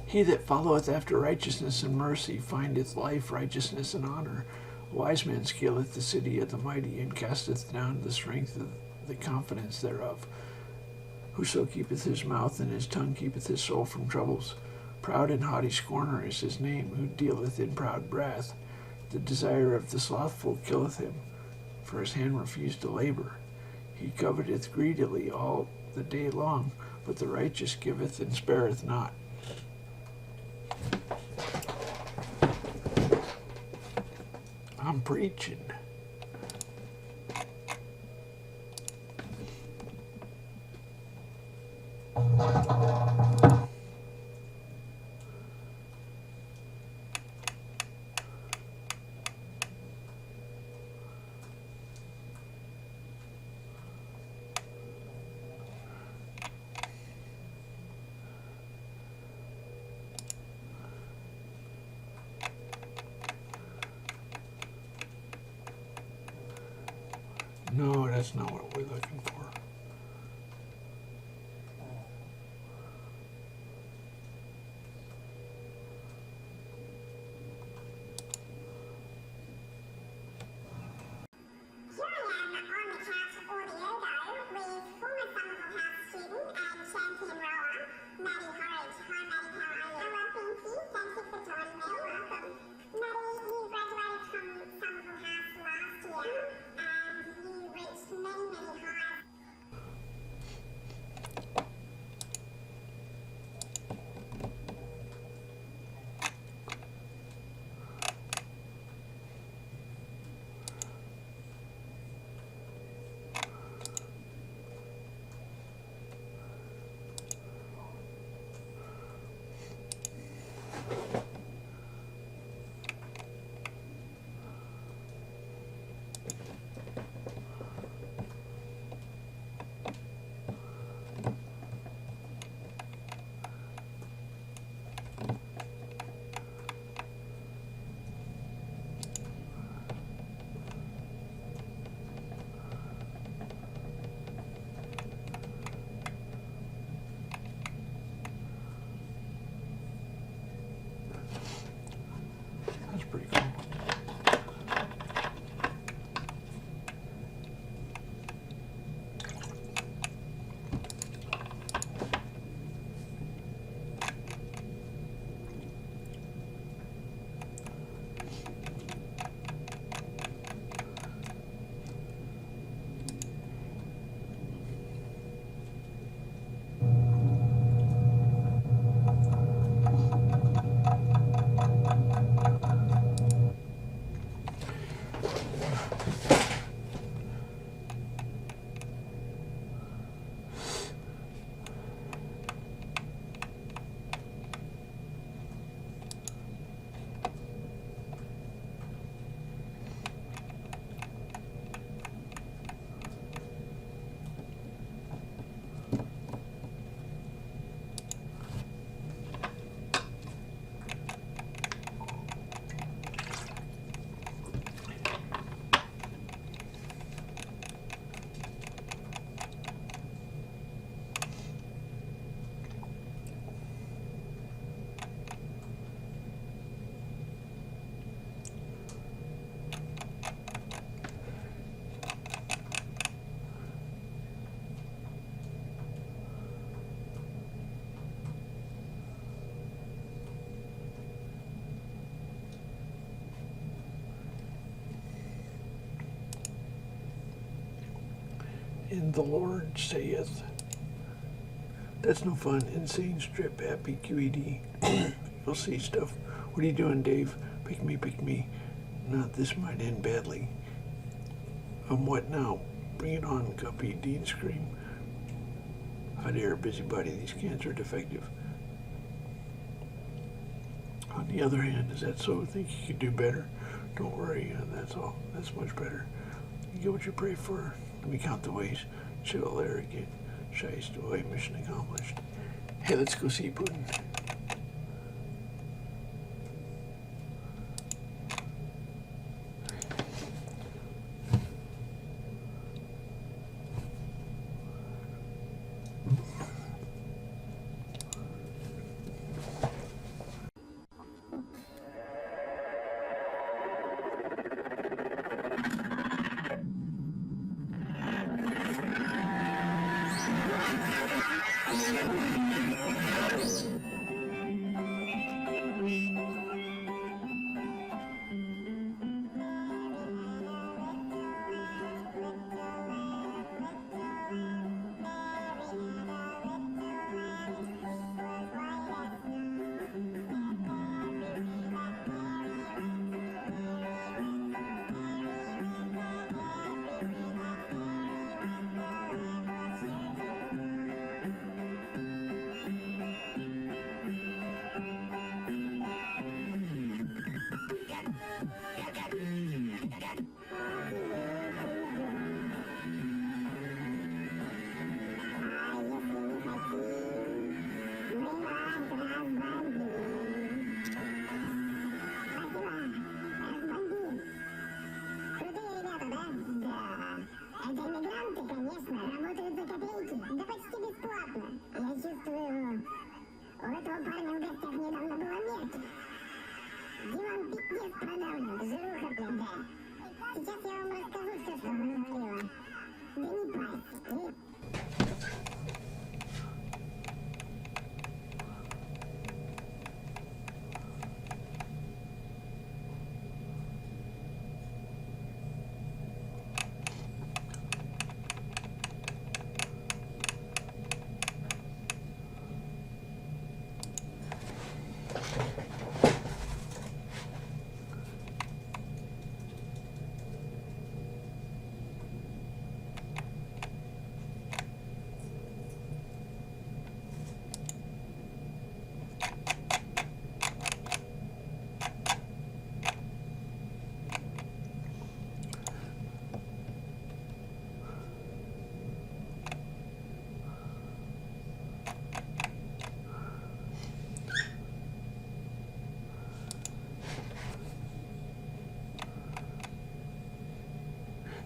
S1: He that followeth after righteousness and mercy findeth life, righteousness, and honor. A wise man scaleth the city of the mighty, and casteth down the strength of the confidence thereof. Whoso keepeth his mouth and his tongue keepeth his soul from troubles. Proud and haughty scorner is his name, who dealeth in proud wrath. The desire of the slothful killeth him, for his hand refused to labor. He coveteth greedily all the day long, but the righteous giveth and spareth not. I'm preaching. No, that's not what we're looking for.
S2: Here I am on the couch audio with former Sabbath House student and champion rower, Maddie Horridge. Hi Maddie, how are you? Hello Pinky, thank you for joining me. Welcome. Maddie, you graduated from Sabbath House last year, and you reached many, many highs
S1: And the Lord saith, that's no fun. Insane strip, happy QED. You'll see stuff. What are you doing, Dave? Pick me. Not this might end badly. What now? Bring it on, Guppy. Dean scream. Hot air, busybody. These cans are defective. On the other hand, is that so? Think you could do better? Don't worry, that's all. That's much better. You get what you pray for. Let me count the ways. Chill, arrogant. Shiest away, mission accomplished. Hey, let's go see Putin.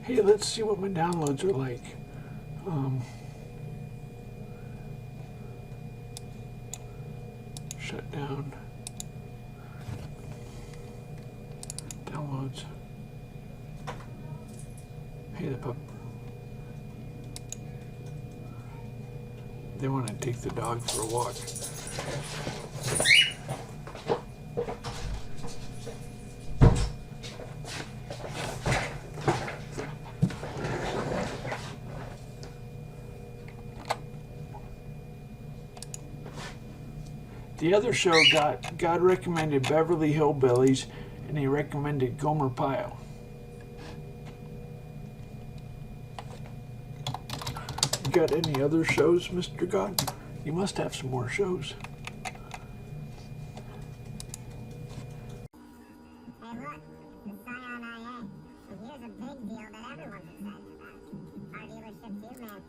S1: Hey, let's see what my downloads are like. Shut down. Downloads. Hey, the pup. They want to take the dog for a walk. The other show God recommended Beverly Hillbillies, and he recommended Gomer Pyle. You got any other shows, Mr. God? You must have some more shows.
S2: Hey, look, the Scion IA. And here's a big deal that everyone's excited about. Our dealership too, man.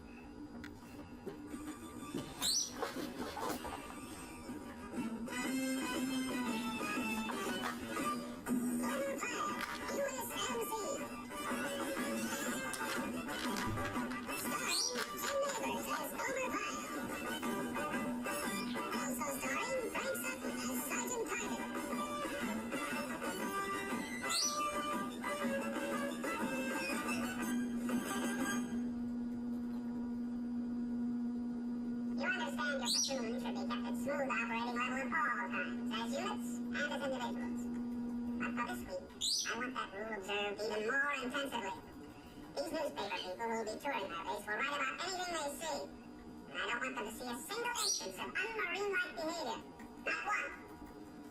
S2: Platoon should be kept at smooth operating level at all times, as units and as individuals. But for this week, I want that rule observed even more intensively. These newspaper people who will be touring my base will write about anything they see. And I don't want them to see a single instance of unmarine-like behavior. Not one.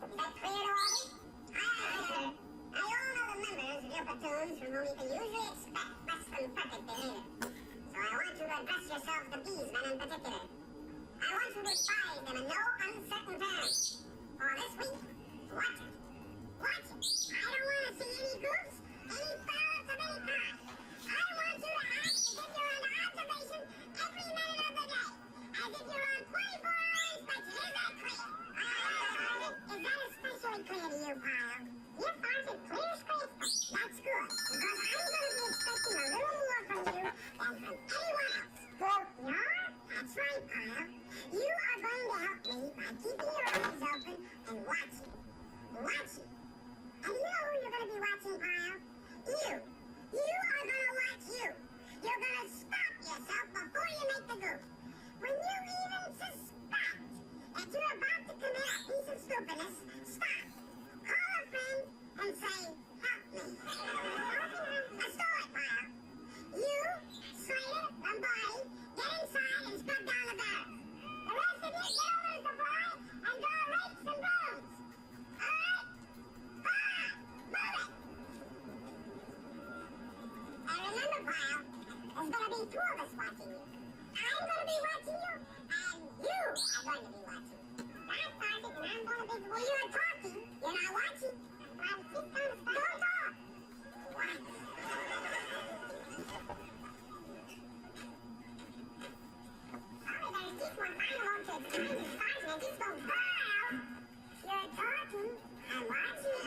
S2: Is that clear to all of you? Aye, sir. Now, you all know the members of your platoons from whom you can usually expect less than perfect behavior. So I want you to address yourselves to these men in particular. I want you to advise them in no uncertain terms. For this week, watch it. Watch it. I don't want to see any groups, any foul-ups of any kind. I want you to act as if you're under observation every minute of the day. As if you're on 24-hour inspection. Is that clear? Is that especially clear to you, Pyle? Yes, Sergeant, clear as crystal. That's good, because I'm going to be expecting a little more from you than from anyone else. Well, you are? That's right, Pyle. You are going to help me by keeping your eyes open and watching. Watching. And you know who you're going to be watching, Pyle? You. You are going to watch you. You're going to stop yourself before you make the group. When you even suspect that you're about to commit a piece of stupidness, stop. Call a friend and say, help me. Let's do it, Pyle. You, Slater, Lombardi, get inside and scrub down the barracks. The rest of you get over to supply and draw rakes and brooms. All right? Fine. Move it. And remember, Pyle, there's going to be two of us watching you. I'm going to be watching you, and you are going to be watching. That's Sergeant, and I'm going to be... Well, you're talking. You're not watching. I'm just going to stop. Don't talk. Watch. Sorry, there's just one final one to explain to Sergeant. I just don't Pyle. You're talking. I'm watching.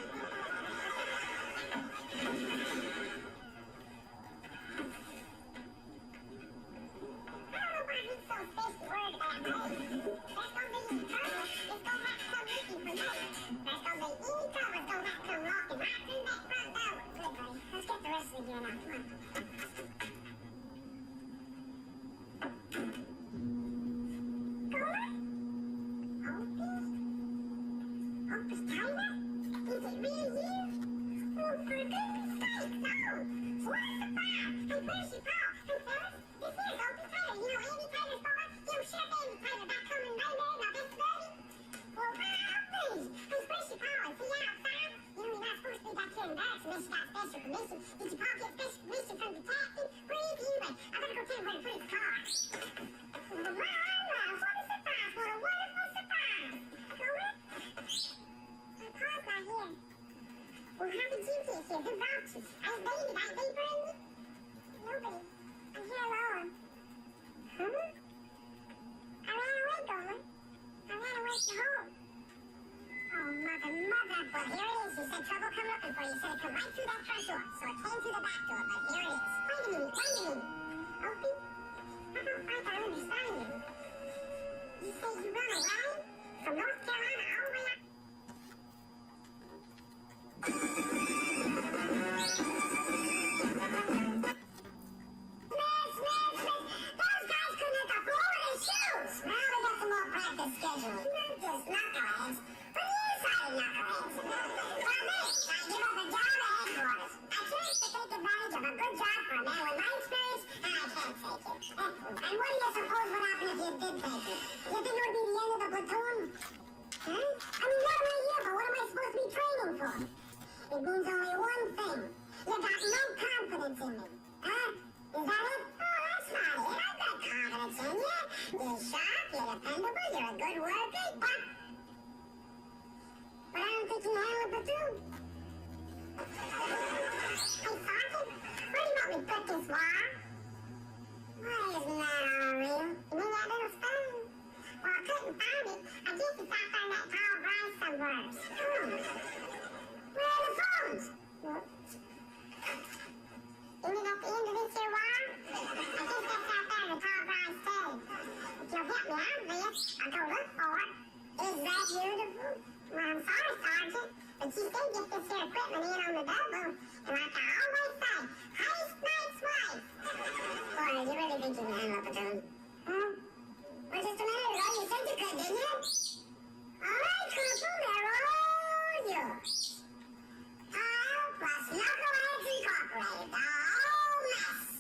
S2: Plus Knuckleheads Incorporated, the whole mess.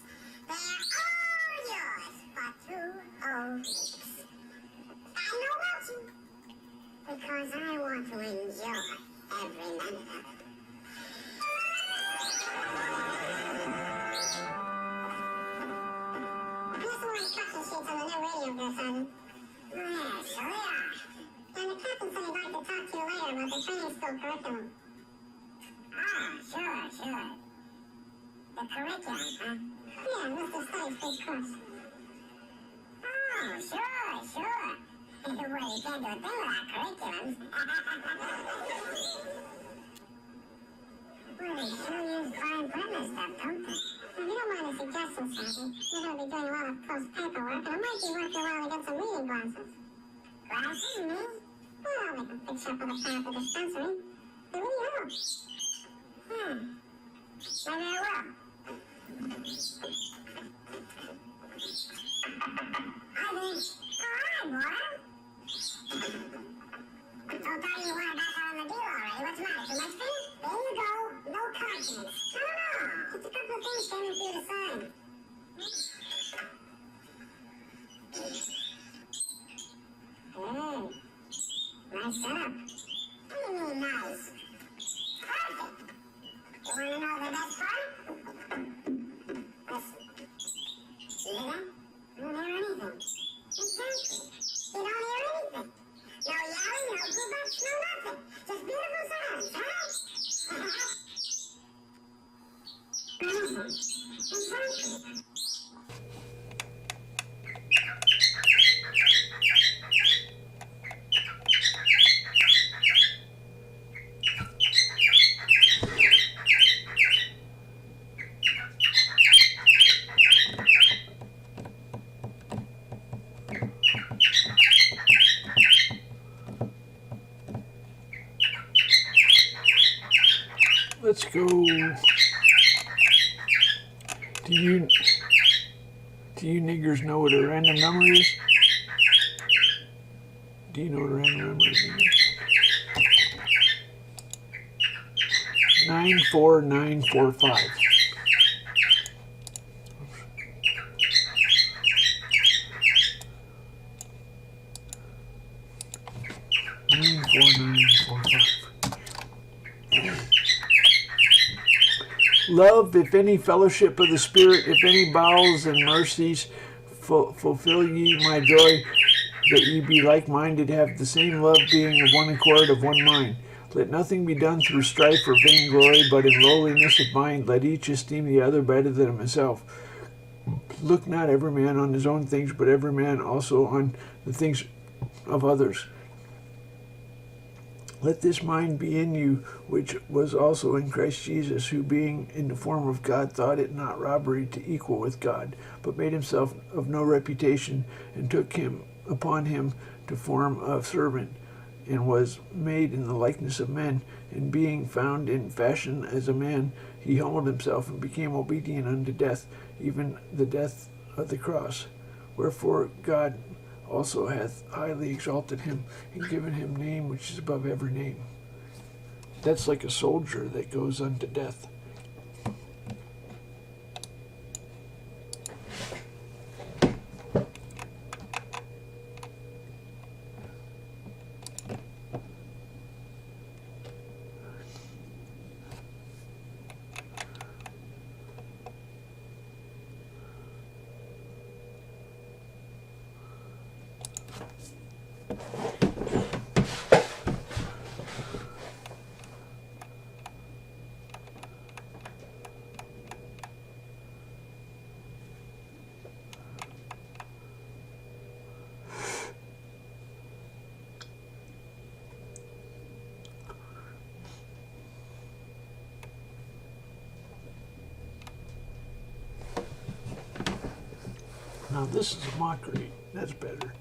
S2: official curriculum. Ah, sure. The curriculum, huh? Yeah, list of studies for each course. Oh, sure. Well, you can't do a thing without curriculums. Well, they sure use fine print and stuff, don't they? Now, if you don't mind a suggestion, Sandy, you're going to be doing a lot of close paperwork, and it might be worth your while to get some reading glasses. Glasses, me? Well, they can fix you up with a plan at the dispensary. They really help. Maybe I will. All right, boy. Don't tell you what, back out on the deal already. What's the matter? Too much for you? There you go. No conscience. No. Just a couple of things standing for you to sign. Hey. Nice setup. What do you mean nice? Perfect. You want to know the best part? Listen. You hear that? You don't hear anything. Exactly. You don't hear anything. No yelling, no goobers, no nothing. Just beautiful sounds, huh? Exactly.
S1: Let's go. Do you niggers know what a random number is? Do you know what a random number is? 94945. Love, if any fellowship of the Spirit, if any bowels and mercies, fulfill ye my joy, that ye be like-minded, have the same love, being of one accord, of one mind. Let nothing be done through strife or vainglory, but in lowliness of mind let each esteem the other better than himself. Look not every man on his own things, but every man also on the things of others. Let this mind be in you, which was also in Christ Jesus, who being in the form of God thought it not robbery to equal with God, but made himself of no reputation, and took him upon him to form of servant, and was made in the likeness of men, and being found in fashion as a man, he humbled himself and became obedient unto death, even the death of the cross. Wherefore God also hath highly exalted him, and given him name which is above every name. That's like a soldier that goes unto death. Now this is a mockery. That's better.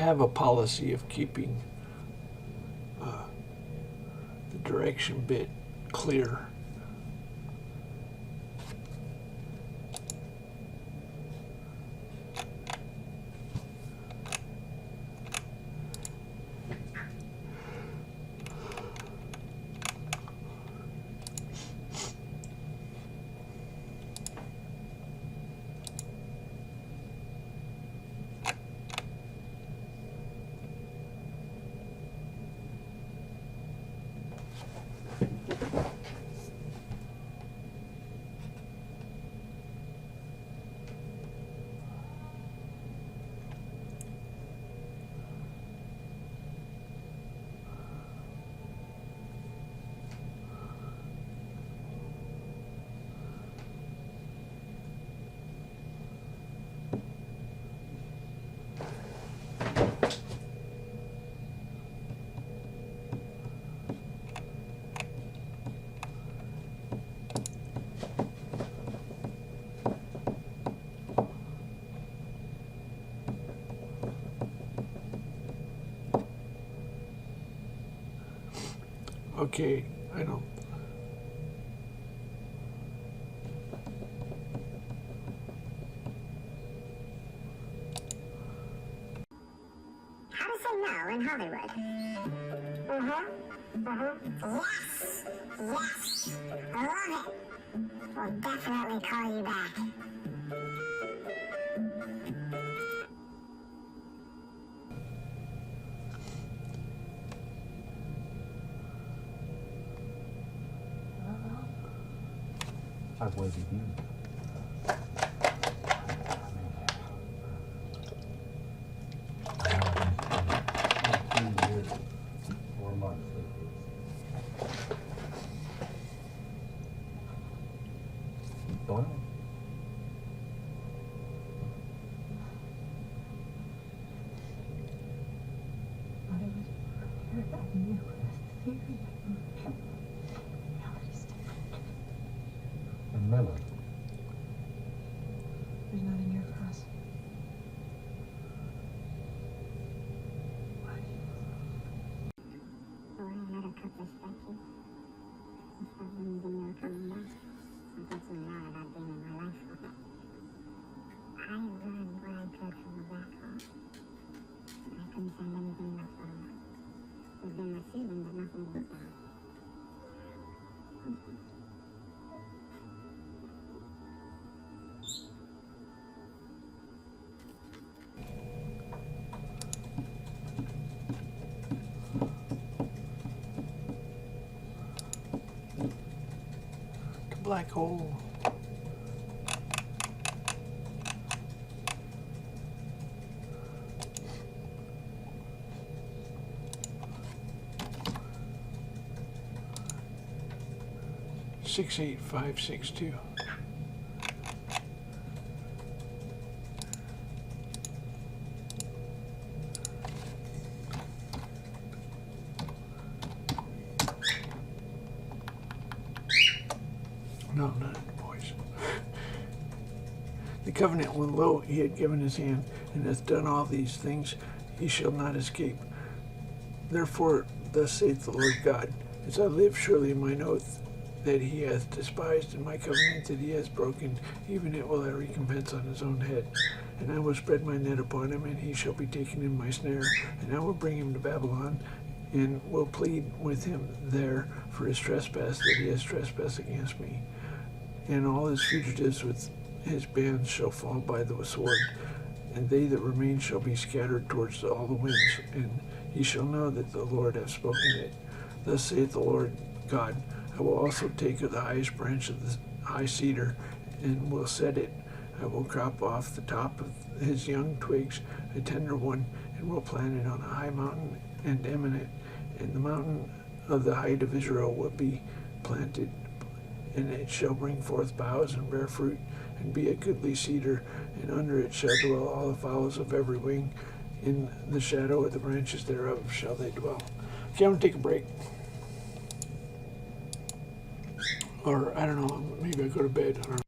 S1: have a policy of keeping the direction bit clear. Okay, I don't.
S2: How to say no in Hollywood. Yes! Yes! I love it! We'll definitely call you back.
S6: I've waited you.
S3: There's nothing here for us.
S2: Well, I had a couple of stretches. I thought when you were coming back, I thought you know about being in my life. I learned what I could from the black hole. I couldn't send anything else on. We've been receiving, but nothing was done.
S1: The black hole. 𝗖𝗢𝗥𝗥𝗨𝗣𝗧𝗘𝗗. No, not the boys. The covenant, when lo, he had given his hand, and hath done all these things, he shall not escape. Therefore, thus saith the Lord God, as I live, surely in mine oath that he hath despised, and my covenant that he has broken, even it will I recompense on his own head. And I will spread my net upon him, and he shall be taken in my snare, and I will bring him to Babylon, and will plead with him there for his trespass that he has trespassed against me. And all his fugitives with his bands shall fall by the sword, and they that remain shall be scattered towards all the winds, and he shall know that the Lord hath spoken it. Thus saith the Lord God, I will also take of the highest branch of the high cedar, and will set it. I will crop off the top of his young twigs, a tender one, and will plant it on a high mountain and eminent, and the mountain of the height of Israel will be planted, and it shall bring forth boughs and bear fruit, and be a goodly cedar, and under it shall dwell all the fowls of every wing. In the shadow of the branches thereof shall they dwell. Okay, I'm gonna take a break. Or, I don't know, maybe I go to bed. I don't know.